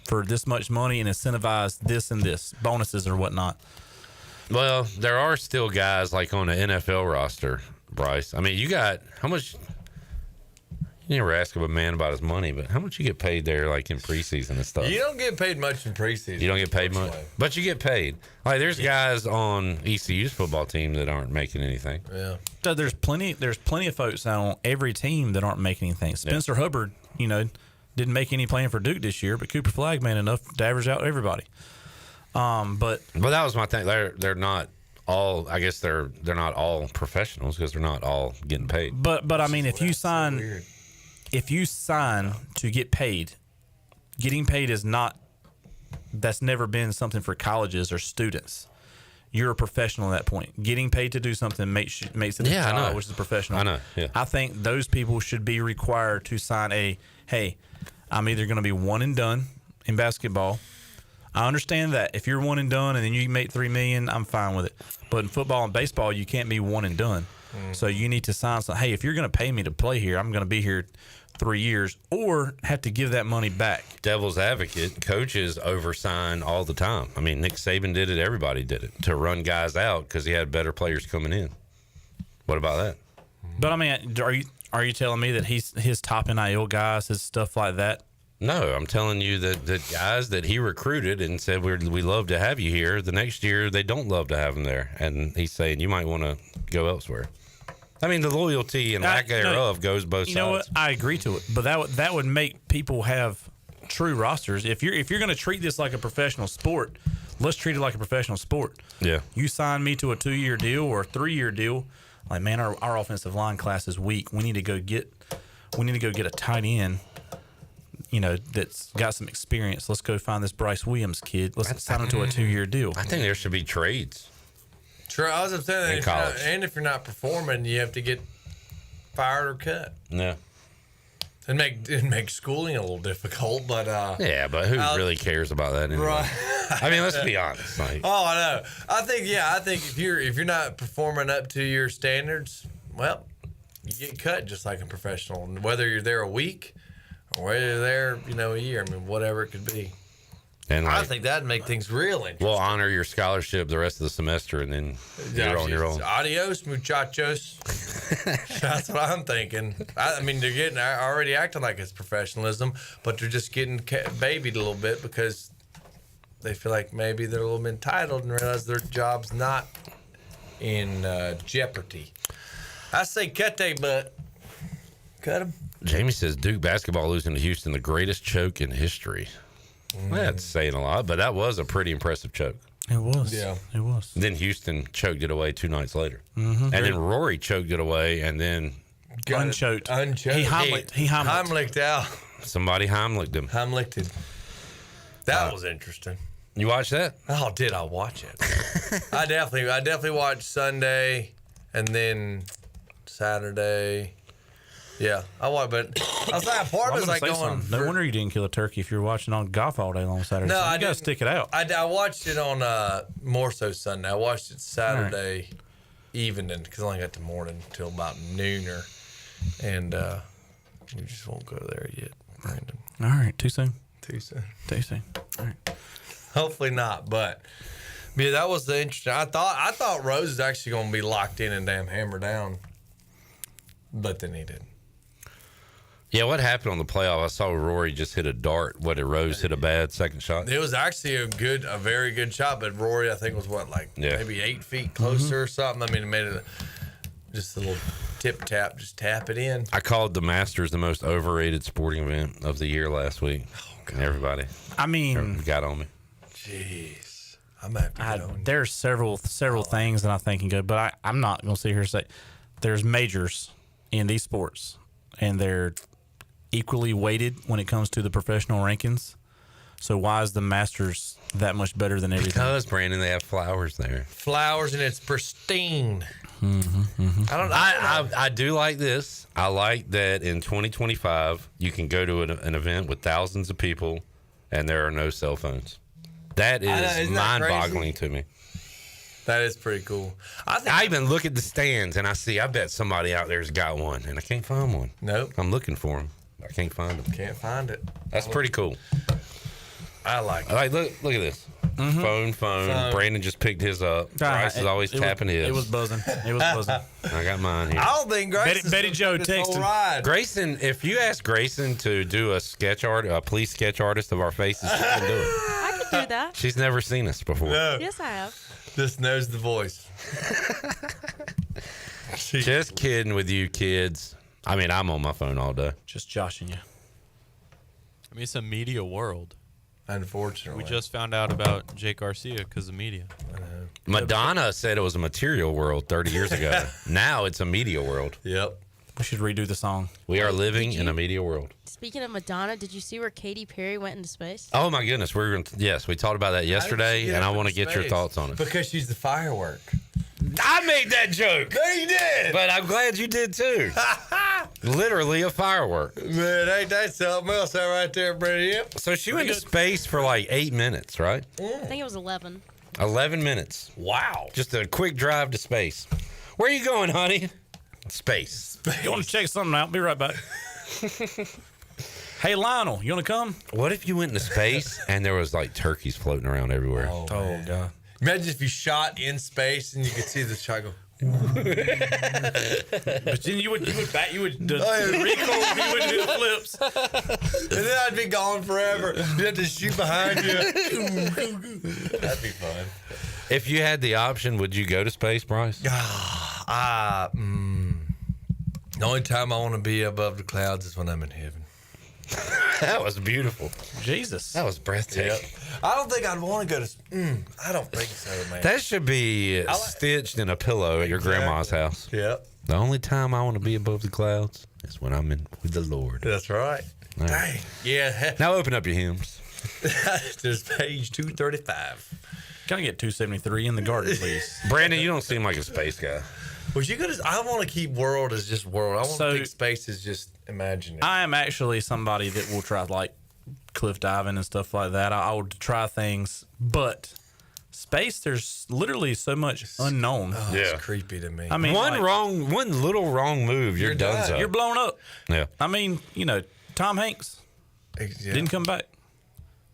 for this much money and incentivize this and this, bonuses or whatnot. Well, there are still guys like on the NFL roster, Bryce. I mean, you got how much? You never ask of a man about his money, but how much you get paid there, like in preseason and stuff? You don't get paid much in preseason. You don't get paid much, but you get paid. Like there's guys on ECU's football team that aren't making anything. Yeah. So there's plenty of folks on every team that aren't making anything. Spencer Hubbard, didn't make any plan for Duke this year, but Cooper Flagg made enough to average out everybody. But that was my thing. They're not all. I guess they're not all professionals because they're not all getting paid. But I mean, if you sign to get paid, getting paid is not. That's never been something for colleges or students. You're a professional at that point. Getting paid to do something makes it a job, which is professional. I know. Yeah. I think those people should be required to sign hey, I'm either going to be one and done in basketball. I understand that if you're one and done and then you make $3 million, I'm fine with it. But in football and baseball, you can't be one and done. So you need to sign something. Hey, if you're going to pay me to play here, I'm going to be here 3 years, or have to give that money back. Devil's advocate, coaches oversign all the time. I mean, Nick Saban did it. Everybody did it to run guys out because he had better players coming in. What about that? But I mean, are you telling me that his top NIL guys, his stuff like that? No, I'm telling you that the guys that he recruited and said we love to have you here, the next year they don't love to have him there, and he's saying you might want to go elsewhere. I mean, the loyalty and lack thereof goes both sides. You know what? I agree to it, but that would make people have true rosters. If you're going to treat this like a professional sport, let's treat it like a professional sport. Yeah. You sign me to a 2-year deal or a 3-year deal. Like, man, our offensive line class is weak. We need to go get a tight end. That's got some experience. Let's go find this Bryce Williams kid. Let's sign him to a 2-year deal. I think there should be trades. True. I was saying in college. If you're not performing, you have to get fired or cut. Yeah. It makes schooling a little difficult, but yeah, but who really cares about that anyway? Right. I mean, let's be honest. Like, oh, I know. I think if you're not performing up to your standards, well, you get cut just like a professional. And whether you're there a week or whether you're there, a year. I mean, whatever it could be. And I think that'd make things real interesting. We'll honor your scholarship the rest of the semester, and then you're on your own. Adios, muchachos. That's what I'm thinking. I mean, they're already acting like it's professionalism, but they're just getting babied a little bit because they feel like maybe they're a little bit entitled and realize their job's not in jeopardy. I say cut they butt. Cut them. Jamie says Duke basketball losing to Houston, the greatest choke in history. That's saying a lot, but that was a pretty impressive choke. It was. Yeah. It was. Then Houston choked it away 2 nights later. Mm-hmm. And then Rory choked it away and then unchoked. He Heimlicked out. Somebody Heimlicked him. Heimlicked. That was interesting. You watched that? Oh, did I watch it? I definitely watched Sunday and then Saturday. Yeah, I watched, but I was like, part of it's like going. No wonder you didn't kill a turkey if you were watching on golf all day long Saturday. No, So I you got to didn't. stick it out. I watched it on more so Sunday. I watched it Saturday evening because I only got to morning till about nooner, and we just won't go there yet, Brandon. All right, too soon. Too soon. All right. Hopefully not, but yeah, that was the interesting. I thought Rose is actually going to be locked in and damn hammered down, but then he didn't. Yeah, what happened on the playoff? I saw Rory just hit a dart. What did Rose hit a bad second shot? It was actually a very good shot, but Rory I think was maybe 8 feet closer or something. I mean, it made it just a little tip tap, just tap it in. I called the Masters the most overrated sporting event of the year last week. Oh, everybody. I mean, got on me. Jeez, I'm happy. There's several things that I think can go, but I'm not going to sit here and say there's majors in these sports, and they're equally weighted when it comes to the professional rankings. So why is the Masters that much better than everything? Because, Brandon, they have flowers there. Flowers, and it's pristine. I do like this. I like that in 2025 you can go to an event with thousands of people and there are no cell phones. That is mind-boggling to me. That is pretty cool. I even look at the stands and I bet somebody out there's got one, and I can't find one. Nope. I'm looking for them. I can't find them. Can't find it. That's pretty cool. I like it. Look at this. Phone. Brandon just picked his up. Bryce is always tapping his. It was buzzing. I got mine here. I don't think Grayson. Betty Joe texting. Grayson, if you ask Grayson to do a police sketch artist of our faces, she can do it. I could do that. She's never seen us before. No. Yes, I have. Just knows the voice. Just kidding with you kids. I mean, I'm on my phone all day. Just joshing you. I mean, it's a media world. Unfortunately. We just found out about Jake Garcia because of media. Madonna said it was a material world 30 years ago. Now it's a media world. Yep. We should redo the song. We are living in a media world. Speaking of Madonna, did you see where Katy Perry went into space? Oh, my goodness. Yes, we talked about that yesterday, and I want to get your thoughts on it. Because she's the firework. I made that joke. No, you did. But I'm glad you did, too. Literally a firework. Man, ain't that something else that right there, Brady? Yep. So she went to space for like 8 minutes, right? I think it was 11. 11 minutes. Wow. Just a quick drive to space. Where are you going, honey? Space. You want to check something out? Be right back. Hey, Lionel, you want to come? What if you went into space and there was like turkeys floating around everywhere? Oh, God. Imagine if you shot in space and you could see the shot go. But then you would recoil, you would do the flips. And then I'd be gone forever. You have to shoot behind you. That'd be fun. If you had the option, would you go to space, Bryce? The only time I want to be above the clouds is when I'm in heaven. That was beautiful. Jesus. That was breathtaking. Yep. I don't think I'd want to go to. I don't think so, man. That should be stitched in a pillow at your grandma's house. Yep. The only time I want to be above the clouds is when I'm in with the Lord. That's right. All right. Dang. Yeah. Now open up your hymns. There's page 235. Can I get 273 in the garden, please? Brandon, you don't seem like a space guy. Well, I want to keep world as just world. I want to think space is just imaginary. I am actually somebody that will try like cliff diving and stuff like that. I would try things, but space, there's literally so much unknown. Oh, it's creepy to me. I mean, one little wrong move, you're done. You're blown up. Yeah. I mean, Tom Hanks didn't come back.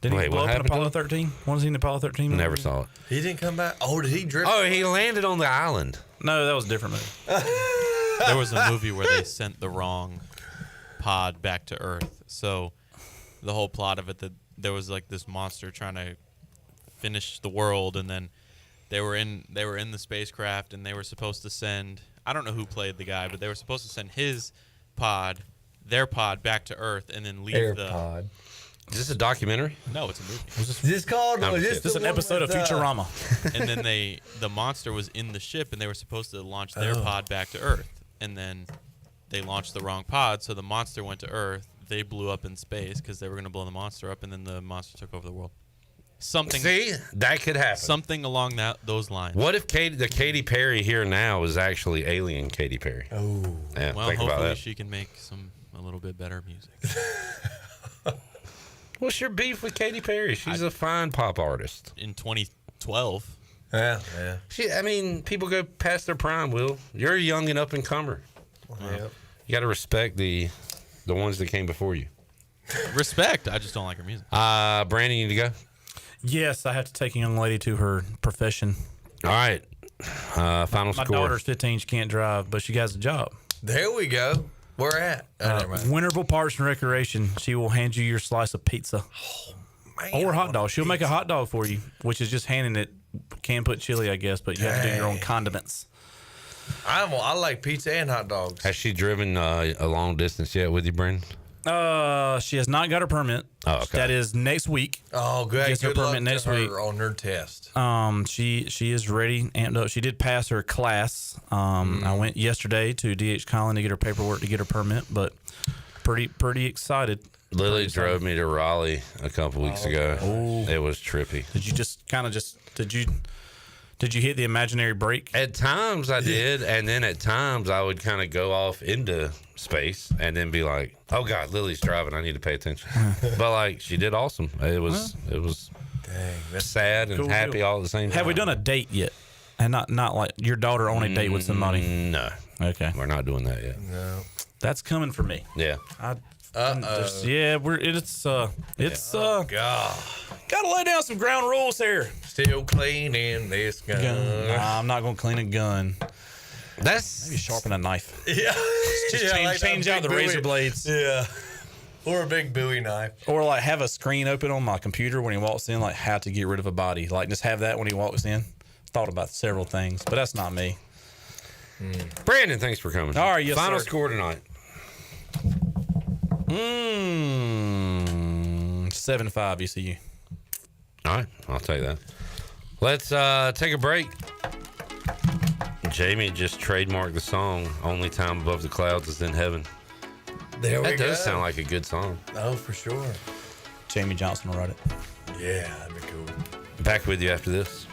Didn't he blow up in Apollo 13? Was he in Apollo 13? Never saw it. He didn't come back. Oh, did he drift? Oh, he landed on the island. No, that was a different movie. There was a movie where they sent the wrong pod back to Earth. So the whole plot of it, that there was like this monster trying to finish the world, and then they were in the spacecraft, and they were supposed to send, I don't know who played the guy, but they were supposed to send their pod back to Earth, and then leave AirPod. Is this a documentary? No, it's a movie. Is this called? This is an episode of Futurama. And then the monster was in the ship, and they were supposed to launch their pod back to Earth, and then they launched the wrong pod, so the monster went to Earth. They blew up in space because they were going to blow the monster up, and then the monster took over the world. Something. See, that could happen. Something along those lines. What if the Katy Perry here now is actually alien Katy Perry? Oh, yeah. Well, Think about hopefully that. she can make a little bit better music. What's your beef with Katy Perry? She's a fine pop artist. In 2012. Yeah. I mean, people go past their prime, Will. You're a young and up and comer. Yeah. You got to respect the ones that came before you. Respect. I just don't like her music. Brandon, you need to go? Yes, I have to take a young lady to her profession. All right. Final My score. daughter's 15. She can't drive, but she has a job. There we go. Where at? Winterville Parks and Recreation. She will hand you your slice of pizza. Or hot dog. She'll make a hot dog for you, which is just handing it. Can put chili, I guess, but you have to do your own condiments. I like pizza and hot dogs. Has she driven a long distance yet with you, Brandon? She has not got her permit. Oh, okay. That is next week. Oh, good. Gets her Good luck permit next to her week. on her test. She is ready, amped up. She did pass her class. I went yesterday to DH Collin to get her paperwork to get her permit, but pretty excited. Lily drove me to Raleigh a couple weeks ago. Oh. It was trippy. Did you just did you hit the imaginary brake? At times I did, and then at times I would kind of go off into space and then be like, "Oh God, Lily's driving. I need to pay attention." But like, she did awesome. It was Dang, sad and cool happy deal. all at the same time. Have we done a date yet? And not like your daughter on a date with somebody? No. Okay. We're not doing that yet. No. That's coming for me. Yeah. God. Gotta lay down some ground rules here. Still cleaning this gun. Nah, I'm not gonna clean a gun. That's maybe sharpen a knife. Yeah. Just change out the razor blades. Yeah. Or a big Bowie knife. Or like have a screen open on my computer when he walks in, like how to get rid of a body. Like just have that when he walks in. Thought about several things, but that's not me. Brandon, thanks for coming. All right, yes, Final sir. score tonight. 7-5 ECU. All right, I'll take that. Let's take a break. Jamie just trademarked the song "Only Time Above the Clouds Is in Heaven." There we go. That does sound like a good song. Oh, for sure. Jamie Johnson will write it. Yeah, that'd be cool. Back with you after this.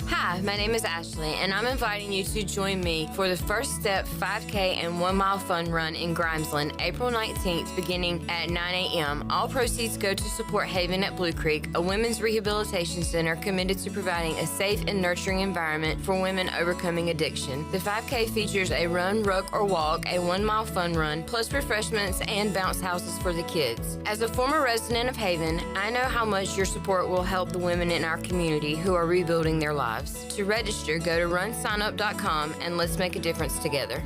Hi, my name is Ashley, and I'm inviting you to join me for the First Step 5K and 1 Mile Fun Run in Grimesland, April 19th, beginning at 9 a.m. All proceeds go to support Haven at Blue Creek, a women's rehabilitation center committed to providing a safe and nurturing environment for women overcoming addiction. The 5K features a run, ruck, or walk, a 1 mile fun run, plus refreshments and bounce houses for the kids. As a former resident of Haven, I know how much your support will help the women in our community who are rebuilding their lives. To register, go to runsignup.com and let's make a difference together.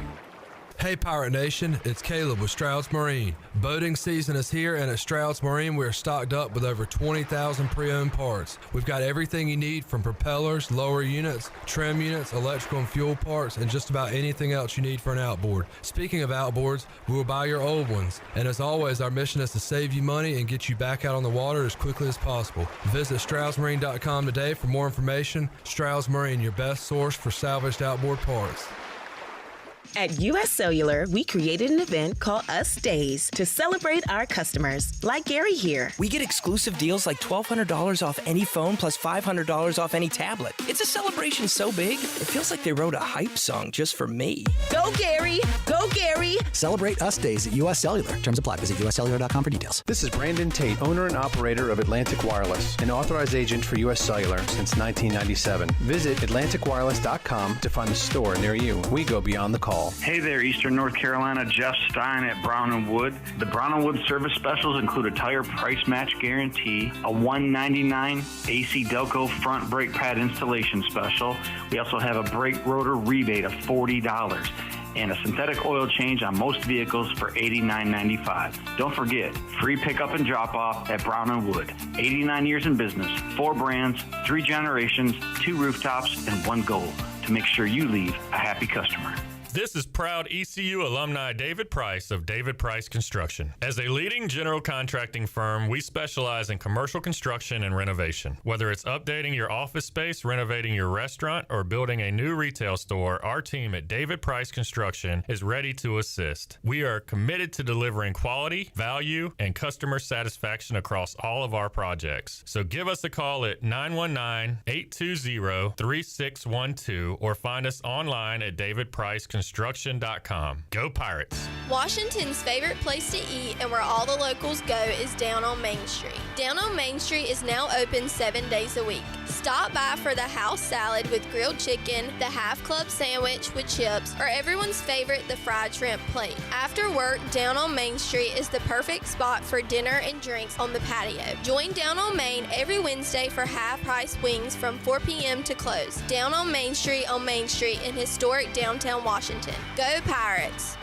Hey Pirate Nation, it's Caleb with Stroud's Marine. Boating season is here, and at Stroud's Marine we are stocked up with over 20,000 pre-owned parts. We've got everything you need from propellers, lower units, trim units, electrical and fuel parts, and just about anything else you need for an outboard. Speaking of outboards, we will buy your old ones. And as always, our mission is to save you money and get you back out on the water as quickly as possible. Visit StroudsMarine.com today for more information. Stroud's Marine, your best source for salvaged outboard parts. At U.S. Cellular, we created an event called Us Days to celebrate our customers, like Gary here. We get exclusive deals like $1,200 off any phone plus $500 off any tablet. It's a celebration so big, it feels like they wrote a hype song just for me. Go, Gary! Go, Gary! Celebrate Us Days at U.S. Cellular. Terms apply. Visit uscellular.com for details. This is Brandon Tate, owner and operator of Atlantic Wireless, an authorized agent for U.S. Cellular since 1997. Visit atlanticwireless.com to find a store near you. We go beyond the call. Hey there, Eastern North Carolina. Jeff Stein at Brown & Wood. The Brown & Wood service specials include a tire price match guarantee, a $199 AC Delco front brake pad installation special. We also have a brake rotor rebate of $40 and a synthetic oil change on most vehicles for $89.95. Don't forget, free pickup and drop-off at Brown & Wood. 89 years in business, 4 brands, 3 generations, 2 rooftops, and 1 goal: to make sure you leave a happy customer. This is proud ECU alumni David Price of David Price Construction. As a leading general contracting firm, we specialize in commercial construction and renovation. Whether it's updating your office space, renovating your restaurant, or building a new retail store, our team at David Price Construction is ready to assist. We are committed to delivering quality, value, and customer satisfaction across all of our projects. So give us a call at 919-820-3612 or find us online at davidpriceconstruction.com. Go Pirates! Washington's favorite place to eat and where all the locals go is down on Main Street. Down on Main Street is now open 7 days a week. Stop by for the house salad with grilled chicken, the half club sandwich with chips, or everyone's favorite, the fried shrimp plate. After work, Down on Main Street is the perfect spot for dinner and drinks on the patio. Join Down on Main every Wednesday for half-price wings from 4 p.m. to close. Down on Main Street in historic downtown Washington. Go Pirates!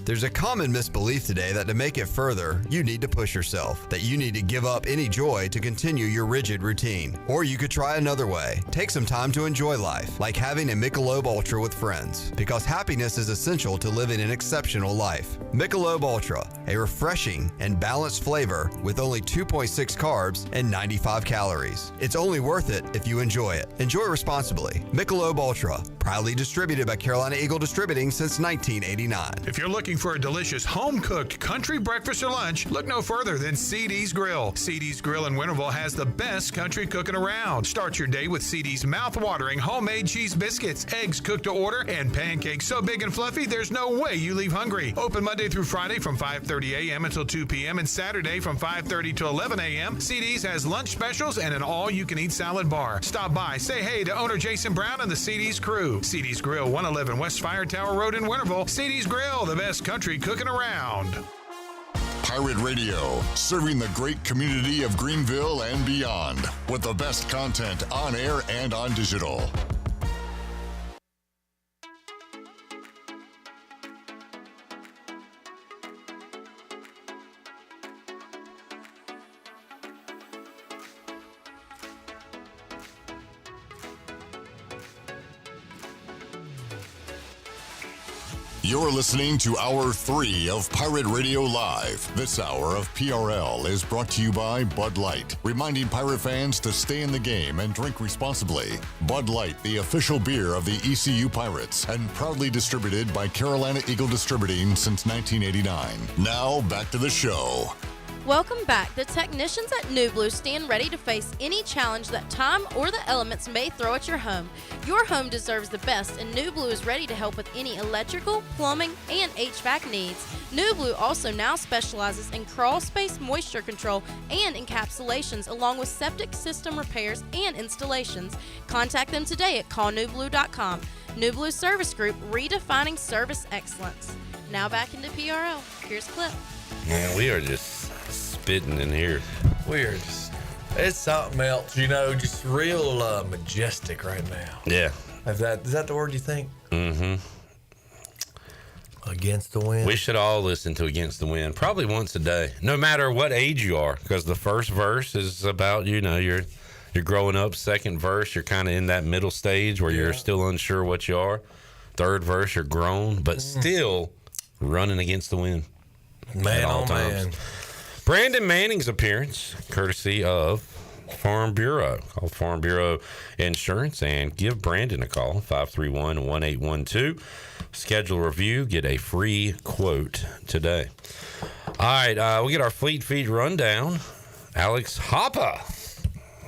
There's a common misbelief today that to make it further, you need to push yourself, that you need to give up any joy to continue your rigid routine. Or you could try another way. Take some time to enjoy life, like having a Michelob Ultra with friends, because happiness is essential to living an exceptional life. Michelob Ultra, a refreshing and balanced flavor with only 2.6 carbs and 95 calories. It's only worth it if you enjoy it. Enjoy responsibly. Michelob Ultra, proudly distributed by Carolina Eagle Distributing since 1989. If you're looking for a delicious home-cooked country breakfast or lunch, look no further than CD's Grill. CD's Grill in Winterville has the best country cooking around. Start your day with CD's mouth-watering homemade cheese biscuits, eggs cooked to order, and pancakes so big and fluffy there's no way you leave hungry. Open Monday through Friday from 5:30 a.m. until 2 p.m. and Saturday from 5:30 to 11 a.m. CD's has lunch specials and an all-you-can-eat salad bar. Stop by, say hey to owner Jason Brown and the CD's crew. CD's Grill, 111 West Fire Tower Road in Winterville. CD's Grill, the best country cooking around. Pirate Radio, serving the great community of Greenville and beyond with the best content on air and on digital. You're listening to Hour 3 of Pirate Radio Live. This hour of PRL is brought to you by Bud Light, reminding Pirate fans to stay in the game and drink responsibly. Bud Light, the official beer of the ECU Pirates, and proudly distributed by Carolina Eagle Distributing since 1989. Now, back to the show. Welcome back. The technicians at New Blue stand ready to face any challenge that time or the elements may throw at your home. Your home deserves the best, and New Blue is ready to help with any electrical, plumbing, and HVAC needs. New Blue also now specializes in crawl space moisture control and encapsulations, along with septic system repairs and installations. Contact them today at callnewblue.com. New Blue Service Group, redefining service excellence. Now back into PRL. Here's Clip. Man, we are just spitting in here. Weird. It's something else, just real majestic right now. Yeah. Is that the word you think? Mm-hmm. Against the Wind. We should all listen to Against the Wind probably once a day, no matter what age you are, because the first verse is about, you're growing up. Second verse, you're kind of in that middle stage where you're still unsure what you are. Third verse, you're grown, but still running against the wind. Man, at all times. Man. Brandon Manning's appearance, courtesy of Farm Bureau. Call Farm Bureau Insurance and give Brandon a call, 531-1812. Schedule review, get a free quote today. All right, we get our Fleet Feet rundown. Alex Hoppa,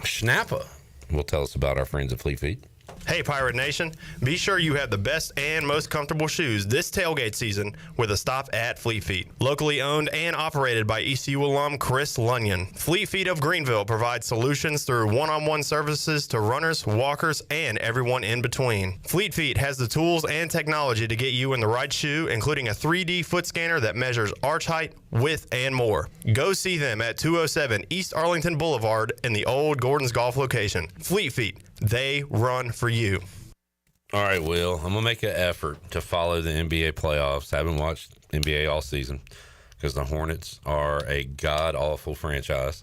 Schnappa, will tell us about our friends at Fleet Feet. Hey, Pirate Nation. Be sure you have the best and most comfortable shoes this tailgate season with a stop at Fleet Feet. Locally owned and operated by ECU alum Chris Lunyon. Fleet Feet of Greenville provides solutions through one-on-one services to runners, walkers, and everyone in between. Fleet Feet has the tools and technology to get you in the right shoe, including a 3D foot scanner that measures arch height, width, and more. Go see them at 207 East Arlington Boulevard in the old Gordon's Golf location. Fleet Feet. They run for you. All right, Will. I'm going to make an effort to follow the NBA playoffs. I haven't watched NBA all season because the Hornets are a god-awful franchise.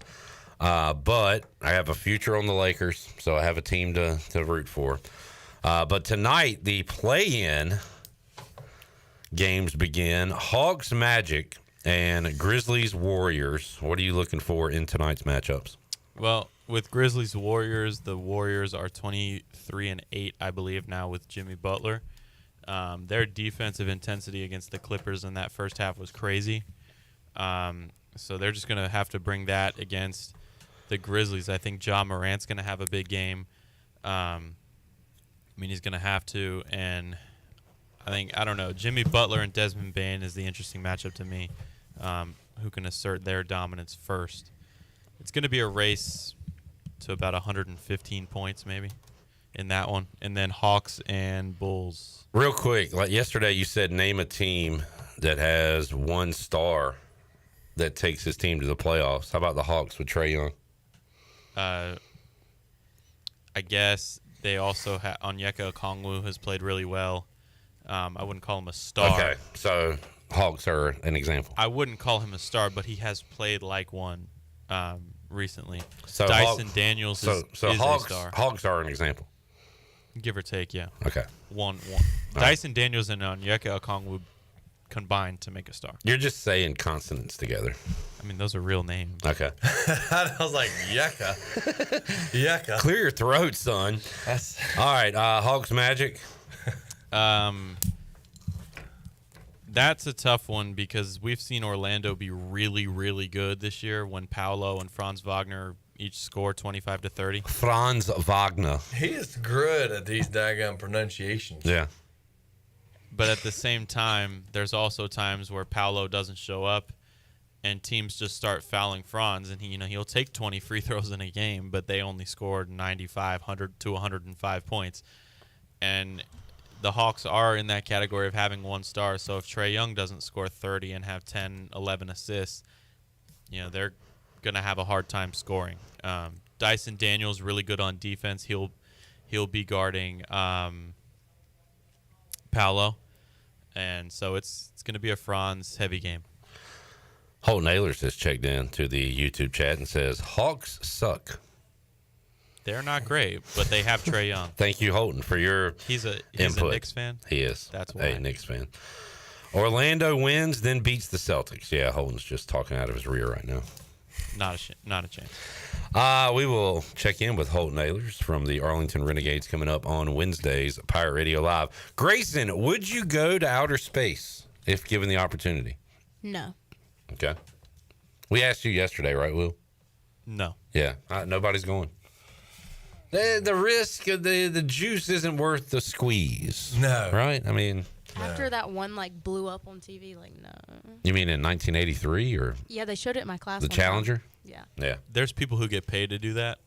But I have a future on the Lakers, so I have a team to root for. But tonight, the play-in games begin. Hawks Magic and Grizzlies Warriors. What are you looking for in tonight's matchups? Well, with Grizzlies Warriors, the Warriors are 23-8, I believe, now with Jimmy Butler. Their defensive intensity against the Clippers in that first half was crazy. So they're just going to have to bring that against the Grizzlies. I think Ja Morant's going to have a big game. He's going to have to. And I don't know, Jimmy Butler and Desmond Bane is the interesting matchup to me, who can assert their dominance first. It's going to be a race to about 115 points maybe in that one. And then Hawks and Bulls. Real quick, like yesterday you said name a team that has one star that takes his team to the playoffs. How about the Hawks with Trae Young? I guess they also have Onyeka Okongwu has played really well. I wouldn't call him a star. Okay, so Hawks are an example. I wouldn't call him a star, but he has played like one recently. So Dyson Daniels is Hawks, a star. Hawks are an example. Give or take, yeah. Okay. One. Dyson Daniels and Onyeka Okongwu combined to make a star. You're just saying consonants together. Those are real names. Okay. I was like, yucca. Yucca. Clear your throat, son. All right, Hawks Magic. That's a tough one because we've seen Orlando be really, really good this year when Paolo and Franz Wagner each score 25 to 30. Franz Wagner. He is good at these daggone pronunciations. Yeah. But at the same time, there's also times where Paolo doesn't show up and teams just start fouling Franz, and he'll take 20 free throws in a game, but they only scored 95, 100 to 105 points. And the Hawks are in that category of having one star, so if Trae Young doesn't score 30 and have 10, 11 assists, they're going to have a hard time scoring. Dyson Daniels really good on defense. He'll be guarding Paolo, and so it's going to be a Franz heavy game. Holt Nailers has checked in to the YouTube chat and says Hawks suck. They're not great, but they have Trae Young. Thank you, Holton, for your He's a input. Knicks fan? He is. That's why. A Knicks fan. Orlando wins, then beats the Celtics. Yeah, Holton's just talking out of his rear right now. Not a chance. We will check in with Holt Nailers from the Arlington Renegades coming up on Wednesdays, Pirate Radio Live. Grayson, would you go to outer space if given the opportunity? No. Okay. We asked you yesterday, right, Will? No. Yeah, nobody's going. The risk, the juice isn't worth the squeeze. No. Right? After that one blew up on TV, no. You mean in 1983 or? Yeah, they showed it in my class. The one Challenger? time. Yeah. Yeah. There's people who get paid to do that.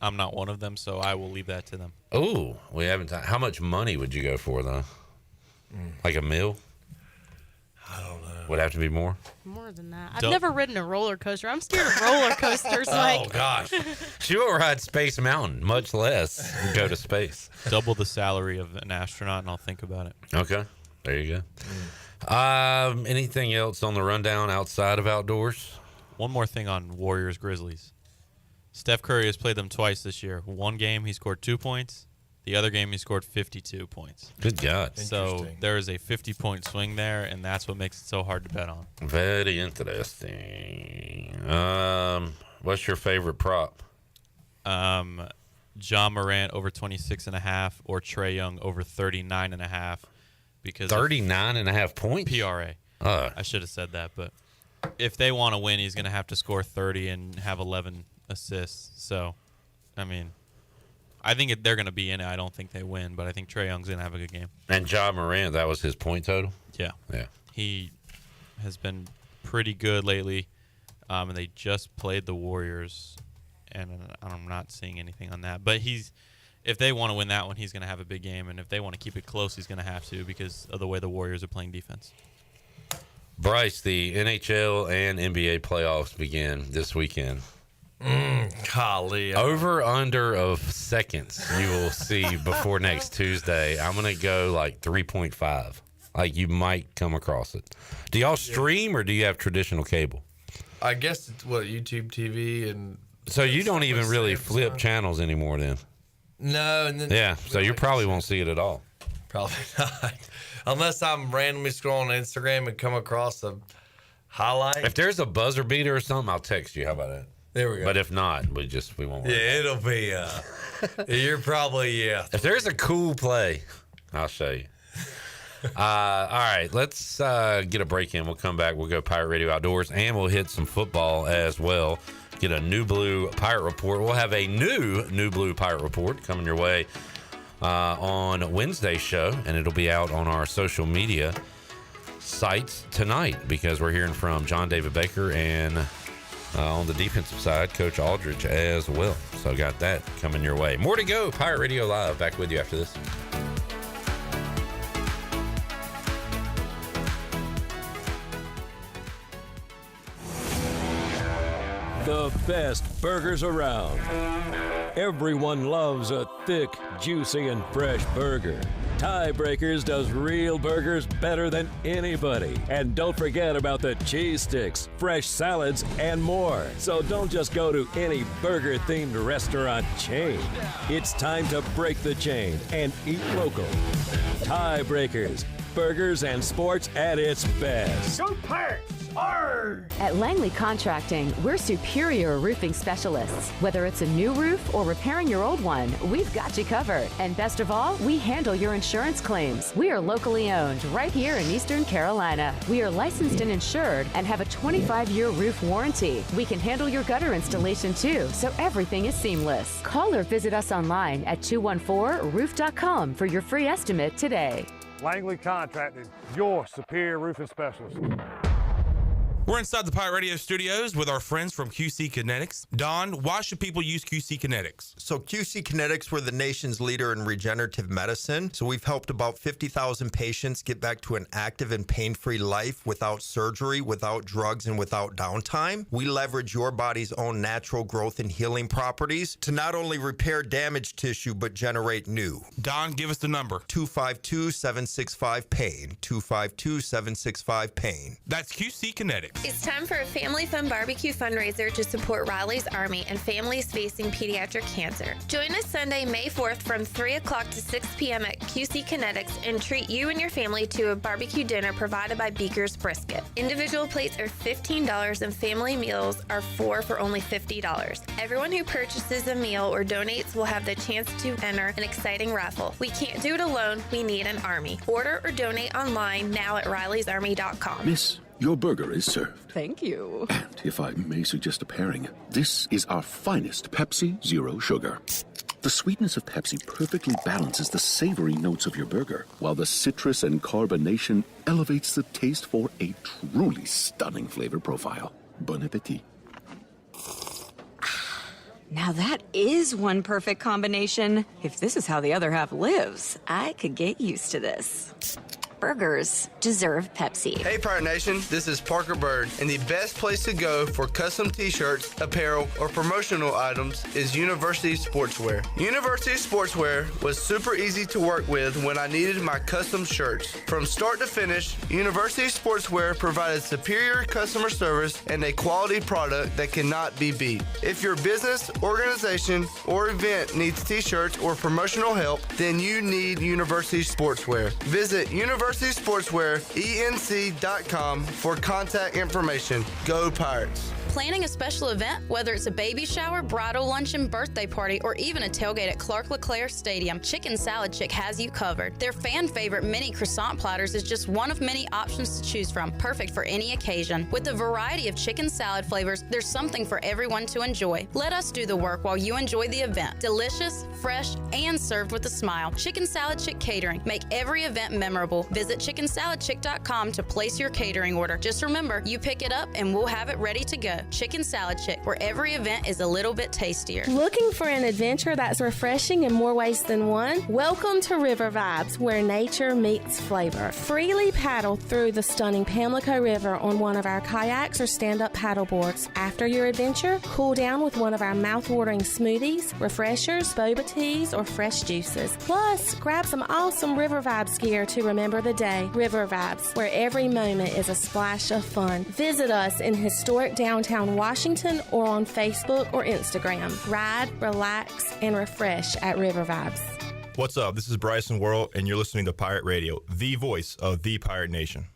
I'm not one of them, so I will leave that to them. Oh, we haven't. How much money would you go for, though? Like a meal? I don't know. Would have to be more? More than that. I've never ridden a roller coaster. I'm scared of roller coasters. Oh, gosh. She won't ride Space Mountain, much less go to space. Double the salary of an astronaut, and I'll think about it. Okay. There you go. Anything else on the rundown outside of outdoors? One more thing on Warriors Grizzlies. Steph Curry has played them twice this year. One game he scored 2 points. The other game he scored 52 points. Good God. So there is a 50-point swing there, and that's what makes it so hard to bet on. Very interesting. What's your favorite prop? Ja Morant over 26.5 or Trae Young over 39.5. Because 39.5 points? PRA. I should have said that, but if they want to win, he's going to have to score 30 and have 11 assists. So, I think they're going to be in it. I don't think they win, but I think Trae Young's going to have a good game. And Ja Morant, that was his point total? Yeah. Yeah. He has been pretty good lately, and they just played the Warriors, and I'm not seeing anything on that. But if they want to win that one, he's going to have a big game, and if they want to keep it close, he's going to have to because of the way the Warriors are playing defense. Bryce, the NHL and NBA playoffs begin this weekend. Golly. Over under of seconds you will see before next Tuesday. I'm going to go 3.5. You might come across it. Do y'all stream or do you have traditional cable? I guess it's YouTube TV and. So you don't even really flip channels anymore then? No, and then. Yeah, so you probably won't see it at all. Probably not. Unless I'm randomly scrolling Instagram and come across a highlight. If there's a buzzer beater or something, I'll text you. How about that? There we go. But if not, we won't worry. Yeah, it'll be, you're probably, If there's a cool play, I'll show you. All right, let's get a break in. We'll come back. We'll go Pirate Radio Outdoors, and we'll hit some football as well. Get a New Blue Pirate Report. We'll have a New Blue Pirate Report coming your way on Wednesday's show, and it'll be out on our social media sites tonight because we're hearing from John David Baker and on the defensive side, Coach Aldridge as well. So got that coming your way. More to go. Pirate Radio Live. Back with you after this. The best burgers around. Everyone loves a thick, juicy, and fresh burger. Tiebreakers does real burgers better than anybody. And don't forget about the cheese sticks, fresh salads, and more. So don't just go to any burger-themed restaurant chain. It's time to break the chain and eat local. Tiebreakers, burgers and sports at its best. Go Pirates! Arr! At Langley Contracting, we're superior roofing specialists. Whether it's a new roof or repairing your old one, we've got you covered. And best of all, we handle your insurance claims. We are locally owned right here in Eastern Carolina. We are licensed and insured and have a 25-year roof warranty. We can handle your gutter installation too, so everything is seamless. Call or visit us online at 214roof.com for your free estimate today. Langley Contracting, your superior roofing specialist. We're inside the Pirate Radio studios with our friends from QC Kinetics. Don, why should people use QC Kinetics? So QC Kinetics, we're the nation's leader in regenerative medicine. So we've helped about 50,000 patients get back to an active and pain-free life without surgery, without drugs, and without downtime. We leverage your body's own natural growth and healing properties to not only repair damaged tissue, but generate new. Don, give us the number. 252-765-PAIN. 252-765-PAIN. That's QC Kinetics. It's time for a family fun barbecue fundraiser to support Riley's Army and families facing pediatric cancer. Join us Sunday, May 4th from 3 o'clock to 6 p.m. at QC Kinetics and treat you and your family to a barbecue dinner provided by Beaker's Brisket. Individual plates are $15 and family meals are four for only $50. Everyone who purchases a meal or donates will have the chance to enter an exciting raffle. We can't do it alone. We need an army. Order or donate online now at rileysarmy.com. Miss, your burger is served. Thank you. And if I may suggest a pairing, this is our finest Pepsi Zero Sugar. The sweetness of Pepsi perfectly balances the savory notes of your burger, while the citrus and carbonation elevates the taste for a truly stunning flavor profile. Bon appetit. Now that is one perfect combination. If this is how the other half lives, I could get used to this. Burgers deserve Pepsi. Hey Pirate Nation, this is Parker Bird, and the best place to go for custom t-shirts, apparel, or promotional items is University Sportswear. University Sportswear was super easy to work with when I needed my custom shirts. From start to finish, University Sportswear provided superior customer service and a quality product that cannot be beat. If your business, organization, or event needs t-shirts or promotional help, then you need University Sportswear. Visit UniversitySportswearENC.com for contact information. Go Pirates! Planning a special event, whether it's a baby shower, bridal luncheon, birthday party, or even a tailgate at Clark LeClaire Stadium, Chicken Salad Chick has you covered. Their fan favorite mini croissant platters is just one of many options to choose from, perfect for any occasion. With a variety of chicken salad flavors, there's something for everyone to enjoy. Let us do the work while you enjoy the event. Delicious, fresh, and served with a smile. Chicken Salad Chick Catering. Make every event memorable. Visit chickensaladchick.com to place your catering order. Just remember, you pick it up and we'll have it ready to go. Chicken Salad Chick, where every event is a little bit tastier. Looking for an adventure that's refreshing in more ways than one? Welcome to River Vibes, where nature meets flavor. Freely paddle through the stunning Pamlico River on one of our kayaks or stand-up paddle boards. After your adventure, cool down with one of our mouth-watering smoothies, refreshers, boba teas, or fresh juices. Plus, grab some awesome River Vibes gear to remember the day. River Vibes, where every moment is a splash of fun. Visit us in historic downtown Washington or on Facebook or Instagram. Ride, relax, and refresh at River Vibes. What's up? This is Bryce and World, and you're listening to Pirate Radio, the voice of the Pirate Nation.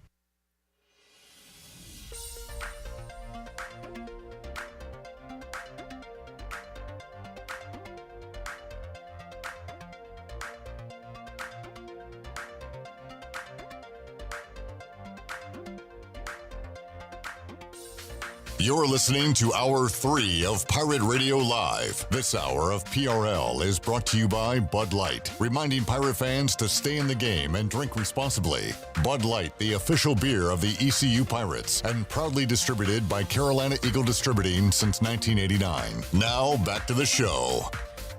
You're listening to Hour 3 of Pirate Radio Live. This hour of PRL is brought to you by Bud Light, reminding Pirate fans to stay in the game and drink responsibly. Bud Light, the official beer of the ECU Pirates, and proudly distributed by Carolina Eagle Distributing since 1989. Now, back to the show.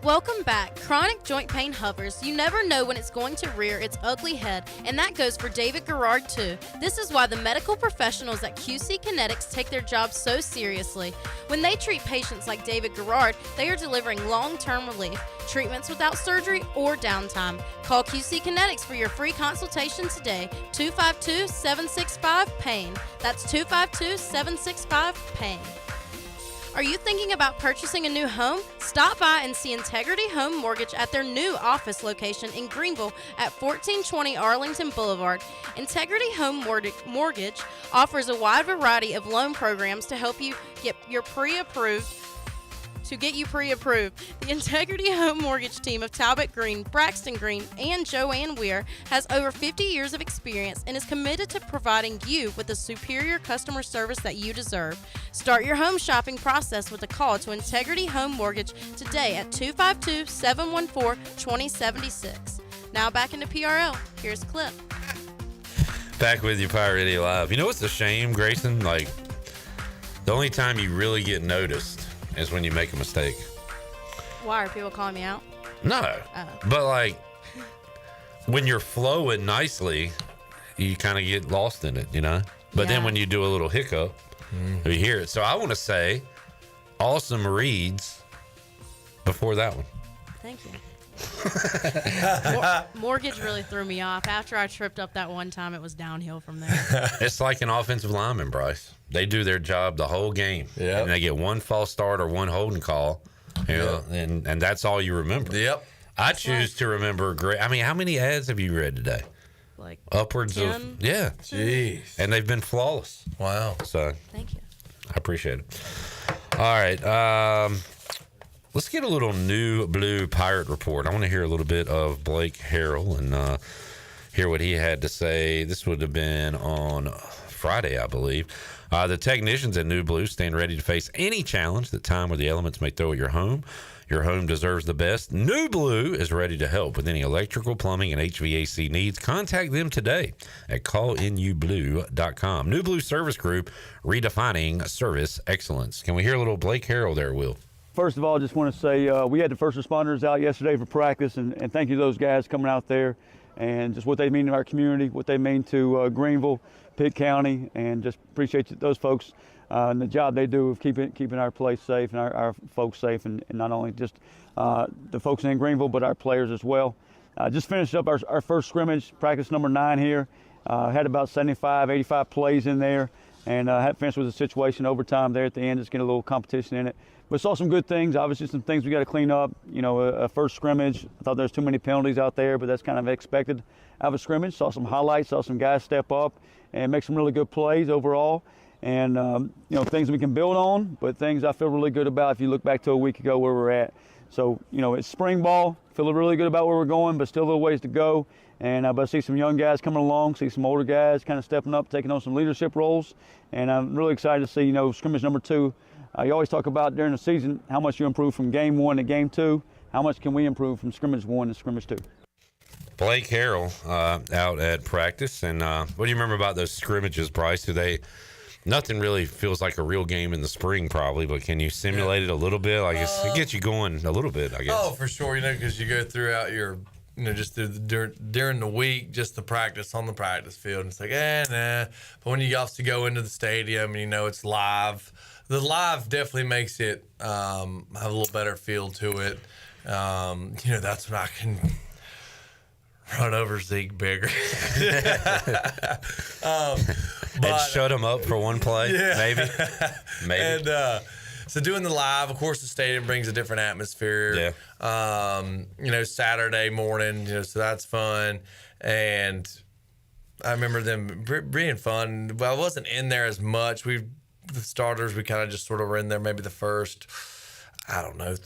Welcome back. Chronic joint pain hovers. You never know when it's going to rear its ugly head, and that goes for David Garrard too. This is why the medical professionals at QC Kinetics take their job so seriously. When they treat patients like David Garrard, they are delivering long-term relief, treatments without surgery or downtime. Call QC Kinetics for your free consultation today, 252-765-PAIN. That's 252-765-PAIN. Are you thinking about purchasing a new home? Stop by and see Integrity Home Mortgage at their new office location in Greenville at 1420 Arlington Boulevard. Integrity Home Mortgage offers a wide variety of loan programs to help you get pre-approved. The Integrity Home Mortgage team of Talbot Green, Braxton Green, and Joanne Weir has over 50 years of experience and is committed to providing you with the superior customer service that you deserve. Start your home shopping process with a call to Integrity Home Mortgage today at 252-714-2076. Now back into PRL. Here's Clip. Back with you, Pirate Radio Live. You know what's a shame, Grayson? Like, the only time you really get noticed is when you make a mistake. Why are people calling me out? No. But like when you're flowing nicely, you kind of get lost in it, you know? But then when you do a little hiccup, you hear it. So I want to say awesome reads before that one. Thank you. Mortgage really threw me off. After I tripped up that one time, it was downhill from there. It's like an offensive lineman, Bryce. They do their job the whole game. Yep. And they get one false start or one holding call, you know, and that's all you remember. Yep. I choose to remember great. I mean, how many ads have you read today? Like upwards 10? of, yeah. Jeez. And they've been flawless. Wow. So thank you. I appreciate it. All right. Let's get a little new blue pirate report. I want to hear a little bit of Blake Harrell and hear what he had to say. This would have been on Friday, I believe. The technicians at New Blue stand ready to face any challenge that time or the elements may throw at your home. Your home deserves the best. New Blue is ready to help with any electrical, plumbing, and HVAC needs. Contact them today at callinublu.com. New Blue Service Group, redefining service excellence. Can we hear a little Blake Harrell there, Will? First of all, I just want to say we had the first responders out yesterday for practice, and thank you to those guys coming out there and just what they mean to our community, what they mean to Greenville, Pitt County, and just appreciate those folks and the job they do of keeping our place safe and our folks safe, and not only just the folks in Greenville, but our players as well. Just finished up our first scrimmage, practice number 9 here. Had about 75, 85 plays in there, and had finished with a situation overtime there at the end, just getting a little competition in it. But saw some good things, obviously some things we got to clean up. You know, a first scrimmage, I thought there's too many penalties out there, but that's kind of expected out of a scrimmage. Saw some highlights, saw some guys step up and make some really good plays overall. And, you know, things we can build on, but things I feel really good about if you look back to a week ago where we're at. So, you know, it's spring ball, feel really good about where we're going, but still a little ways to go. And but I see some young guys coming along, see some older guys kind of stepping up, taking on some leadership roles. And I'm really excited to see, you know, scrimmage number 2. You always talk about during the season how much you improve from game 1 to game 2. How much can we improve from scrimmage 1 to scrimmage 2? Blake Harrell out at practice. And what do you remember about those scrimmages, Bryce? Nothing really feels like a real game in the spring probably, but can you simulate it a little bit? Like it gets you going a little bit, I guess. Oh, for sure. You know, because you go throughout your, you know, just during the week, just the practice on the practice field. And it's like, nah. But when you also go into the stadium and you know it's live, the live definitely makes it have a little better feel to it. You know, that's when I can run over Zeke bigger. And shut him up for one play, maybe. And So doing the live, of course, the stadium brings a different atmosphere. Yeah. Saturday morning, so that's fun. And I remember them being fun. Well, I wasn't in there as much. The starters, we kind of just sort of were in there maybe the first, I don't know,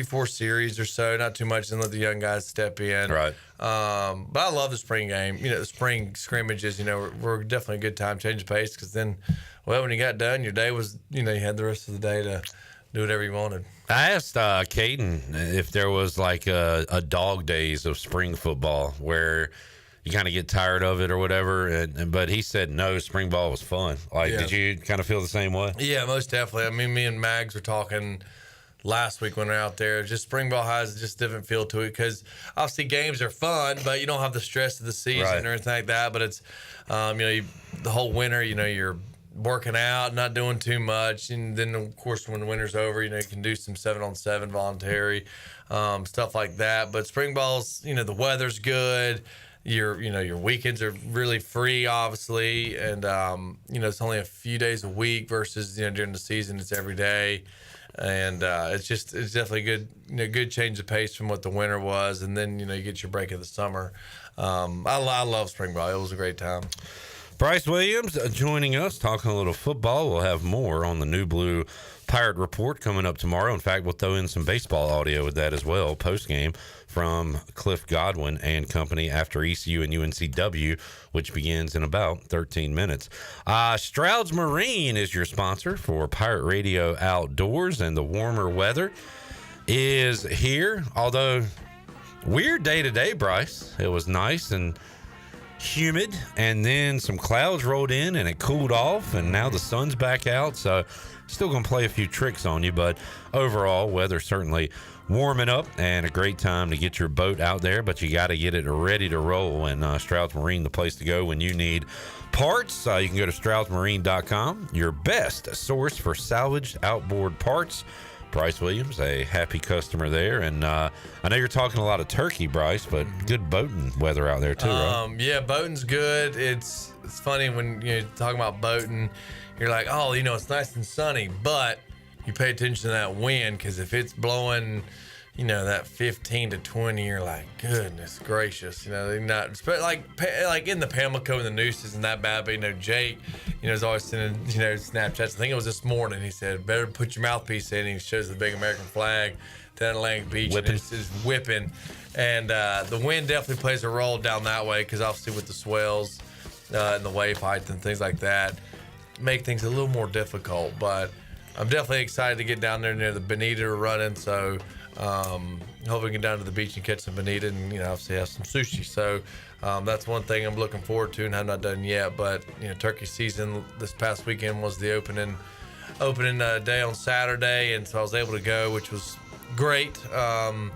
4 series or so, not too much, and let the young guys step in. Right. But I love the spring game. The spring scrimmages, were definitely a good time, change the pace, because then, when you got done, your day was, you had the rest of the day to do whatever you wanted. I asked Caden if there was like a dog days of spring football where you kind of get tired of it or whatever, but he said no, spring ball was fun. Did you kind of feel the same way? Yeah, most definitely. I mean, me and Mags were talking last week when we were out there. Just spring ball has just a different feel to it, because obviously games are fun, but you don't have the stress of the season or anything like that. But it's, the whole winter, you're working out, not doing too much, and then of course when the winter's over, you can do some 7-on-7 voluntary stuff like that. But spring ball's, the weather's good. Your weekends are really free, obviously, and it's only a few days a week versus during the season it's every day. And it's definitely good change of pace from what the winter was, and then you get your break of the summer. I love spring ball. It was a great time. Bryce Williams joining us, talking a little football. We'll have more on the New Blue Pirate Report coming up tomorrow. In fact, we'll throw in some baseball audio with that as well, post game from Cliff Godwin and company after ECU and UNCW, which begins in about 13 minutes. Stroud's Marine is your sponsor for Pirate Radio Outdoors, and the warmer weather is here. Although, weird day today, Bryce. It was nice and humid, and then some clouds rolled in and it cooled off, and now the sun's back out, so still gonna play a few tricks on you, but overall weather certainly warming up and a great time to get your boat out there. But you got to get it ready to roll, and Stroud's Marine, the place to go when you need parts. You can go to stroudsmarine.com, your best source for salvaged outboard parts. Bryce Williams, a happy customer there. And I know you're talking a lot of turkey, Bryce, but good boating weather out there too, right? Yeah, boating's good. It's funny when you're talking about boating, you're like, oh, it's nice and sunny, but you pay attention to that wind, because if it's blowing, that 15 to 20, you're like, goodness gracious, they're not, like in the Pamlico and the Noose isn't that bad, but Jake, is always sending, Snapchats. I think it was this morning. He said, better put your mouthpiece in. And he shows the big American flag down Atlantic Beach, whipping. And it's just whipping. And the wind definitely plays a role down that way, because obviously with the swells and the wave height and things like that, make things a little more difficult. But I'm definitely excited to get down there near the bonita running, so hopefully we can get down to the beach and catch some bonita and obviously have some sushi. So that's one thing I'm looking forward to, and I'm not done yet. But turkey season this past weekend was the opening day on Saturday, and so I was able to go, which was great. And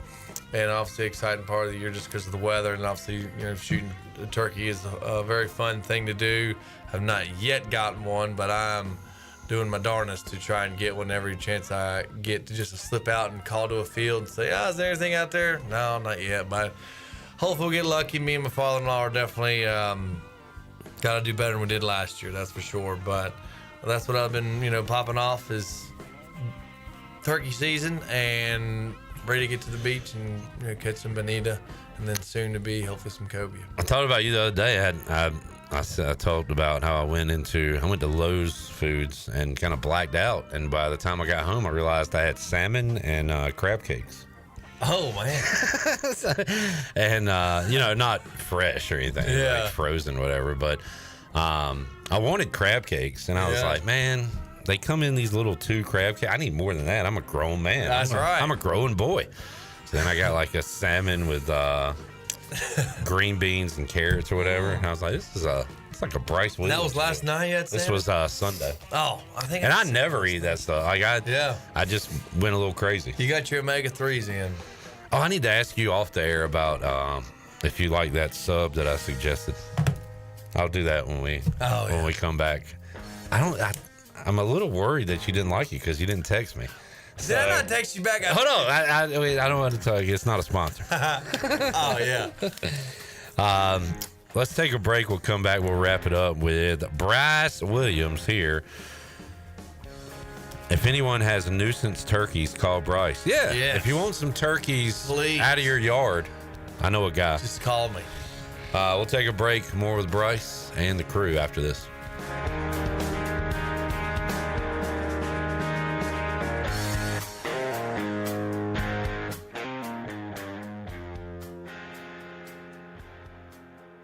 obviously exciting part of the year just because of the weather, and obviously shooting a turkey is a very fun thing to do. I've not yet gotten one, but I'm doing my darnest to try and get one every chance I get, to just slip out and call to a field and say, is there anything out there? No, not yet, but hopefully we'll get lucky. Me and my father-in-law are definitely got to do better than we did last year, that's for sure. But that's what I've been, popping off is turkey season, and ready to get to the beach and catch some bonita, and then soon to be hopefully some cobia. I thought about you the other day. I talked about how I went to Lowe's Foods and kind of blacked out, and by the time I got home I realized I had salmon and crab cakes. Oh man. And not fresh or anything, like frozen, whatever, but I wanted crab cakes, and I was like, man, they come in these little 2 crab cakes. I need more than that. I'm a grown man. That's right. I'm a growing boy. So then I got like a salmon with green beans and carrots or whatever, and I was like, it's like a Bryce Williams. That was last night yet? This was Sunday. Oh, I think. And I never eat that stuff. I just went a little crazy. You got your omega-3s in. Oh, I need to ask you off the air about if you like that sub that I suggested. I'll do that when we come back. I'm a little worried that you didn't like it because you didn't text me. Did I not text you back? Hold on. I don't want to tell you. It's not a sponsor. Oh, yeah. Let's take a break. We'll come back. We'll wrap it up with Bryce Williams here If anyone has nuisance turkeys, call Bryce. Yeah. Yes. If you want some turkeys Please. out of your yard, I know a guy. Just call me. We'll take a break. More with Bryce and the crew after this.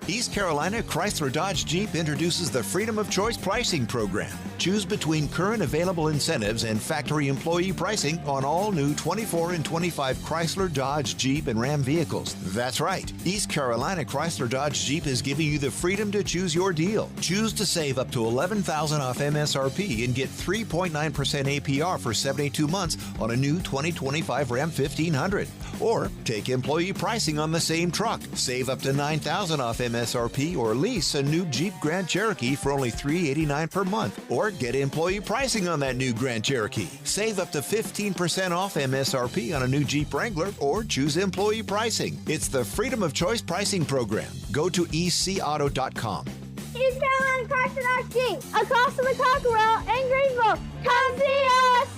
East Carolina Chrysler Dodge Jeep introduces the Freedom of Choice pricing program. Choose between current available incentives and factory employee pricing on all new 24 and 25 Chrysler Dodge Jeep and Ram vehicles. That's right. East Carolina Chrysler Dodge Jeep is giving you the freedom to choose your deal. Choose to save up to $11,000 off MSRP and get 3.9% APR for 72 months on a new 2025 Ram 1500. Or take employee pricing on the same truck. Save up to $9,000 off MSRP or lease a new Jeep Grand Cherokee for only $389 per month. Or get employee pricing on that new Grand Cherokee. Save up to 15% off MSRP on a new Jeep Wrangler or choose employee pricing. It's the Freedom of Choice pricing program. Go to ecauto.com. East Carolina Chrysler Dodge Jeep, across from the Cockerell in Greenville. Come see us!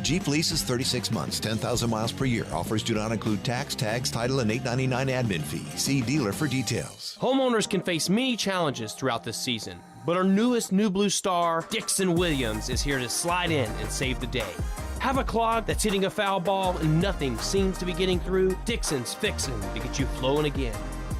Jeep lease is 36 months, 10,000 miles per year. Offers do not include tax, tags, title, and $8.99 admin fee. See dealer for details. Homeowners can face many challenges throughout this season, but our newest New Blue star, Dixon Williams, is here to slide in and save the day. Have a clog that's hitting a foul ball and nothing seems to be getting through? Dixon's fixing to get you flowing again.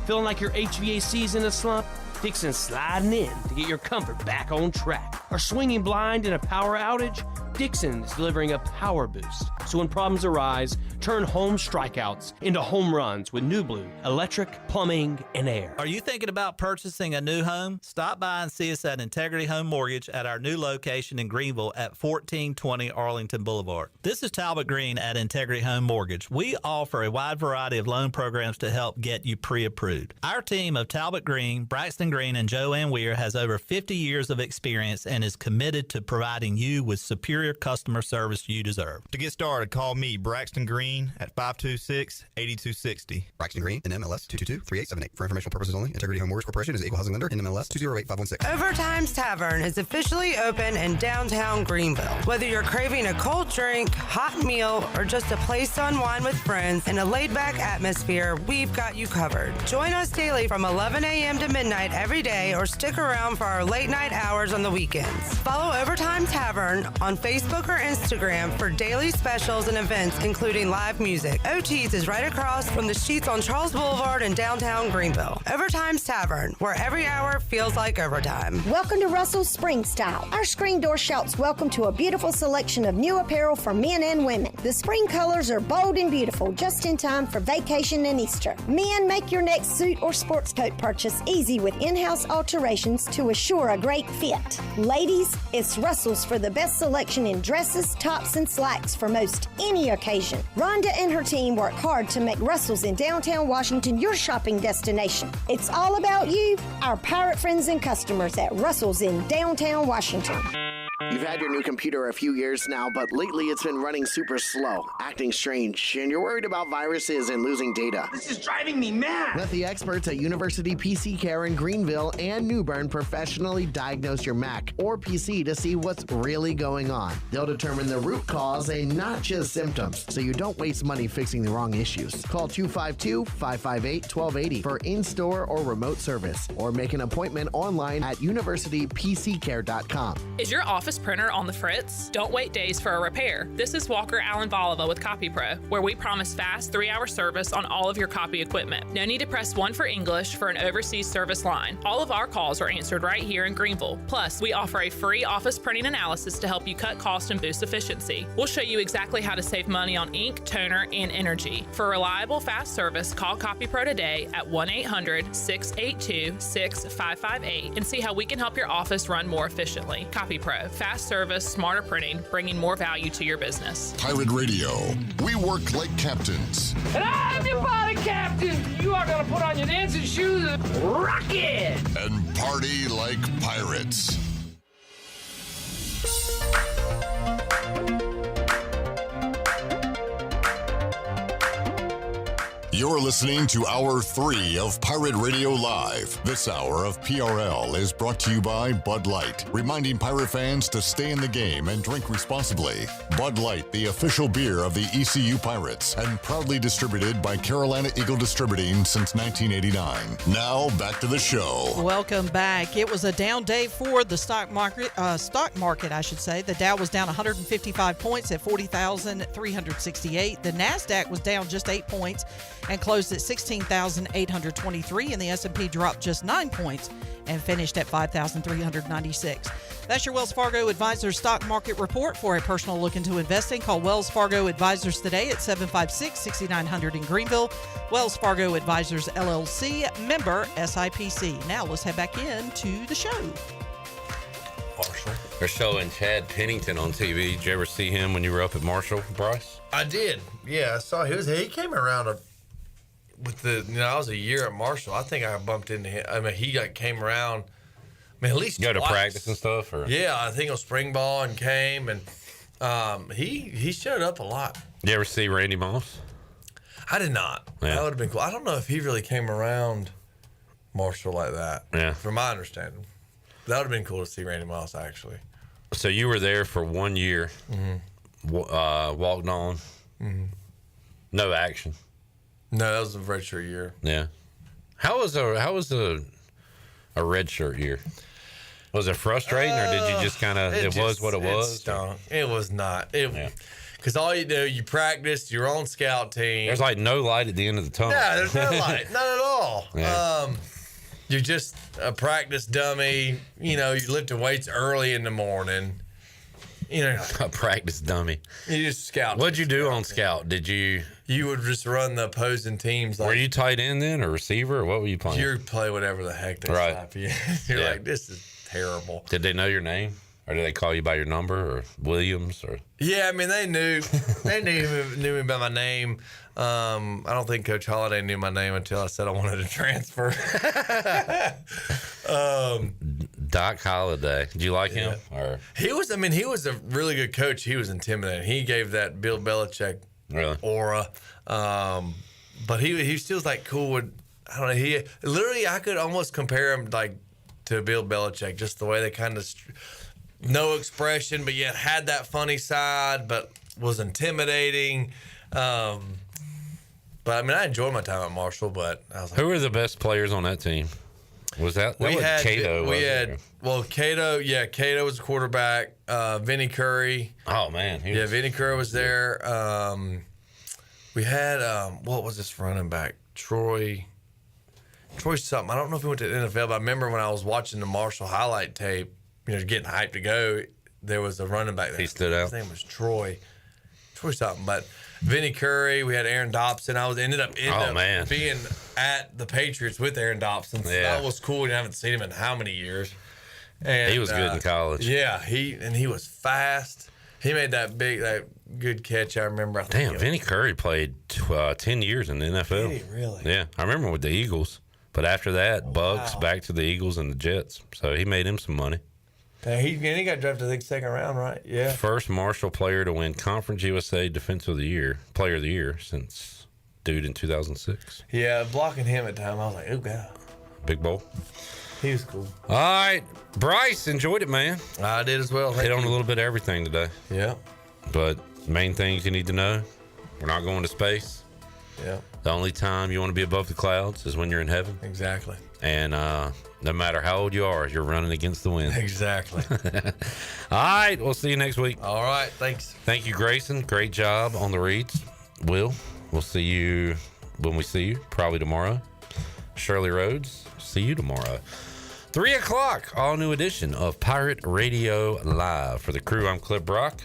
Feeling like your HVAC's in a slump? Dixon's sliding in to get your comfort back on track. Are swinging blind in a power outage? Dixon is delivering a power boost. So when problems arise, turn home strikeouts into home runs with New Blue, electric, plumbing, and air. Are you thinking about purchasing a new home? Stop by and see us at Integrity Home Mortgage at our new location in Greenville at 1420 Arlington Boulevard. This is Talbot Green at Integrity Home Mortgage. We offer a wide variety of loan programs to help get you pre-approved. Our team of Talbot Green, Braxton Green, and Joanne Weir has over 50 years of experience and is committed to providing you with superior customer service you deserve. To get started, call me, Braxton Green, at 526-8260. Braxton Green, NMLS 222-3878. For informational purposes only, Integrity Home Mortgage Corporation is an equal housing lender, NMLS 208516. Overtime's Tavern is officially open in downtown Greenville. Whether you're craving a cold drink, hot meal, or just a place to unwind with friends in a laid-back atmosphere, we've got you covered. Join us daily from 11 a.m. to midnight every day, or stick around for our late-night hours on the weekends. Follow Overtime Tavern on Facebook or Instagram for daily specials and events, including live music. OT's is right across from the Sheets on Charles Boulevard in downtown Greenville. Overtime's Tavern, where every hour feels like overtime. Welcome to Russell's Spring Style. Our screen door shouts welcome to a beautiful selection of new apparel for men and women. The spring colors are bold and beautiful, just in time for vacation and Easter. Men, make your next suit or sports coat purchase easy with in-house alterations to assure a great fit. Ladies, it's Russell's for the best selection in dresses, tops, and slacks for most any occasion. Rhonda and her team work hard to make Russell's in downtown Washington your shopping destination. It's all about you, our pirate friends and customers at Russell's in downtown Washington. You've had your new computer a few years now, but lately it's been running super slow, acting strange, and you're worried about viruses and losing data. This is driving me mad! Let the experts at University PC Care in Greenville and New Bern professionally diagnose your Mac or PC to see what's really going on. They'll determine the root cause and not just symptoms, so you don't waste money fixing the wrong issues. Call 252-558-1280 for in-store or remote service, or make an appointment online at universitypccare.com. Is your office printer on the fritz? Don't wait days for a repair. This is Walker Allen Volova with CopyPro, where we promise fast 3-hour service on all of your copy equipment. No need to press 1 for English for an overseas service line. All of our calls are answered right here in Greenville. Plus, we offer a free office printing analysis to help you cut cost and boost efficiency. We'll show you exactly how to save money on ink, toner, and energy. For reliable, fast service, call CopyPro today at 1-800-682-6558 and see how we can help your office run more efficiently. CopyPro, fast service, smarter printing, bringing more value to your business. Pirate Radio. We work like captains. And I'm your body captain. You are going to put on your dancing shoes and rock it. And party like pirates. You're listening to Hour 3 of Pirate Radio Live. This hour of PRL is brought to you by Bud Light, reminding Pirate fans to stay in the game and drink responsibly. Bud Light, the official beer of the ECU Pirates, and proudly distributed by Carolina Eagle Distributing since 1989. Now, back to the show. Welcome back. It was a down day for the stock market, I should say. The Dow was down 155 points at 40,368. The NASDAQ was down just 8 points and closed at 16,823, and the S&P dropped just 9 points and finished at 5,396. That's your Wells Fargo Advisors Stock Market Report. For a personal look into investing, call Wells Fargo Advisors today at 756-6900 in Greenville. Wells Fargo Advisors, LLC, member SIPC. Now let's head back into the show. Marshall. They're showing Chad Pennington on TV. Did you ever see him when you were up at Marshall, Bryce? I did. Yeah, I saw he came around I was a year at Marshall. I think I bumped into him. I mean, he came around. I mean, at least go to twice. Practice and stuff. Or yeah, I think on spring ball and came and he showed up a lot. Did you ever see Randy Moss? I did not. Yeah. That would have been cool. I don't know if he really came around Marshall like that. Yeah, from my understanding, that would have been cool to see Randy Moss actually. So you were there for 1 year. Mm-hmm. Walked on. Mm-hmm. No action. No, that was a redshirt year. Yeah. How was a redshirt year? Was it frustrating, or did you just kind of? It was what it was. Stunk. It was not. Because all you do, you practice your own scout team. There's like no light at the end of the tunnel. No, there's no light, not at all. Yeah. You're just a practice dummy. You know, you're lifting weights early in the morning. You know, a practice dummy. You just scout. What'd you do on scout? Did you? You would just run the opposing teams. Were you tight end then, or receiver, or what were you playing? You play whatever the heck they slap you. You're like, this is terrible. Did they know your name, or did they call you by your number, or Williams, or? Yeah, I mean they knew knew me by my name. I don't think Coach Holliday knew my name until I said I wanted to transfer. Doc Holliday. Did you like him? Or he was a really good coach. He was intimidating. He gave that Bill Belichick aura. But he still was like cool with, I don't know, he literally, I could almost compare him like to Bill Belichick, just the way they kind of no expression, but yet had that funny side, but was intimidating. But I mean, I enjoyed my time at Marshall, but I was like, who were the best players on that team? Was that we was had Cato? Cato. Yeah, Cato was the quarterback. Vinny Curry. Oh man, Vinny Curry was there. We had what was this running back? Troy something. I don't know if he went to the NFL, but I remember when I was watching the Marshall highlight tape, getting hyped to go, there was a running back there. He stood out. His name was Troy something, but Vinny Curry. We had Aaron Dobson. I ended up being at the Patriots with Aaron Dobson. So that was cool. I haven't seen him in how many years. And he was good in college. Yeah, he was fast. He made that good catch. I remember. Damn, Vinny Curry played 10 years in the NFL. Did he really? Yeah, I remember with the Eagles. But after that, Bucks back to the Eagles and the Jets. So he made him some money. He got drafted, I think, second round, right? Yeah. First Marshall player to win Conference USA Defensive of the Year, Player of the Year since dude in 2006. Yeah, blocking him at the time, I was like, oh god. Big bowl. He was cool. All right, Bryce, enjoyed it, man. I did as well. Hit on a little bit of everything today. Yeah. But main things you need to know: we're not going to space. Yeah. The only time you want to be above the clouds is when you're in heaven. Exactly. And no matter how old you are, you're running against the wind. Exactly. All right, we'll see you next week. All right, thanks. Thank you, Grayson. Great job on the reads. We'll see you when we see you, probably tomorrow. Shirley Rhodes, see you tomorrow. 3 o'clock, all new edition of Pirate Radio Live. For the crew, I'm Cliff Brock.